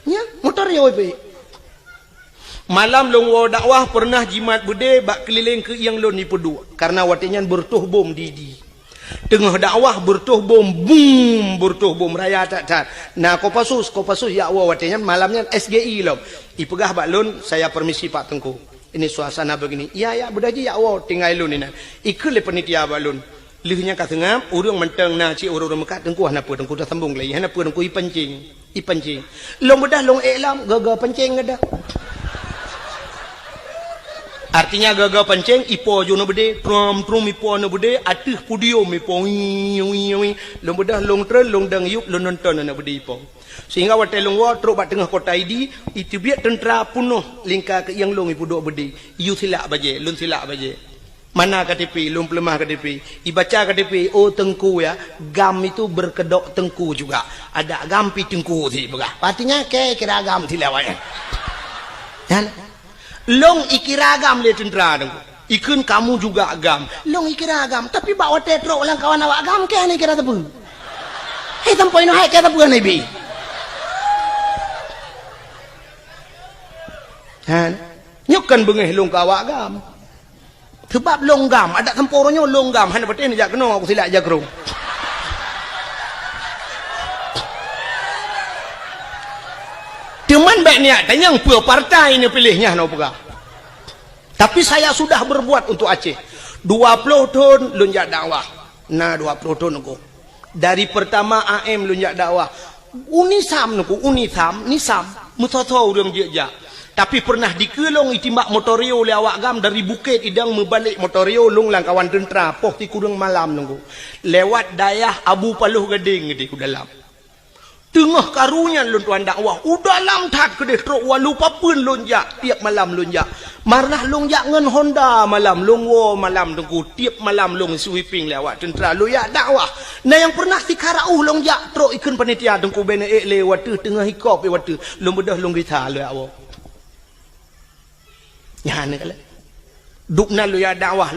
ya motor yo be malam long wo dakwah pernah jimat bude bak keliling ke yang lon ni pedu karena watinyan bertuh bom di tengah dakwah bertuh bom boom bertuh bom raya tak nah kopasus ya wo watinyan malamnya SGI lo ipegah bak lon saya permisi Pak Tengku ini suasana begini ya budaji ya wo tinggal lon ni ikut le panitia bak lon lihnya katengam urang menteng na ci urang mekat Tengku hana Tengku dah sambung lagi hana Tengku ipancing long bedah long elam gagal pancing ada artinya gagal pancing ipo jo no bede trum ipo no bede atuh pudio ipo long bedah long tren long dang yup long nonton na bede ipo sehingga watel long wa truk bak tengah kota ID itu biak tentera punuh lingkar ke yang long ipo dok bede yu silak baje lun silak baje mana KTP lum pelemah KTP ibaca KTP oh Tengku ya gam itu berkedok Tengku juga ada gampi Tengku sih begah artinya kira gam tilawanya kan long ikira gam le tentera Tengku ikun kamu juga agam long ikira agam tapi bawa tetro ulang kawan awak agam ke ni kira tepu tampoi no hai ke tepu ni bi kan nyukan bengeh long kawak agam sebab longgam ada temporonya longgam hanya betul ni jak kena aku silap jak kerung cuman baik niat tanya pua partai ni pilihnya no pegah tapi saya sudah berbuat untuk Aceh 20 tahun lunjak dakwah nah 20 tahun aku dari pertama AM lunjak dakwah unisam nisam mutoto urang jejak tapi pernah dikelong itimbak motorio oleh awak gam dari bukit idang membalik motorio lung lang kawan tentera poh ti kurang malam nunggu lewat dayah Abu Paluh Gading di ku dalam Tengah karunya lun tuan dakwah. Udah lam tat ke deh truk walu papun lun jak. Tiap malam lun jak. Marnah lun jak ngan Honda malam. Lun wo malam tengku. Tiap malam lun sweeping lewat. Tentera lu jak dakwah. Nah yang pernah tikarauh lun jak. Truk ikun panitia tengku bena lewat. Tengah hikop lewat. Lun bedah lun gitar lu jak wo. Ya ni kala. Dukna lu ya dakwah,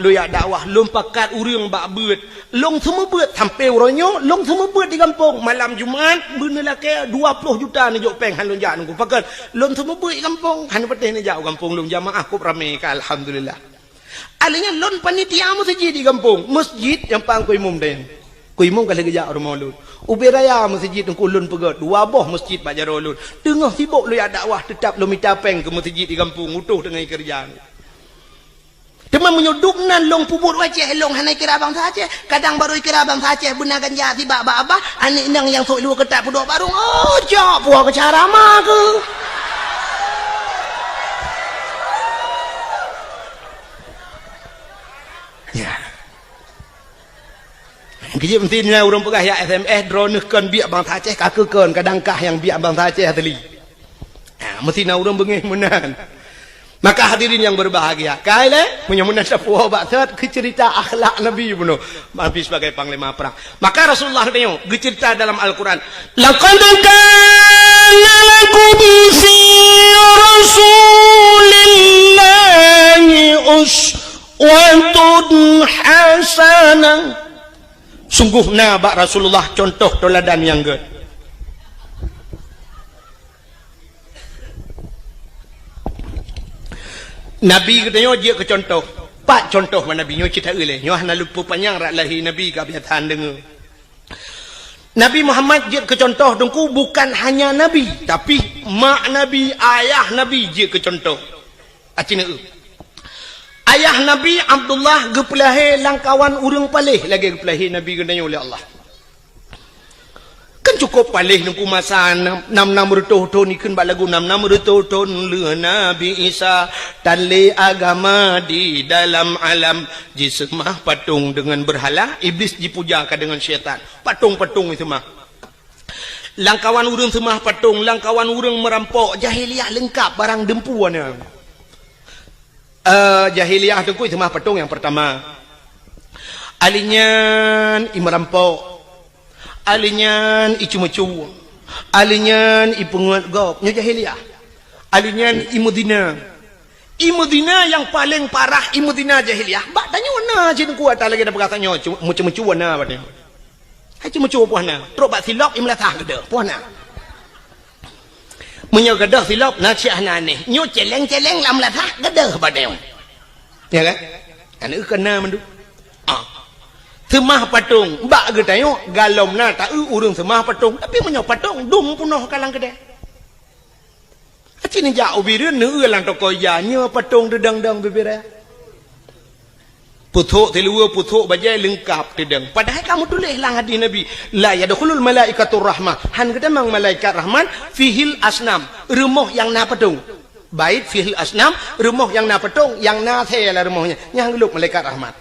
lom pakat urang bak beut. Long semua beut sampai uronyo, long semua beut di kampung. Malam Jumaat beuna laki 20 juta ni jok peng han long jak nunggu. Pakat long semua beut di kampung, han peteh ni jauh kampung long jamaah kup rame ka alhamdulillah. Alinya lon panitia masjid di kampung, masjid yang pang kuy mum den. Kuy mum kala gejak rumah lun. Ubi raya masjid nungku lun pegat, dua boh masjid bak jaro lun. Tengah sibuk lu ya dakwah tetap lu minta peng ke masjid di kampung utuh dengan kerjaan. Teman menyuduk nan long pubur wajah long hanai kira bang saja kadang baru kira bang saja benar ganja tiba apa anik nang yang sok lu ketak pudok barung oh jok puah ke cara mak ke ya kejip pentingnya urang pegah ya SMS drone kan biak bang saja kakekan kadang kah yang biak bang saja teli mesti na urang bengih menan. Maka hadirin yang berbahagia, kaile punya munasabah bakat ke cerita akhlak Nabi bunuh Nabi sebagai panglima perang. Maka Rasulullah tengok cerita dalam Al-Quran. Laqad kana lakum fi Rasulillahi uswatun hasanah. Sungguhnya bak Rasulullah contoh teladan yang good. Nabi katanya dia ke contoh. Pak contoh mana Nabi nyo cerita ele. Nyo hana lupa panjang rak lahi Nabi ka biatan dengar. Nabi Muhammad dia ke contoh dengku bukan hanya Nabi tapi mak Nabi, ayah Nabi dia ke contoh. Acina ayah Nabi Abdullah gepelahe langkawan urang palih lagi gepelahe Nabi katanya oleh Allah. Kan cukup palih nungku masa 6 tahun ikan bak lagu 6 tahun le Nabi Isa tali agama di dalam alam jisemah patung dengan berhala iblis dipujakan dengan syaitan patung-patung itu mah langkawan urang semah patung langkawan urang merampok jahiliah lengkap barang dempuannya jahiliah tu itu mah patung yang pertama alinyan merampok alinyan icu-mecu alinyan ipungat gop nyo jahiliah alinyan imudina yang paling parah imudina jahiliah bak tanya wana jin kuat lagi dah berkatanya mecu-mecu wana badnya hai mecu puana teruk bak silap imlatah gede puana menyo gede silap na ciahna ni nyo celeng-celeng lam latah gede badnya ya kan kan kena mendu semah patung bak ke tengok galom na tak urang semah patung tapi menyo patung dum punoh kalang kedai acini ja ubireun neu lang toko ya nya patung dedang-dang bebera puthuk telua puthuk bajai lengkap dedang padahal kamu tulis lang hadis Nabi la yadkhulul malaikatur rahmah han kata mang malaikat rahman fihil asnam rumah yang na patung bait fihil asnam rumah yang na patung yang na the lah rumahnya yang geluk malaikat rahmat.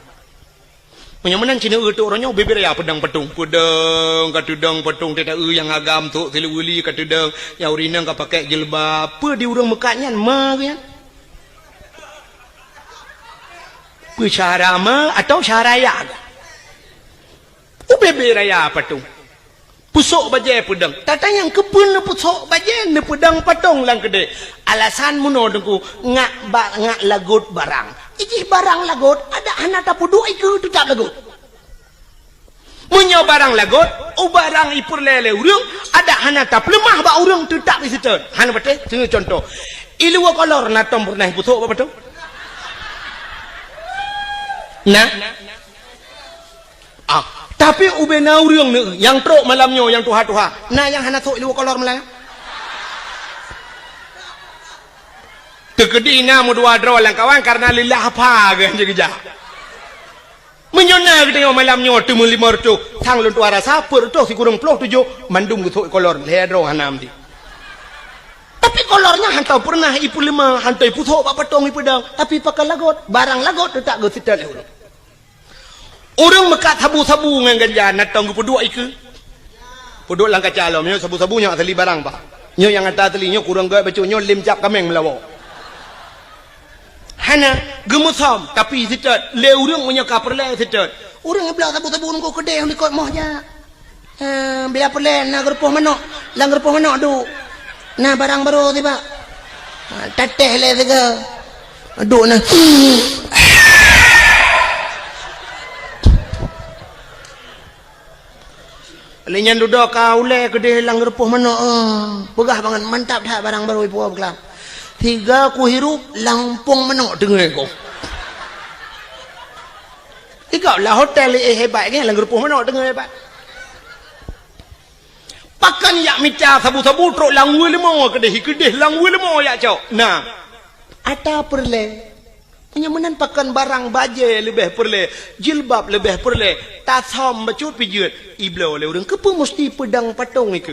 Menyaman Cina tu orangnya beberapa pedang patung, pedang katudang patung tidak yang agam tu telewuli katudang yang urinang kau pakai jilbab, apa di orang Mekahnya mah kan? Cara mah atau cara ya? Beberapa patung, pusok bajai pedang. Tata yang kepun pusok bajai ne pedang patung lang kedai. Alasan muno dengku ngak lagut barang. Iji barang lagot ada anak tapu dua itu tetap lagot. Munyo barang lagot, barang ipur lele urang ada anak tap lemah ba urang tetap isitu. Han betul, tengok contoh. Ilu kolor natom pernah putuk apa betul? Nah. Tapi ubena urang yang truk malamnya yang tuha-tuha. Nah yang hana sok ilu kolor malam. Kekedina mu dua draw lang kawan karena lillah apa kan je menyona kita yang malam nyo tu lima tu tang lun tu rasa per tu si kurang ploh tujuh mandum gitu kolor le draw hanam di tapi kolornya hantau pernah ipu lima hantau ipu sok pak patong ipu dang tapi pakai lagot barang lagot tu tak go sital le orang mekat sabu-sabu ngan ganja natang ipu dua iku Puduk lang kacalo, nyo sabu-sabu nyo atali barang pa. Nyo yang atas atali nyo kurang gaya baca nyo lim cap kameng melawak. Hana gemusom tapi sitat le urang punya kaperle sitat. Urang belah sabu-sabu nunggu kedai likot moh ja. Bila perle nak gerpoh manok, lang gerpoh manok du. Nah barang baru tiba. Tateh le tiga. Duk nah. Lenyan duduk kau le kedai lang gerpoh manok. Pegah banget mantap dah barang baru ibu berkelam. 3 ku hirup lampung manok dengar kau. Ikau lah hotel hebat kan lang gerpoh manok dengar hebat. Pakan yak mica sabu-sabu truk lang lemo kedeh lang lemo yak cok. Nah, ada perle. Penyamanan pakan barang baje lebih perle, jilbab lebih perle, tasom bacut pijut, iblo le urang kepa mesti pedang patung iku.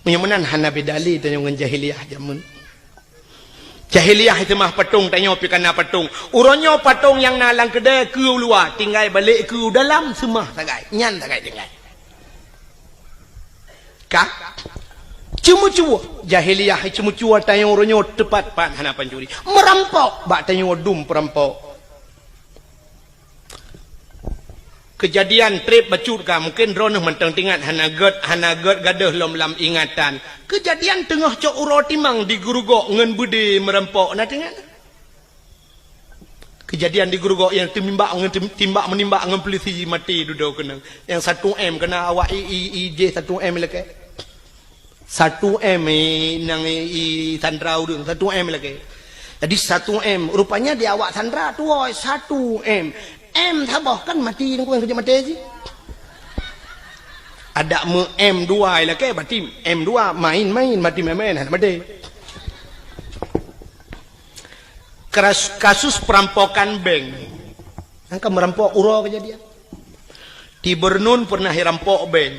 Penyamanan hana bedali tanya dengan jahiliyah jamun. Jahiliyah itu mah patung tanya pi kana patung. Uronyo patung yang nalang kedai ke luar, tinggal balik ke dalam semah tagai. Nyan tagai tinggal. Kah? Cuma-cuma jahiliyah cuma-cuma tanya uronyo tepat pan hana pancuri. Merampok bak tanya dum perampok. Kejadian trip bacut ka mungkin roneh mentang tingat hana ged gadah lam ingatan. Kejadian tengah cok uro timang di gurugok ngen budi merampok na tingat. Kejadian di gurugok yang timbak menimbak ngen polisi mati duduk kena. Yang 1M kena awak IJ 1M leke. 1M nang sandra urang 1M lagi. Jadi 1M rupanya dia awak sandra tu 1M. M tabah kan mati nang kerja mati sih. Ada M2 lagi berarti M2 main mati mati. Kasus perampokan bank. Angka merampok uro kejadian. Di Bernun pernah dirampok bank.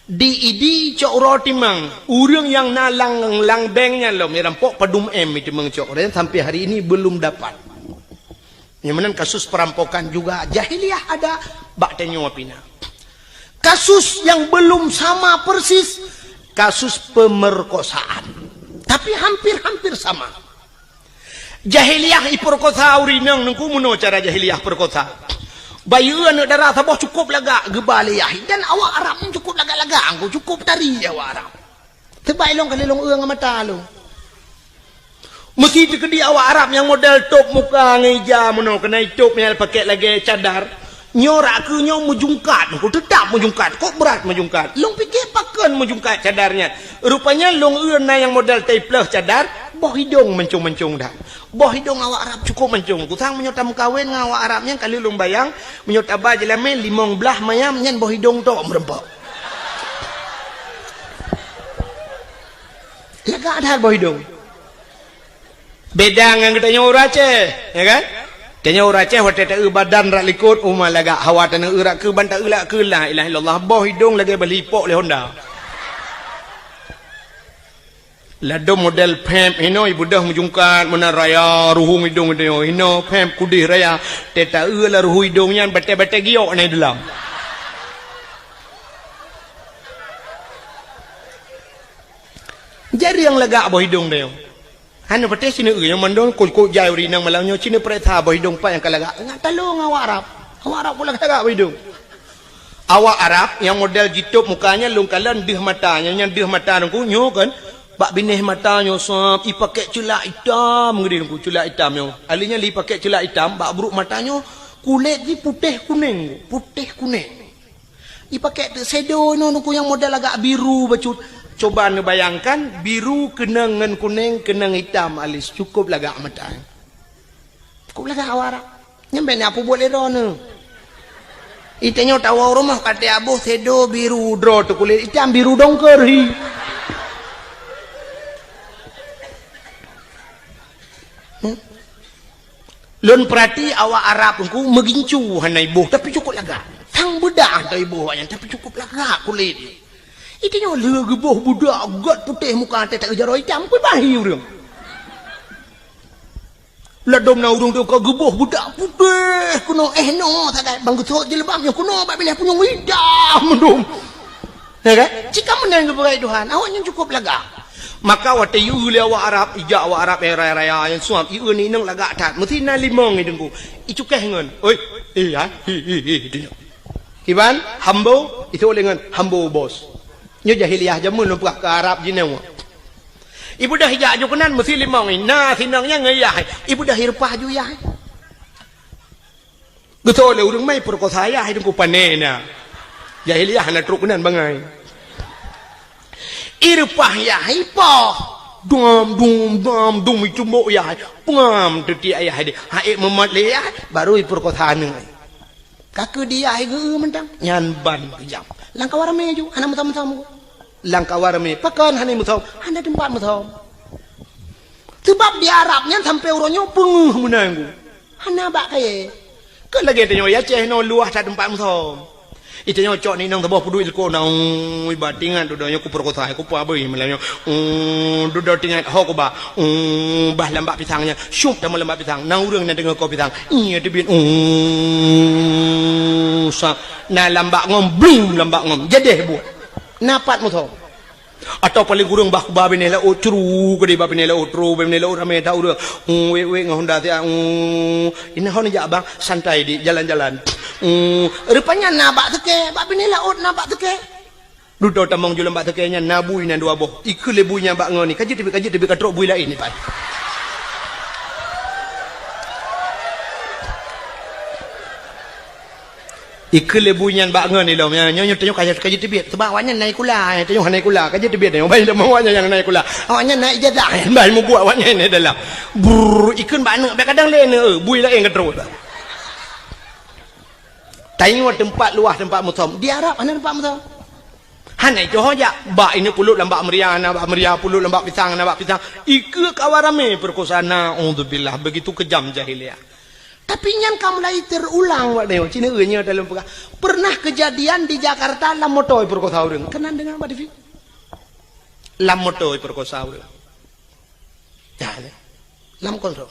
Di cok roti mang urang yang nalang lang banknya lo merampok padum M itu mengcok dan sampai hari ini belum dapat. Yang mana kasus perampokan juga jahiliyah ada bak tanya wapina. Kasus yang belum sama persis kasus pemerkosaan tapi hampir sama. Jahiliyah iperkosa urinang nengku muno cara jahiliyah perkosa. Bayu anak darah sabah cukup lagak gebaliyahi dan awak Arab cukup lagak-lagak angku cukup tari awak Arab. Terbaik long kali long eung mata long. Mesti dikedi awak Arab yang model top muka ngeja mono kena top yang pakai lagi cadar. Nyorak ke nyo mujungkat, kau tetap mujungkat, kok berat mujungkat. Long fikir pakan mujungkat cadarnya. Rupanya long eung yang model tapeless cadar, boh hidung mencung-mencung dah. Boh hidung awak Arab cukup mencung. Kusang menyotam kawin dengan awak Arabnya kali lung bayang menyot abah jelame limong belah mayam nyen boh hidung tok merempok. Lega ada boh hidung. Beda dengan kita nyawa Aceh, ya kan? Kita nyawa Aceh waktu tak badan rak likut umah laga hawa tanah urak ke bantak ulak ke la ilaha illallah boh hidung lagi belipok le Honda. Lado model pemp ino ibu dah mujungkat mana raya ruhung hidung itu ino pemp kudih raya teta la ruhu hidungnya bete-bete giok ni dalam. Jadi yang lega boh hidung dia. Hanu pete sini yang mandong kul jai uri nang malangnya sini pereta boh hidung pa yang kalaga. Ngat talung awak Arab. Awak Arab pula lega boh hidung. Awak Arab yang model jitup mukanya lungkalan dih matanya yang dih mata nungku nyo kan. Bak binih matanya sop ipakai celak hitam ngedi nungku celak hitam yo. Alinya li pakai celak hitam bak buruk matanya kulit ni putih kuning. Ipakai shadow no nungku yang model agak biru bacut. Coba anda bayangkan biru kena dengan kuning kena hitam alis cukup lagak mata. Cukup lagak awak. Nyampe ni apa boleh rono. Itanya tahu rumah kata abu shadow biru draw tu kulit hitam biru dongker hi. Lun perhati awak Arab ku megincu hanai ibu tapi cukup lagak. Tang bedak hanai ibu yang tapi cukup lagak kulit. Itu nyo lagi boh budak gat putih muka tak kejar hitam pun bahi urang. Ladom na urang tu ka geboh budak putih kuno no tak bang gutok jilbabnya kuno bak bilih punya hitam mendum. Ya kan? Jika menang kepada Tuhan, awaknya cukup lega. Maka waktu iu le awak Arab, ijak awak Arab raya yang suam iu ni nang lega tat, mesti na limong ni dengku. Icu keh ngon. Oi, ya. Kiban hambo itu dengan hambo bos. Nyo jahiliyah jamun lu ke Arab jinau. Ibu dah hijak ju kenan mesti limong ni. Nah sinangnya ngayah. Ibu dah hirpah ju ya. Betul le urang mai perkosa ya hidung ku panena. Jahiliyah na truk kenan bangai. Irpah ya hipoh. Dum itu mo ya. Pengam tu dia ayah dia. Haik memat le ya baru perkosa ni. Kakak dia ge mentang nyan ban kejam. Langkah warame ju hana mutam-mutam. Langkah warame pakan hana mutam, hana tempat mutam. Sebab di Arab nyan sampai uronyo penguh menanggu. Hana bak kaya. Ke lagi tanya ya ceh no luah tak tempat mutam. Itu nyo cok ni nang tebah pudu ilko nang batingan tu donyo ku perkosa ku pa beuy melanyo. Du tingan ho ko ba. Bah lambak pisangnya. Syuk dalam lambak pisang. Nang urang na dengar ko pisang. Iya debit. Na lambak ngom blum lambak ngom. Jedeh buat. Napat mo to. Atau paling kurang bah ba benela o cru ke di ba benela o tru benela o rame ta urang. We ngahonda ti ini hon ja bang santai di jalan-jalan. Rupanya nabak teke, bak binela ot nabak teke. Duduk tamang jual nabak teke nya nabui nan dua boh. Ikut lebunya bak ngoni. Kaji tibi katrok bui lain ni pan. Ikut lebunya bak ngoni lom. Nyo tanya kaji tibi. Sebab awaknya naik kula, tanya naik kula. Kaji tibi tanya. Baik dah awaknya yang naik kula. Awaknya naik ijazah. Baik mu buat awaknya ni dalam. Ikut bak nak kadang lain bui lain katrok. Tengok tempat luah tempat mutam. Di Arab mana tempat mutam? Hana itu hoja. Bak ini pulut lambak meriah, nabak meriah pulut lambak pisang, nabak pisang. Ika kawarame perkosana. Alhamdulillah begitu kejam jahiliyah. Tapi nyan kamu lagi terulang wak deo. Cina enya dalam pegah. Pernah kejadian di Jakarta lam motoi perkosa orang. Kenan dengan Mbak Devi? Lam motoi perkosa orang. Ya, lam kontrol.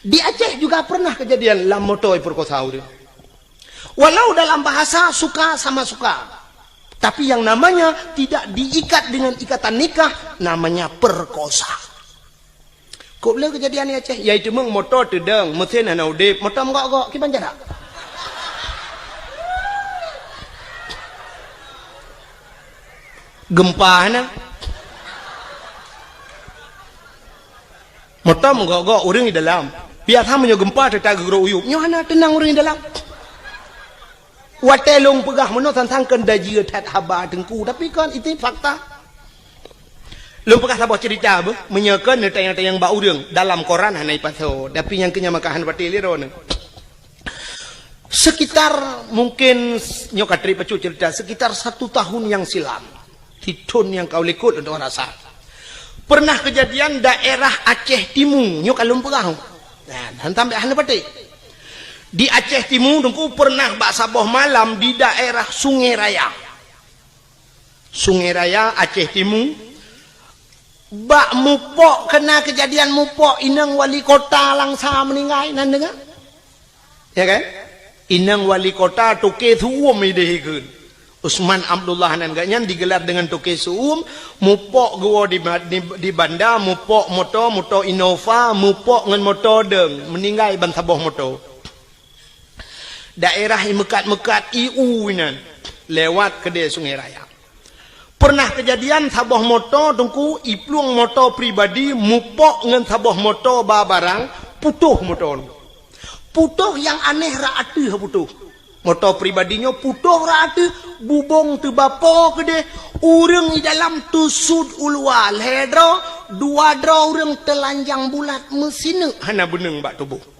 Di Aceh juga pernah kejadian lam motoi perkosa orang. Walau dalam bahasa suka sama suka. Tapi yang namanya tidak diikat dengan ikatan nikah. Namanya perkosa. Kau boleh kejadian ni Aceh. Iaitu meng motor tedeng. Mesin hana udip. Motor menggok-gok. Kipan jarak. Gempa hana. Motor menggok-gok. Orang di dalam. Biasa punya gempa tetap gerok uyup. Nyohana tenang orang di dalam. Watelong pegah meno tentang kendaji tat haba tengku tapi kan itu fakta. Long pegah sabah cerita apa menyekan tayang-tayang bau urang dalam koran hanai paso tapi yang kenya makahan pati liro ne. Sekitar mungkin nyokatri pacu cerita sekitar 1 tahun yang silam. Hitun yang kau likut untuk rasa. Pernah kejadian daerah Aceh Timur nyokalum pegah. Nah, sampai hanai pati. Di Aceh Timur, dengku pernah bak saboh malam di daerah Sungai Raya. Sungai Raya, Aceh Timur. Bak mupok, kena kejadian mupok. Inang wali kota langsa meninggal. Nan dengar? Ya kan? Inang wali kota Toke Suum idehikun. Usman Abdullah nan ganyan digelar dengan Toke Suum. Mupok gua di bandar, mupok motor Innova, mupok ngan motor deng. Meninggal ban saboh motor. Daerah yang mekat-mekat IU nan lewat kedai Sungai Raya. Pernah kejadian sabah motor tungku ipluang motor pribadi mupok ngan sabah motor barang putuh motor. Putuh yang aneh raatu putuh. Motor pribadinya putuh raatu bubong tu bapo kedai urang di dalam tusud ulwal hedro dua dro urang telanjang bulat mesin hana beneng bak tubuh.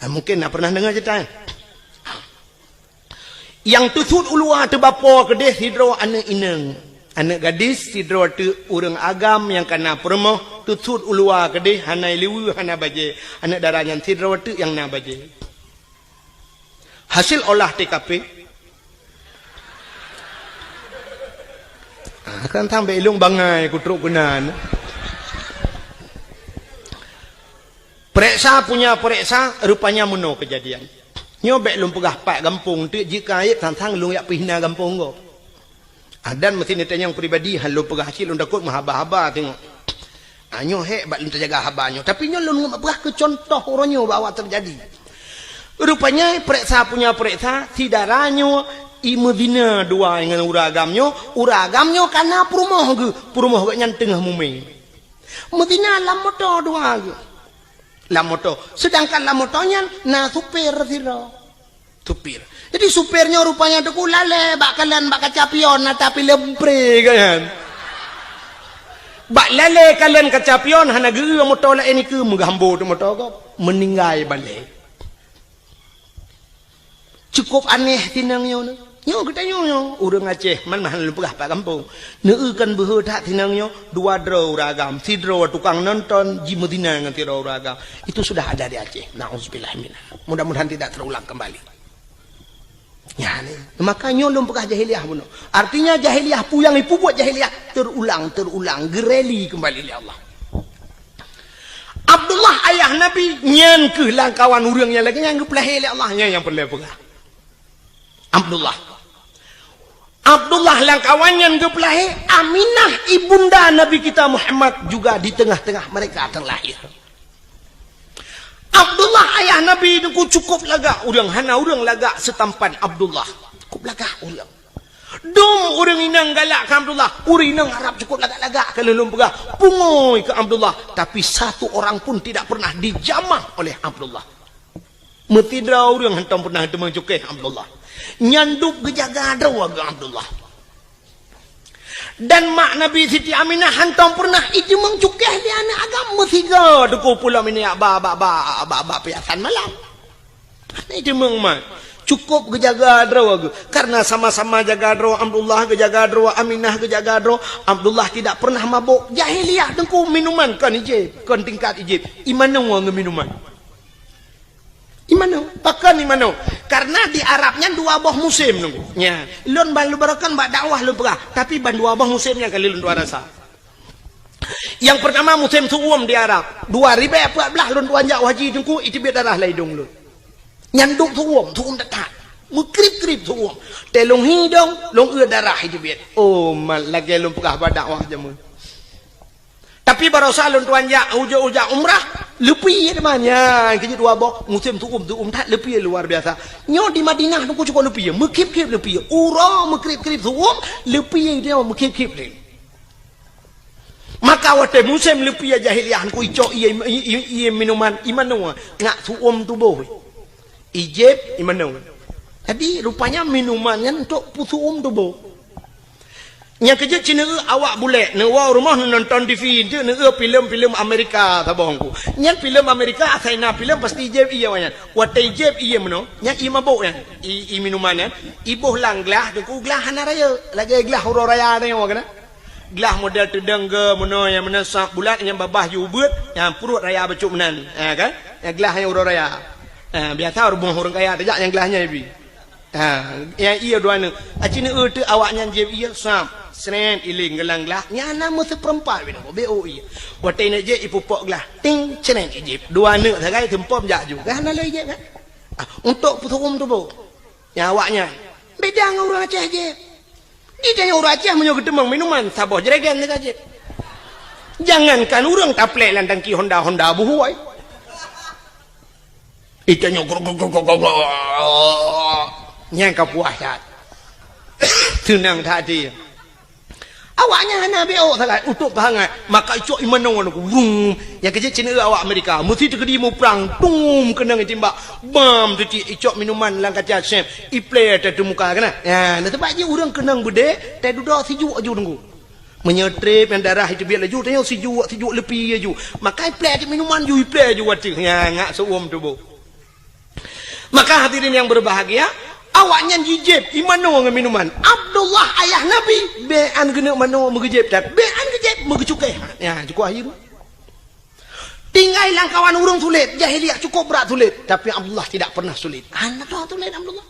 Mungkin nak pernah dengar cerita yang tusut ulua tu bapa kedeh sidro anak ineng anak gadis sidro tu orang agam yang kena permoh tusut ulua kedeh hanai liwu hana baje anak darahnya sidro tu yang na baje hasil olah TKP kan sampai ilung bangai kutruk kunan. Periksa punya periksa rupanya meno kejadian. Nyobek lum pegah pak gampung tu jika ayat tantang lung yak pihna gampung go. Adan mesti ditanya yang pribadi hal lum pegah cil lum takut mahaba-haba tengok. Anyo hebat lum terjaga habanyo tapi nyo lum pegah ke contoh orangnya bawa terjadi. Rupanya periksa punya periksa sidaranyo i Medina dua dengan uragamnya karena perumoh ke yang tengah mumi. Medina lamoto dua ke. Lamoto. Sedangkan lamotonya na supir siro. Supir. Jadi supirnya rupanya tu lale bakalan bak kacapion tapi lepre kan. Bak lale kalian kacapion hana geu moto la ini ke menggambo tu moto ko meninggal balik. Cukup aneh tinangnya ni. Nyo kita nyo urang Aceh man mahan lupah pak kampung. Neukan behe tak tinangnya dua draw ragam, si draw tukang nonton di Medina dengan draw ragam. Itu sudah ada di Aceh. Nauzubillah minha. Mudah-mudahan tidak terulang kembali. Ya ni. Maka nyo lumpah jahiliyah buno. Artinya jahiliyah pu yang ipu buat jahiliyah terulang gereli kembali oleh Allah. Abdullah ayah Nabi nyan ke langkawan urangnya lagi yang geplah oleh Allah yang perlu pegah. Abdullah langkawannya gepelahe Aminah ibunda Nabi kita Muhammad juga di tengah-tengah mereka terlahir. Abdullah ayah Nabi itu cukup laga urang hana urang laga setampan Abdullah cukup laga urang. Dong urang inang galak ke Abdullah, urang inang Arab cukup laga-laga kalau lum pegah pungoy ke Abdullah, tapi satu orang pun tidak pernah dijamah oleh Abdullah. Metidra urang hantam pernah temang cukai Abdullah. Nyanduk gejaga dawa Abdullah. Dan mak Nabi Siti Aminah hantam pernah itu mengcukeh di anak agama tiga deku pula minyak ba piasan malam. Itu mengmat cukup gejaga dawa karena sama-sama jaga dawa Abdullah gejaga dawa Aminah gejaga dawa Abdullah tidak pernah mabuk jahiliyah dengku minuman kan ijib kan tingkat ijib imana wang minuman. Imano, pakan imano. Karena di Arabnya dua buah musim nunggu. Nya, lon balu barakan bak dakwah lu pegah, tapi ban dua buah musimnya kali lon dua rasa. Yang pertama musim suum di Arab. 2014 lon dua jak haji tengku itu biar darah laidung lu. Nyanduk suum dekat. Mukrip-krip suum. Telung hidung, long darah itu biar. Oh, mal lagi lon pegah bak dakwah jamun. Tapi baru salun tuan jak uja umrah lebih namanya kerja dua bok musim tu tak lebih luar biasa. Nyo di Madinah tu cukup lebih mekip-kip lebih ura mekrip-krip tu lebih dia mekip-kip ni. Maka waktu musim lebih jahiliyah ku icok ia minuman imanu ngak tu tu boh. Ijib imanu. Jadi rupanya minumannya untuk pusu tu boh. Yang kerja Cina awak boleh newa rumah nonton TV tu filem Amerika tabongku. Yang filem Amerika asaina filem pasti ijeb iya wanyan. Wat ijeb iya meno, yang i mabuk yan, i minuman yan. Ibuh lang gelah deku gelah hana raya. Lagi gelah huru raya ni awak kena. Gelah model tedang ke meno yang mena sak bulat yang babah jubut, yang perut raya becuk menan. Kan? Yang gelah yang huru raya. Biasa rumah orang kaya tajak yang gelahnya ibi. Yang iya dua ni. Cina tu awaknya jeb iya sam. Seren iling gelang gelah nyana mesti perempat bina BOI watai nak je ipupok gelah ting seren ijib dua nak sagai tempom jak ju kan ala ijib kan untuk putum tu bo yang awaknya beda dengan orang Aceh je di tanya orang Aceh menyo gedemang minuman sabah jeragan dekat je jangankan orang taplek landang ki Honda buhuai itanya nyang kapuasat tenang tadi awaknya hana BO sangat untuk bahangat maka icok imano aku wung yang kerja Cina awak Amerika mesti terkedi mu perang tum kena ngetimbak bam tu icok minuman lang kaca chef iple tu muka kena ya nah sebab je orang kenang bude tak duduk sejuk aju tunggu menyetrip yang darah itu biar laju tanya sejuk lebih aju maka iple tu minuman ju iple aju wati ya ngak seuam tu bo maka hadirin yang berbahagia awaknya jijib imano dengan minuman Abdullah ayah Nabi bean kena mano mengejib tak bean kejib mengecukai ya cukup akhir tinggal langkawan urang sulit jahiliyah cukup berat sulit tapi Abdullah tidak pernah sulit anak tu sulit Abdullah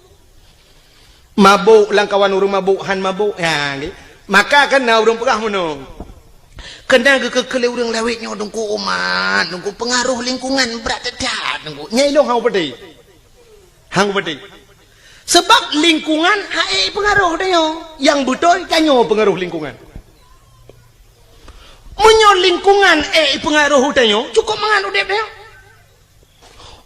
mabuk langkawan urang mabuk han mabuk ya maka kena urang pegah mano kena kekele urang lawitnya dengku umat dengku pengaruh lingkungan berat dekat dengku nyai long hau pedai Hang beti. Sebab lingkungan pengaruh dia. Yang betul kanyo pengaruh lingkungan. Menyo lingkungan pengaruh dia cukup mangan udep dia.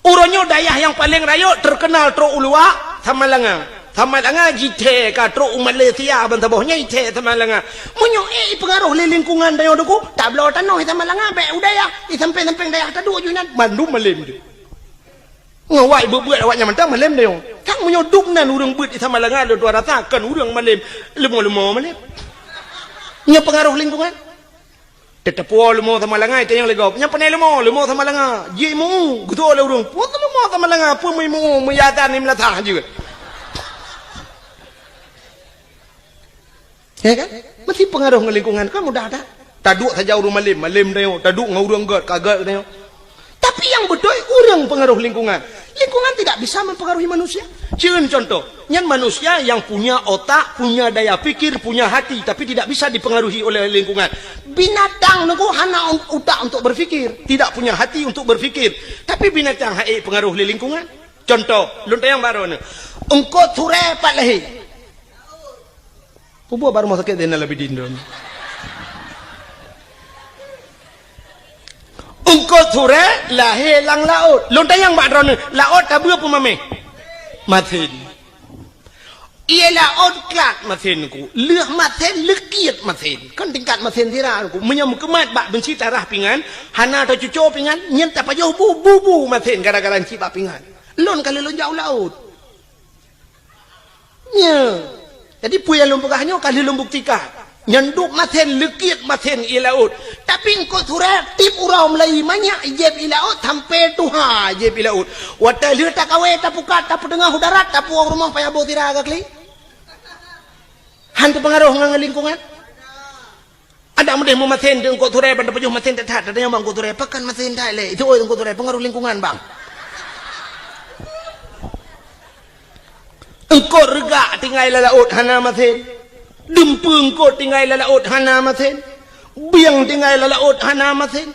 Uronyo dayah yang paling raya terkenal tro ulua Tamalanga. Tamalanga jite ka tro Malaysia bantabohnya ite Tamalanga. Menyo pengaruh le lingkungan dia doku tablo tanoh Tamalanga be udaya itampe-tampe dayah tadu junan Bandung malim dia. Ngawai buat awaknya mentang malim dia. Kang menyo duknan urang beut di Tamalanga lo 200 kan urang malim lemo-lemo malim. Nya pengaruh lingkungan. Tetapu lemo Tamalanga itu yang legop. Nya panai lemo Tamalanga. Jimu gudo le urang. Pu lemo Tamalanga pu mu meyatan ni melatah juga. Ya kan? Mesti pengaruh ke lingkungan kan mudah ada. Taduk saja urang malim dia. Taduk ngau urang kagak dia. Tapi yang betul urang pengaruh lingkungan. Lingkungan tidak bisa mempengaruhi manusia. Cieun contoh, nyan manusia yang punya otak, punya daya pikir, punya hati, tapi tidak bisa dipengaruhi oleh lingkungan. Binatang nunggu hana otak untuk berfikir, tidak punya hati untuk berfikir. Tapi binatang pengaruh oleh lingkungan. Contoh, luntang yang baru ni. Engkau ture pat lehi. Pubu baru mau sakit dia lebih dindon. Engkau ture lahir lang laut. Luntang yang baru ni. Laut tabu apa mame? Matin. Ia laut klat matin ku. Leh matin lekiat matin. Kan tingkat matin tira ku. Menyam kemat bak benci tarah pingan. Hana atau cucu pingan. Nyen tak payah bu matin gara-gara cip bak pingan. Lon kalau lon jauh laut. Ya. Jadi puya lon pegahnya kalau lon buktikan. Nyanduk maten lekit maten i laut. Tapi engkau turak tip urau Melayu banyak jeb i laut sampai tuha jeb i laut. Wata lihat tak kawe tak pukat tak pedengah udarat tak puang rumah payah bawa tira agak li. Hantu pengaruh ngang lingkungan. Ada mudah mau maten engkau turak pada pejuh maten tak ada yang bang engkau turak pekan maten tak le. Itu engkau turak pengaruh lingkungan bang. Engkau regak tinggal laut hana maten. Dempung ko tinggal laut hana maten. Biang tinggal laut hana maten.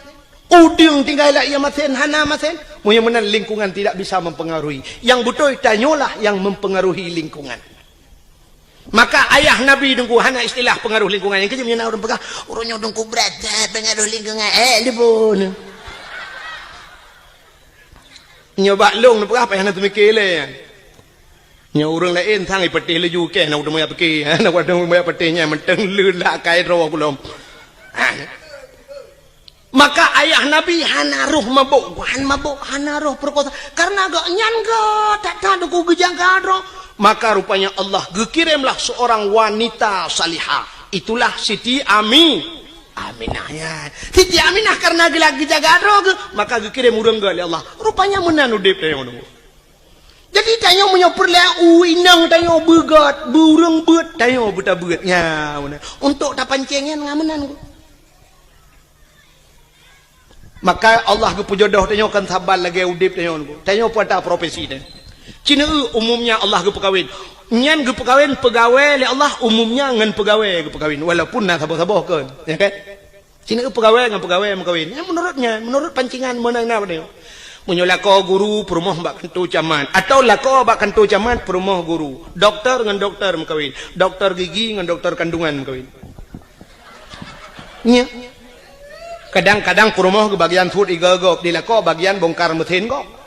Uding tinggal ia maten hana maten. Mudah-mudahan lingkungan tidak bisa mempengaruhi. Yang betul tanyolah yang mempengaruhi lingkungan. Maka ayah Nabi dengku hana istilah pengaruh lingkungan. Yang kejam yang orang pegang orangnya dengku berat pengaruh lingkungan. Lebon. Nyoba long nak apa yang nak mikir le. Nya orang lain thang ipetih leju ke nak udah mau pergi nak udah mau petihnya menteng lula kai ro kulom. Maka ayah Nabi hana roh mabuk hana roh perkosa karena gak nyan tak tahu ku gejang kadro. Maka rupanya Allah gekirimlah seorang wanita salihah. Itulah Siti Aminah ya. Siti Aminah karena gelak gejang kadro maka gekirim urang gali Allah. Rupanya menan udip teh ngono. Jadi tanyo menyoper lah inang tanyo begat burung beut tanyo buta beutnya untuk tak pancengan ngamenan. Maka Allah ke pujodoh tanyo kan sabar lagi udip tanyo pada profesi dia. Cina umumnya Allah ke pekawin. Nyan ke pekawin pegawai le Allah umumnya ngan pegawai ke pekawin walaupun nak sabar-sabar kan. Ya kan? Cina pegawai ngan pegawai mengkawin. Ya menurut pancingan menang apa dia. Munyo lako guru perumah bak kentu caman atau lako bak kentu caman perumah guru doktor dengan dokter mengkawin dokter gigi dengan dokter kandungan mengkawin nya kadang-kadang perumah ke bagian food igagok di lako bagian bongkar mesin kok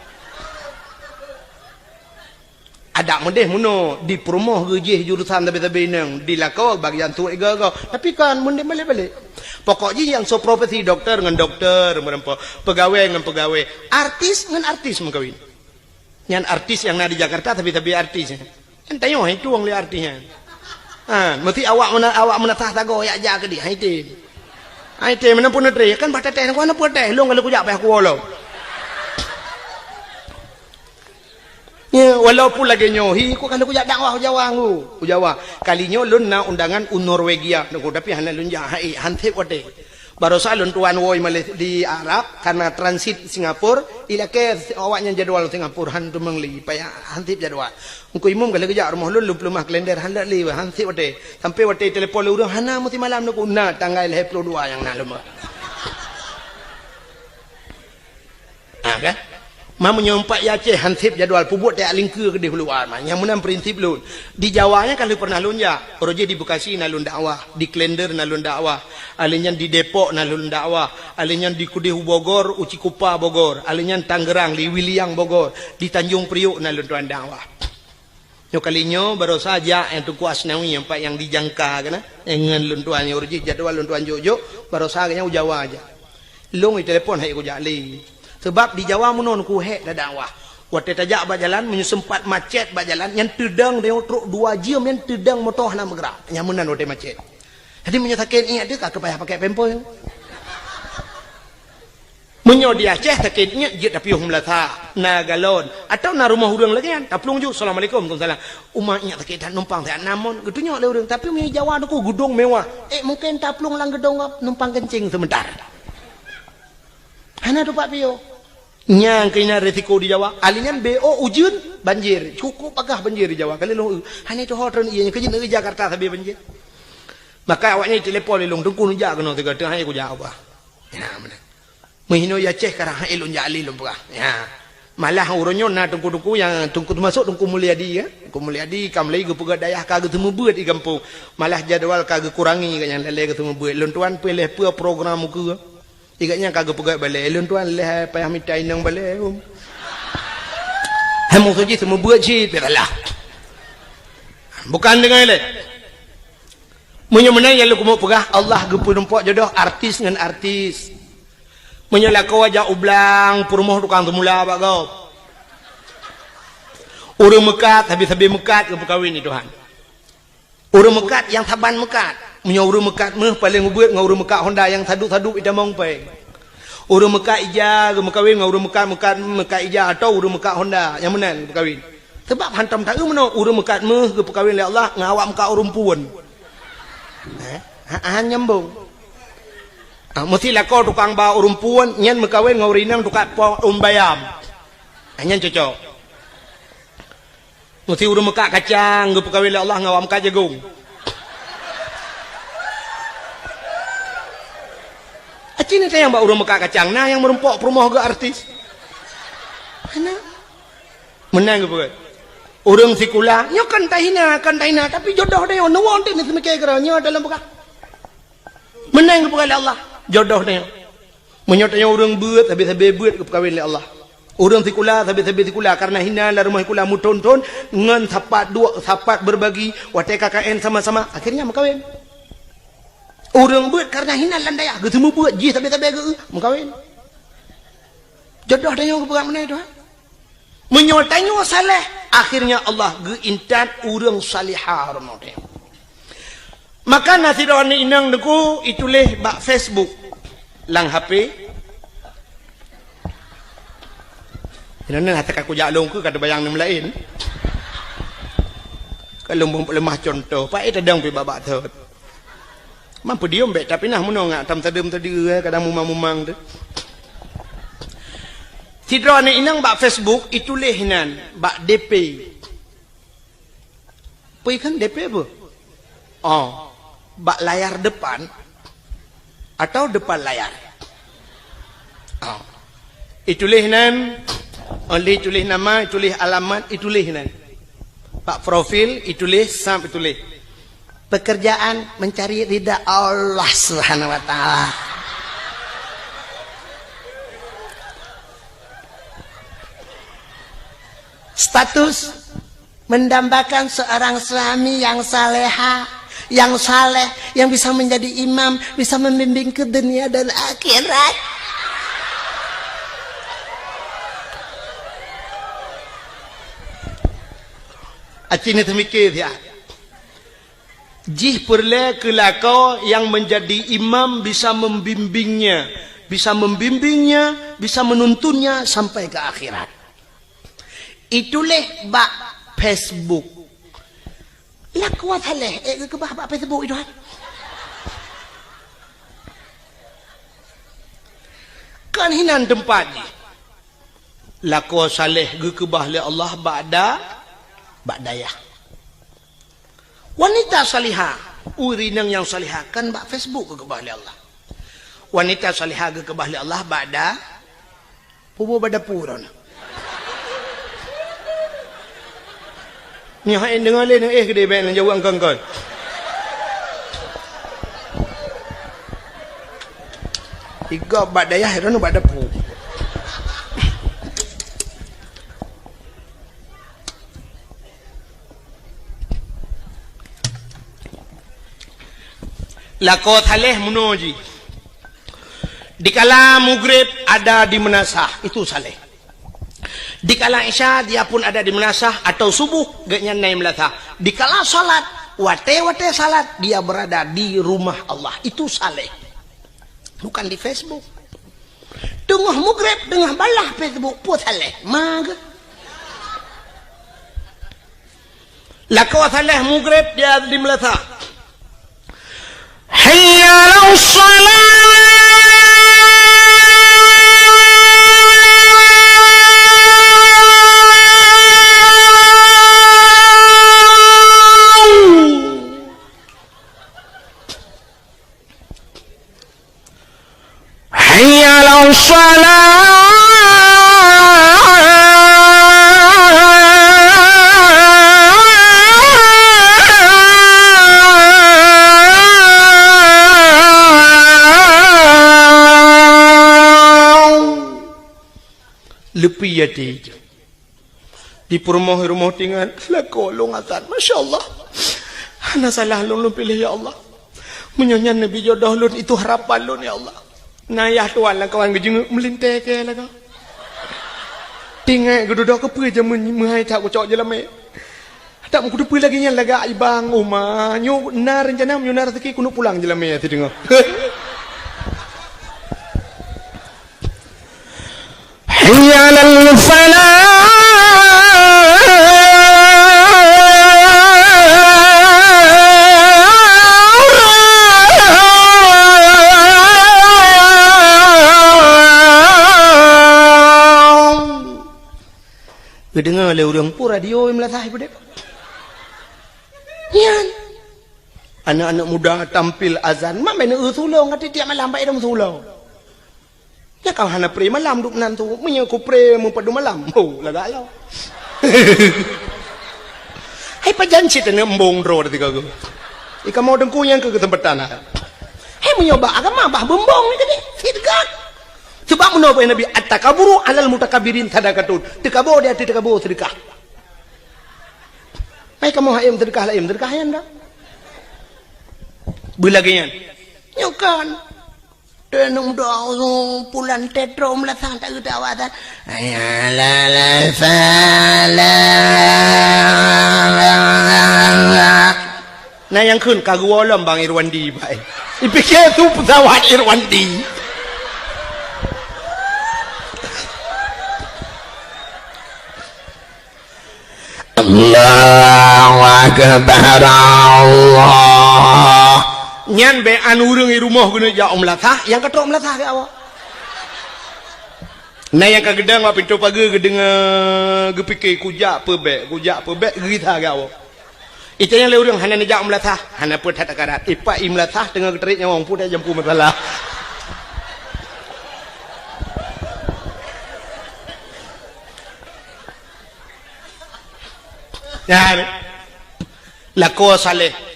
ada mendeh muno di perumah gejih jurusan tabe-tabe nang di lako bagian food igagok tapi kan mendeh balik-balik. Pokoknya yang so profesi dokter dengan dokter, pegawai dengan pegawai, artis dengan artis mengkawin. Yang artis yang ada di Jakarta tapi artisnya. Kan tanya itu orang lihat artisnya. Mesti awak menatah tago ya jaga dia. Itu mana pun ada kan baca teh kan apa teh lu kalau kujak payah kuolo. Ya walaupun lagi nyohi ku kalau kujak dakwah Jawa kalinya lun na undangan Norwegia tapi hana lun jahai hantep wate baru salun tuan woi di Arab karena transit Singapura ilake awaknya jadwal Singapura hantu mengli payah hantep jadwal engko imum kalau kujak rumah lun lumah kalender handak li hantep wate sampai wate telefon urang hana mesti malam nak na tanggal 22 yang na lumah kan menyompak ya Aceh hansip jadual pubut tak lingkir ke di keluar mah yang menang prinsip lun di Jawanya kalau pernah lun ya roje di Bekasi nalun dakwah di Klender nalun dakwah alinyan di Depok nalun dakwah alinyan di Kudihu Bogor Uci Kupa Bogor alinyan Tangerang di Wiliang Bogor di Tanjung Priok nalun tuan dakwah yo kalinya baru saja yang Tuku Asnawi yang pak yang dijangka kana dengan lun tuan roje jadual lun tuan Jojo baru saja Jawa aja lung telepon hai ku jali sebab di Jawa menon ku hek dah dakwah. Waktu tajak berjalan menyusempat macet berjalan yang tedang dia truk 2 jam yang tedang motor nak bergerak. Yang menan waktu macet. Jadi menyatakan ingat dia tak payah pakai pempoi. Menyo di Aceh sakit ingat dia tapi melata na galon atau na rumah urang lagi kan. Taplung ju assalamualaikum waalaikumsalam. Umah ingat sakit tak numpang tak namun getunya oleh urang tapi di Jawa tu gedung mewah. Mungkin taplung lang gedung numpang kencing sebentar. Hana tu Pak Pio. Nyang kena resiko di Jawa. Alingan BO ujun banjir. Cukup agak banjir di Jawa. Kali lu hanya tu hotel ianya kerja negeri Jakarta tapi banjir. Maka awaknya telepon lelong tungku nujak kena tiga tengah aku jawab. Ya mana. Menghino ya Aceh karang elon jali lumpah. Ya. Malah uronyo na tungku-tungku yang tungku masuk tungku Mulyadi ya. Tungku Mulyadi kam lagi ke pegadaiah kagak temu buat di kampung. Malah jadual kagak kurangi yang lele ketemu buat. Lontuan pilih pe program muka. Ikatnya kagak pegat balik. Elon tuan leh payah minta inang balik. Hemong saja semua buat je. Terlah. Bukan dengan elek. Menyemenang yang lu mau pegah. Allah gepu nampak jodoh artis dengan artis. Menyelah kau wajah ublang. Perumuh tukang temula pak kau. Urung mekat. Habis-habis mekat. Gepu kahwin ni Tuhan. Urung mekat yang saban mekat. Menyuruh mekat meh paling ngebuat ngau mekat Honda yang taduk-taduk ida mong pe. Urang mekat ija ke kawin ngau mekat ija atau urang mekat Honda yang menan berkahwin. Sebab hantam tak meno urang mekat meh ke perkahwin oleh Allah ngawak mekat urang puan. Nyambung. Mesti lah kau tukang ba urang puan nyen mekawin ngau rinang tukak po bayam. Nyen cocok. Mesti urang mekat kacang ke perkahwin oleh Allah ngawak mekat jagung. Acini saya yang bawa urang mekat kacang nah yang merempok perumah ke artis. Mana? Menang ke bukan? Urang sikula, nyo kan tahina tapi jodoh dia no want ni semekay kira nyo dalam bukan. Menang ke bukan Allah, jodoh dia. Menyotanya urang buat habis-habis buat ke perkahwin oleh Allah. Urang sikula habis-habis sikula karena hina la rumah sikula muton-ton ngan sapat berbagi watai KKN sama-sama akhirnya makawin. Orang buat karena hina landaya ke semua buat je sampai-sampai ke mengkawin. Jodoh dia ke perang mana itu? Menyoltanya saleh akhirnya Allah ge intan urang salihah rono dia. Maka nasirani inang deku ituleh bak Facebook lang HP. Ini hati aku jalung ke kata bayang nem lain. Kalau lemah contoh, pak itu dang pi babak tu. Mampu diam baik tapi nah muno ngak tam tadem tadi kadang mumang-mumang tu. Tidra ni inang bak Facebook itu lehinan bak DP. Pai kan DP apa? Oh, bak layar depan atau depan layar. Oh. Itu lehinan oleh tulis nama, tulis alamat, itu lehinan. Bak profil itu leh sampai tulis. Pekerjaan mencari ridha Allah Subhanahu wa taala. Status mendambakan seorang suami yang saleha, yang saleh, yang bisa menjadi imam, bisa membimbing ke dunia dan akhirat. Acini temikir ya. Jih perle kelakau yang menjadi imam bisa membimbingnya, bisa menuntunnya sampai ke akhirat. Itulah bak Facebook. Lah kuat haleh, ke bak Facebook itu kan? Kan hinan tempat ni. Lakwa saleh ke bahli Allah ba'dayah. Wanita salihah, urinang yang salihah kan bak Facebook ke bahli Allah. Wanita salihah ke bahli Allah ba'da pubu bada puron. Ni hai dengar le gede ben jauh angkang kan. Tiga bad dayah rano bad depu. Lako thaleh munoji. Dikala maghrib ada di menasah, itu saleh. Dikala isya dia pun ada di menasah atau subuh gaknya naik melatah. Dikala salat, wate salat dia berada di rumah Allah, itu saleh. Bukan di Facebook. Tengah maghrib, tengah balah Facebook pun saleh. Mag. Lako thaleh maghrib dia di melatah. حي على الصلاة حي على الصلاة lepi yati di rumah tinggal lako longatan masyaallah ana salah lun pilih ya Allah menyanyian nabi jodoh lun itu harapan lun ya Allah nayah tuan lah kawan gejeng melintai ke lah kau tinggal geduduk ke pe je menghai tak ku cok je lame tak mu kudu pe lagi nya laga ibang uma nyu nar rencana nyu nar rezeki kuno pulang je lame ti dengar حي على الفلاح dengar le urang pu radio melatah ibu dek yan anak-anak muda tampil azan mak main sulong kata tiap malam baik dong sulong. Ya kau hana pre malam duk nan tu menye ku pre mu padu malam. Oh laga lo. Hai pajanci tene embong ro tiga go. Ika mau dengku yang ke tempat tanah. Hai menyoba agama bah bembong ni kene. Fitgat. Coba menapa Nabi at-takaburu alal mutakabirin sadaqatun. Tekabo dia tekabo sedekah. Hai kamu hayam sedekah la yam sedekah yan dah. Bulagian. Nyokan. Tenung doa pulan tetro melatang tak kita awatan. Ayala fala. Nah yang kun kagualam bang Irwandi baik. Ipikir tu pesawat Irwandi. Allahu Akbar Allah. Nyan be anurung i rumah guna ja melatah yang ketok melatah ke awak. Nah yang kagedang wa pintu pagi gedeng gepike kujak pebek gerita ke awak. Itu yang le urang hana ja melatah hana put hat akarat ipa i melatah dengan geterik nyawang put jampu masalah. Ya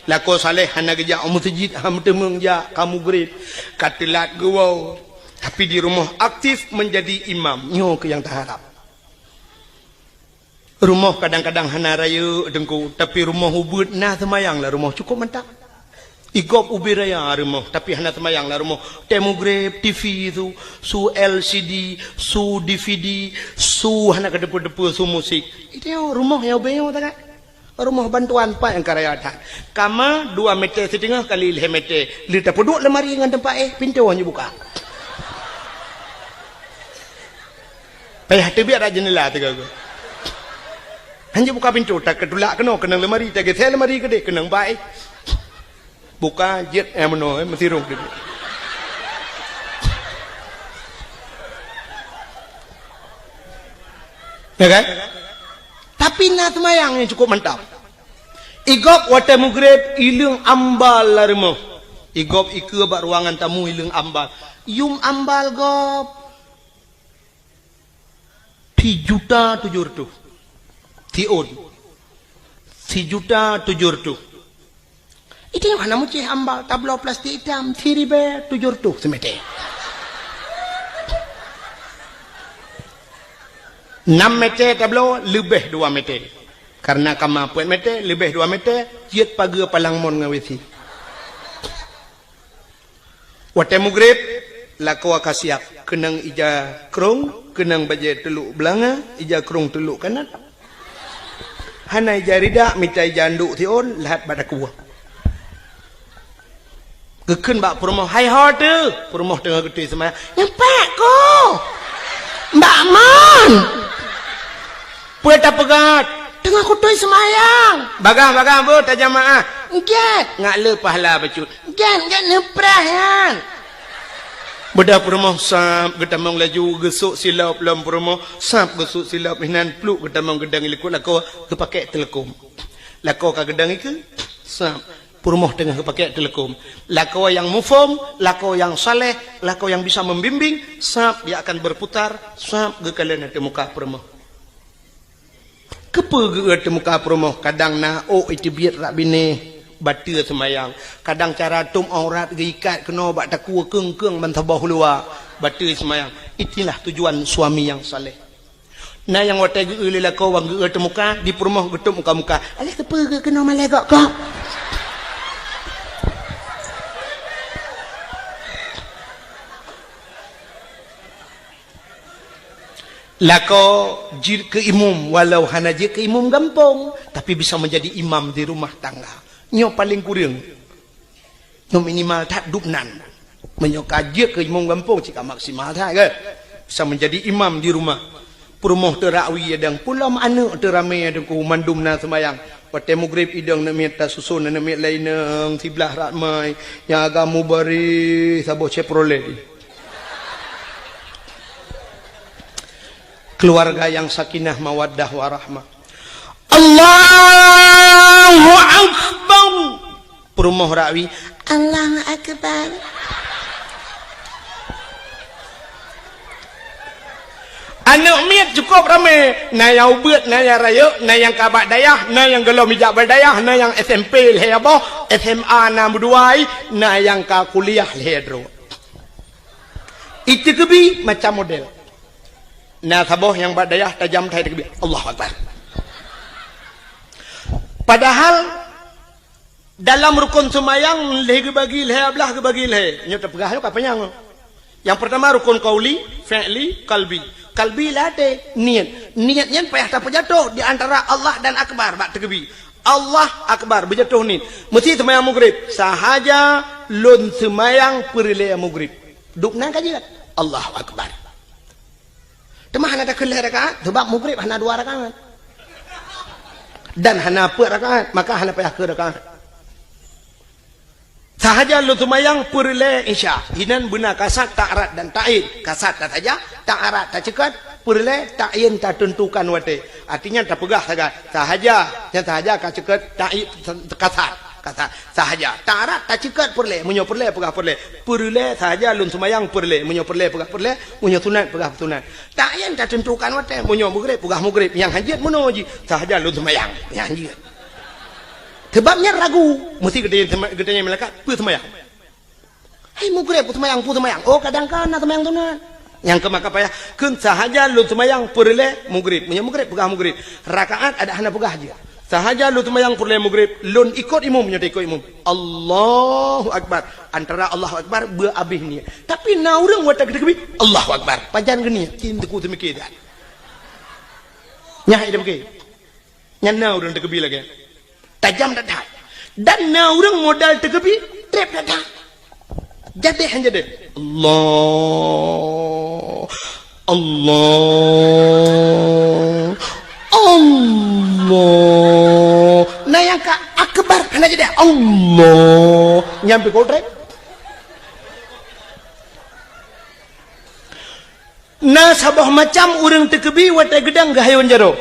lako saleh hana geja masjid ham temeng ja kamu grade katilat gawau tapi di rumah aktif menjadi imam nyo ke yang terharap rumah kadang-kadang hana raya dengku tapi rumah ubud nah semayang lah rumah cukup mantap igop ubi raya rumah tapi hana semayang lah rumah temu grade TV tu su LCD su DVD su hana kedepu-depu su musik itu rumah yang beyo tak rumah bantuan pak yang karayatan kama 2 meter setengah kali 5 meter lita peduk lemari dengan tempat pintu hanya buka payah tebi ada jendela tiga go hanya buka pintu tak kedulak kena lemari tak ke lemari gede kena baik buka jet meno mesti rong dia ya kan tapi nak semayang yang cukup mantap. Igop wate mugrib ilung ambal larimo. Igop ike bak ruangan tamu ilung ambal. Yum ambal gop. 3.700.000. Tiun. 1.700.000 itu yang mana mucih ambal tablo plastik hitam 3.700 semete 6 meter tablo lebih 2 meter karena kemampuan meter lebih 2 meter jiat paga palang mon ngawisi wate mugrib lako akasiak kenang ija krong kenang baje teluk belanga ija krong teluk kanan hana ija rida mita ija anduk tion lahat pada kuah keken bak perumoh hai ho tu perumoh tengah gede semaya nyampak ko mbak mon pueta pegat tengah kutui semayang bagang bu tak jamaah get ngak le pahala bacut get neprah yan bedah perumoh sap getamong laju gesuk silap lam perumoh sap gesuk silap hinan pluk getamong gedang ilikut lako kepakai telekom lako ka gedang iku sap perumoh tengah kepakai telekom lako yang mufom lako yang saleh lako yang bisa membimbing sap dia akan berputar sap gekalan ada muka perumoh kepa ge muka perumoh kadang na itu biar rak bini batir semayang kadang cara tum aurat geikat kena bak takua keung mentabah luar batir semayang itulah tujuan suami yang saleh na yang watai ge lelako wang ge muka di perumoh getuk muka alah kepa ge kena malai kok lako jir ke imam walau hana je ke imam gampong tapi bisa menjadi imam di rumah tangga nyo paling kurang nyo minimal tak dupnan menyo kaje ke imam gampong jika maksimal tak ke bisa menjadi imam di rumah perumoh terakwi adang pulam anak terame adang ku mandumna semayang pate mugrib idang nak meta susun nak met lain nang tiblah ramai yang agamu bari sabo Chevrolet keluarga yang sakinah mawaddah warahmah Allahu Akbar perumoh rakwi Allahu Akbar anak miat cukup ramai na yang ubat na yang raya na yang kabak dayah na yang gelau mijak berdayah na yang SMP leheboh SMA na berduai na yang ka kuliah lehedro itu kebi macam model nah saboh yang berdayah tajam thai takbir Allahu Akbar padahal dalam rukun semayang leh bagi leh ablah bagi leh nyo terpegah yo kapanyang yang pertama rukun qauli fi'li qalbi lade niatnya payah tak jatuh di antara Allah dan akbar bak takbir Allah akbar berjatuh ni mesti semayang maghrib sahaja lun semayang perle maghrib dukna kaji Allahu Akbar Temah hana ada kelih rakaat, sebab maghrib hana 2 rakaat. Dan hana 4 rakaat, maka hana payah ke rakaat. Sahaja lu tumayang perle isya. Hinan benar kasat ta'arat dan ta'in. Kasat tak saja, ta'arat tak cekat, perle ta'in tak tentukan wate. Artinya tak pegah sahaja. Yang sahaja ka cekat ta'in kasat. Kata sahaja ta'arat tak cekat perle munyo perle pegah perle sahaja lun semayang perle munyo perle pegah perle munyo sunat pegah sunat ta'yan tak tentukan wate munyo maghrib pegah maghrib yang hajat munoji sahaja lun semayang yang hajat sebabnya ragu mesti gedenya malaikat pu semayang hai maghrib pu semayang oh kadang-kadang semayang sunat yang kemaka payah kun sahaja lun semayang perle maghrib munyo maghrib pegah maghrib rakaat ada hana pegah je sahaja lu tumayang perle maghrib lun ikut imam nya ikut imam Allahu Akbar antara Allahu Akbar beabih ni tapi na urang wata gede Allahu Akbar pajan geni cintaku temike dah nyah ida beke nya na urang tegebi lagi tajam dah dan na urang modal tegebi trep dah jadi hanya deh Allah nah yang ka akbar hana jadi Allah nyampe kodrek nah sabah macam urang tekebi wata gedang gahayon jaro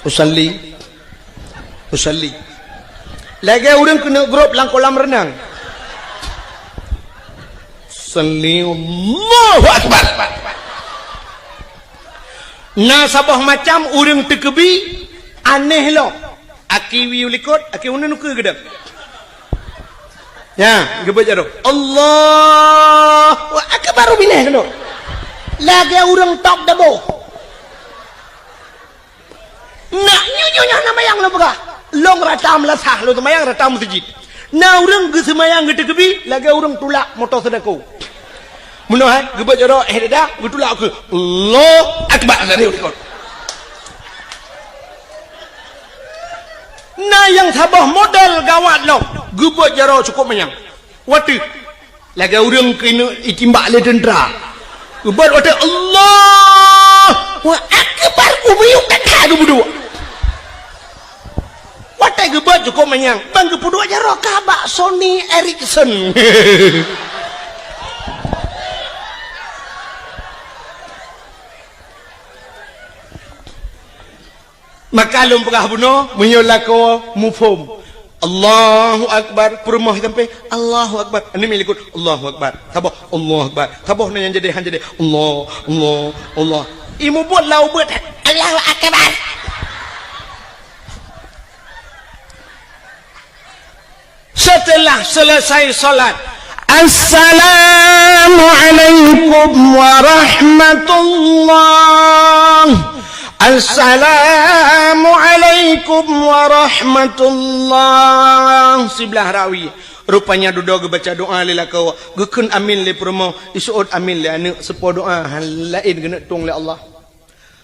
usalli lagi urang kena grup lang kolam renang salli Allahu Akbar nah sabah macam urang tekebi aneh lo aki wi ulikot aki una nuke gedek ya gebet jaro Allah aki baru bineh keno lagi orang top dabo nak nyonya nama yang lo bega long ratam la sah lo semayang ratam masjid na orang ge semayang gede kebi lagi orang tulak motor sedekau munoh gebet jaro dah getulak ke Allah akbar tadi ulikot. Nah yang sabah modal gawat lo gebet jaro cukup menyang watu lagi orang kena itimbak le tentera gebet watu Allah wa akbar ubiyuk kata berdua watu gebet cukup menyang bang gebudua jaro kabak Sony Ericsson maka lum pegah buno menyolako mufhum Allahu akbar perumah sampai Allahu akbar ini milikut Allahu akbar tabah Allahu akbar tabah yang jadi han jadi Allah imu buat lau buat Allahu akbar setelah selesai salat Assalamualaikum warahmatullahi Assalamualaikum warahmatullahi sebelah rawi rupanya duduk baca doa lila kau gekun amin le promo isuut amin le anu sepo doa lain kena tung le Allah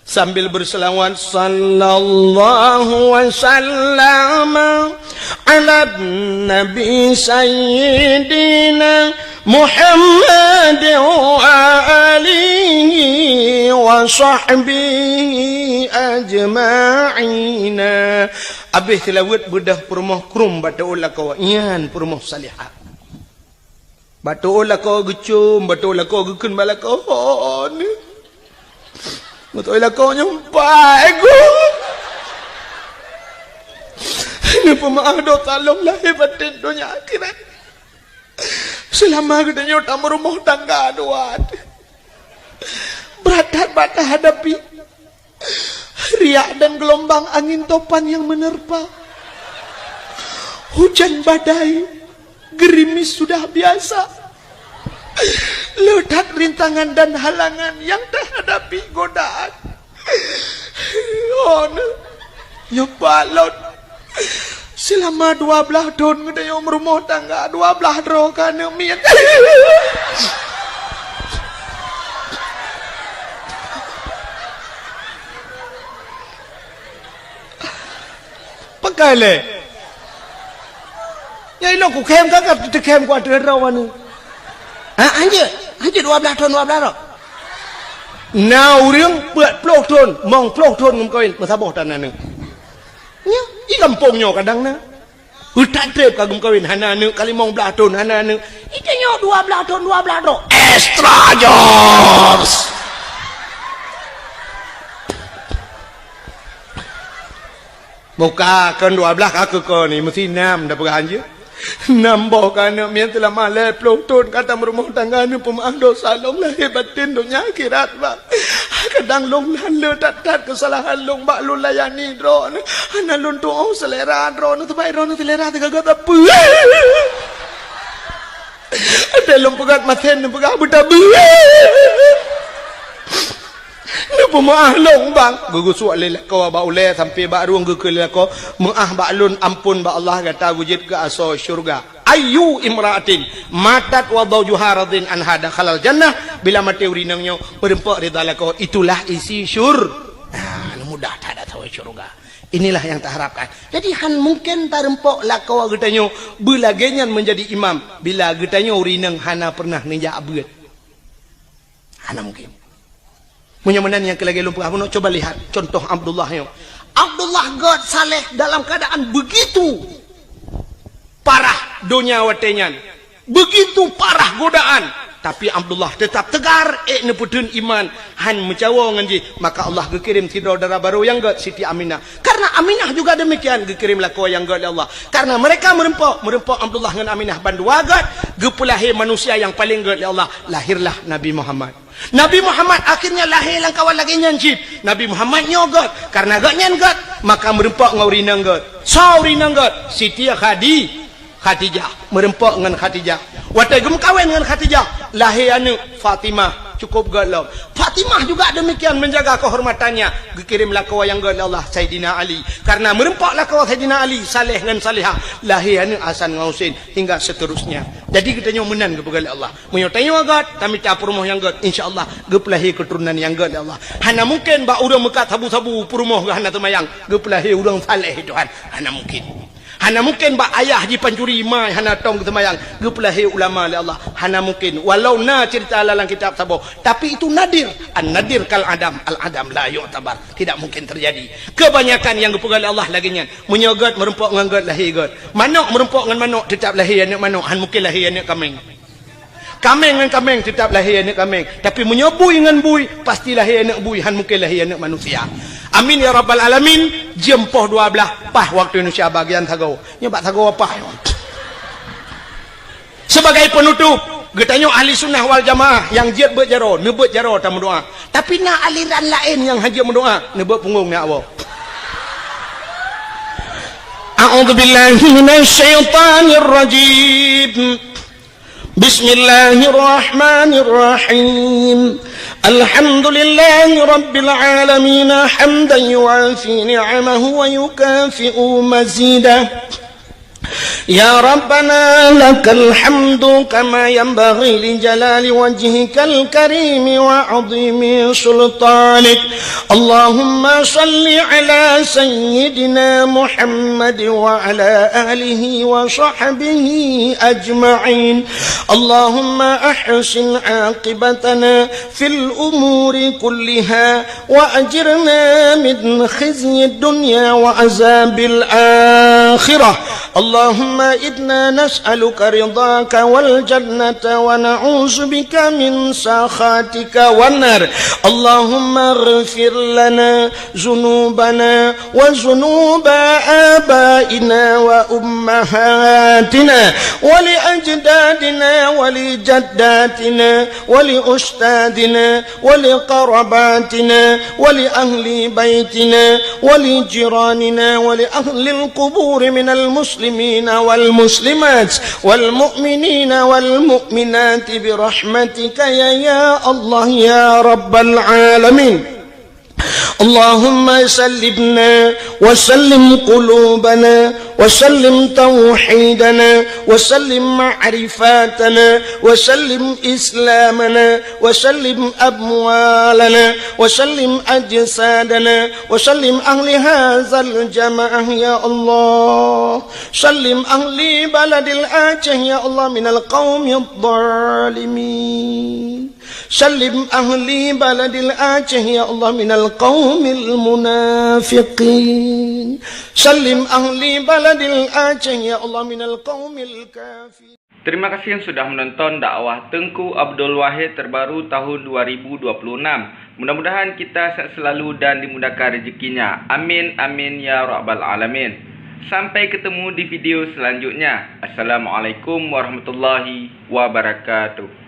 sambil berselawat sallallahu wasallam ala nabi sayyidina Muhammad wa alihi wa sahbihi ajma'ina abih tilawat bedah perumah krum batu ulakau ian perumah salihah batu ulakau gecum batu ulakau gekun balakau ni batu ulakau nyempai aku ini pemaaf do talong lahir batin dunia akhirat selama gedenya tamu rumah tangga aduan berat bata hadapi riak dan gelombang angin topan yang menerpa hujan badai gerimis sudah biasa ledak rintangan dan halangan yang terhadapi godaan nyebalot selama 12 tahun ngedayong rumah tangga 12 roh kana mian pakale ya ilo ku kem kakak tu kem ku ada rawan anje 12 tahun 12 roh now riang buat 10 tahun mong 10 tahun ngkawin masabah tanah ni nya i kampungnya kadang na hutan trip kagum kawin hana nu kali mong belah tahun hana nu ikanyo 12 tahun 12 roh extra jobs muka kan 12 aku ko ni mesti 6 dah perhan je nambah kana mian telah malai 10 tahun kata rumah tangga ni pemaaf dosa long lahir batin dunia akhirat ba kadang long lan le tat kesalahan long bak lu layani dro ana lun tu selera dro nu tebai dro nu selera tegaga apa ada long pegat maten nu pegat buta bu nu pemaah long bang gugu suak le kau ba ule sampai ba ruang gugu le kau maah ba lun ampun ba Allah kata wujud ke aso syurga ayu imraatin matat wa zawjuha radin an hada khalal jannah bila mati urinangnya berempak ridha kau itulah isi mudah tak ada tahu syurga inilah yang tak harapkan jadi han mungkin tarempok lakau getanyo bila genyan menjadi imam bila getanyo urinang hana pernah ninja abad hana mungkin menyamanan yang kelagi lumpur aku nak coba lihat contoh Abdullah God saleh dalam keadaan begitu parah dunia watenyan begitu parah godaan tapi Abdullah tetap tegar neputun iman han mencawa nganji maka Allah gekirim tidur darah baru yang god Siti Aminah karena Aminah juga demikian gekirim laku yang god Allah karena mereka merempok Abdullah dengan Aminah bandua god gepulahi manusia yang paling god Allah lahirlah Nabi Muhammad akhirnya lahir lang kawan lagi nyanjib Nabi Muhammad nyogot karena god nyan god maka merempak dengan urina got. So urina got Siti Khadijah merempak dengan Khadijah. Waktu gem kahwin dengan Khadijah, lahir anak Fatimah. Cukup galau. Fatimah juga demikian menjaga kehormatannya. Dikirimlah ke wayang got Allah Sayyidina Ali. Karena merempaklah ke Sayyidina Ali, saleh dengan salihah. Lahir anak Hasan dengan Husain hingga seterusnya. Jadi kita nyomenan kepada Allah. Menyotanya got, kami tak rumah yang got. InsyaAllah gepelahi keturunan yang got Allah. Hana mungkin ba urang mekat sabu-sabu rumah ke hana temayang. Gepelahi urang saleh Tuhan. Hana mungkin. Hana mungkin ba ayah di pancuri mai hana tong temayang gepelahi ulama oleh Allah. Hana mungkin walau na cerita dalam kitab sabo, tapi itu nadir. An-nadir kal adam, al-adam la yu'tabar. Tidak mungkin terjadi. Kebanyakan yang gepegal Allah lagi nya menyogot merempok dengan got lahir got. Manuk merempok dengan manuk tetap lahir anak manuk. Han mungkin lahir anak kambing. Kambing dengan kambing tetap lahir anak kambing. Tapi menyobui dengan bui pasti lahir anak bui. Han mungkin lahir anak manusia. Amin ya rabbal alamin. Jempoh 12 pah waktu Indonesia bagian Tagau. Nyebak Tagau apa? Sebagai penutup, getanya ahli sunnah wal jamaah yang jiat berjaro, nebut jaro tak berdoa. Tapi nak aliran lain yang hajat berdoa, nebut punggung nak apa? A'udzubillahi minasyaitonir rajim. Bismillahirrahmanirrahim. Alhamdulillahi rabbil alamin hamdan yu'afi ni'amahu wa yukafi'u mazidah. يا ربنا لك الحمد كما ينبغي لجلال وجهك الكريم وعظيم سلطانك. اللهم صل على سيدنا محمد وعلى آله وصحبه أجمعين. اللهم أحسن عاقبتنا في الأمور كلها وأجرنا من خزي الدنيا وعذاب الآخرة. اللهم إنا نسألك رضاك والجنة ونعوذ بك من سخطك والنار. اللهم اغفر لنا ذنوبنا وذنوب آبائنا وأمهاتنا ولأجدادنا ولجداتنا ولأستاذنا ولقرباتنا ولأهل بيتنا ولجيراننا ولأهل القبور من المسلمين والمسلمات والمؤمنين والمؤمنات برحمتك يا الله يا رب العالمين. اللهم سلمنا وسلم قلوبنا وسلم توحيدنا وسلم معرفاتنا وسلم إسلامنا وسلم أموالنا وسلم أجسادنا وسلم أهل هذا الجماعة يا الله. سلم أهل بلد الآجة يا الله من القوم الظالمين. سلم أهلي بلد الآجة يا الله من القوم المنافقين. سلم أهلي بلد الآجة يا الله من القوم الكافرين. Terima kasih yang sudah menonton dakwah Tengku Abdul Wahid terbaru tahun 2026. Mudah-mudahan kita sehat selalu dan dimudahkan rezekinya. Amin amin ya rabbal alamin. Sampai ketemu di video selanjutnya. Assalamualaikum warahmatullahi wabarakatuh.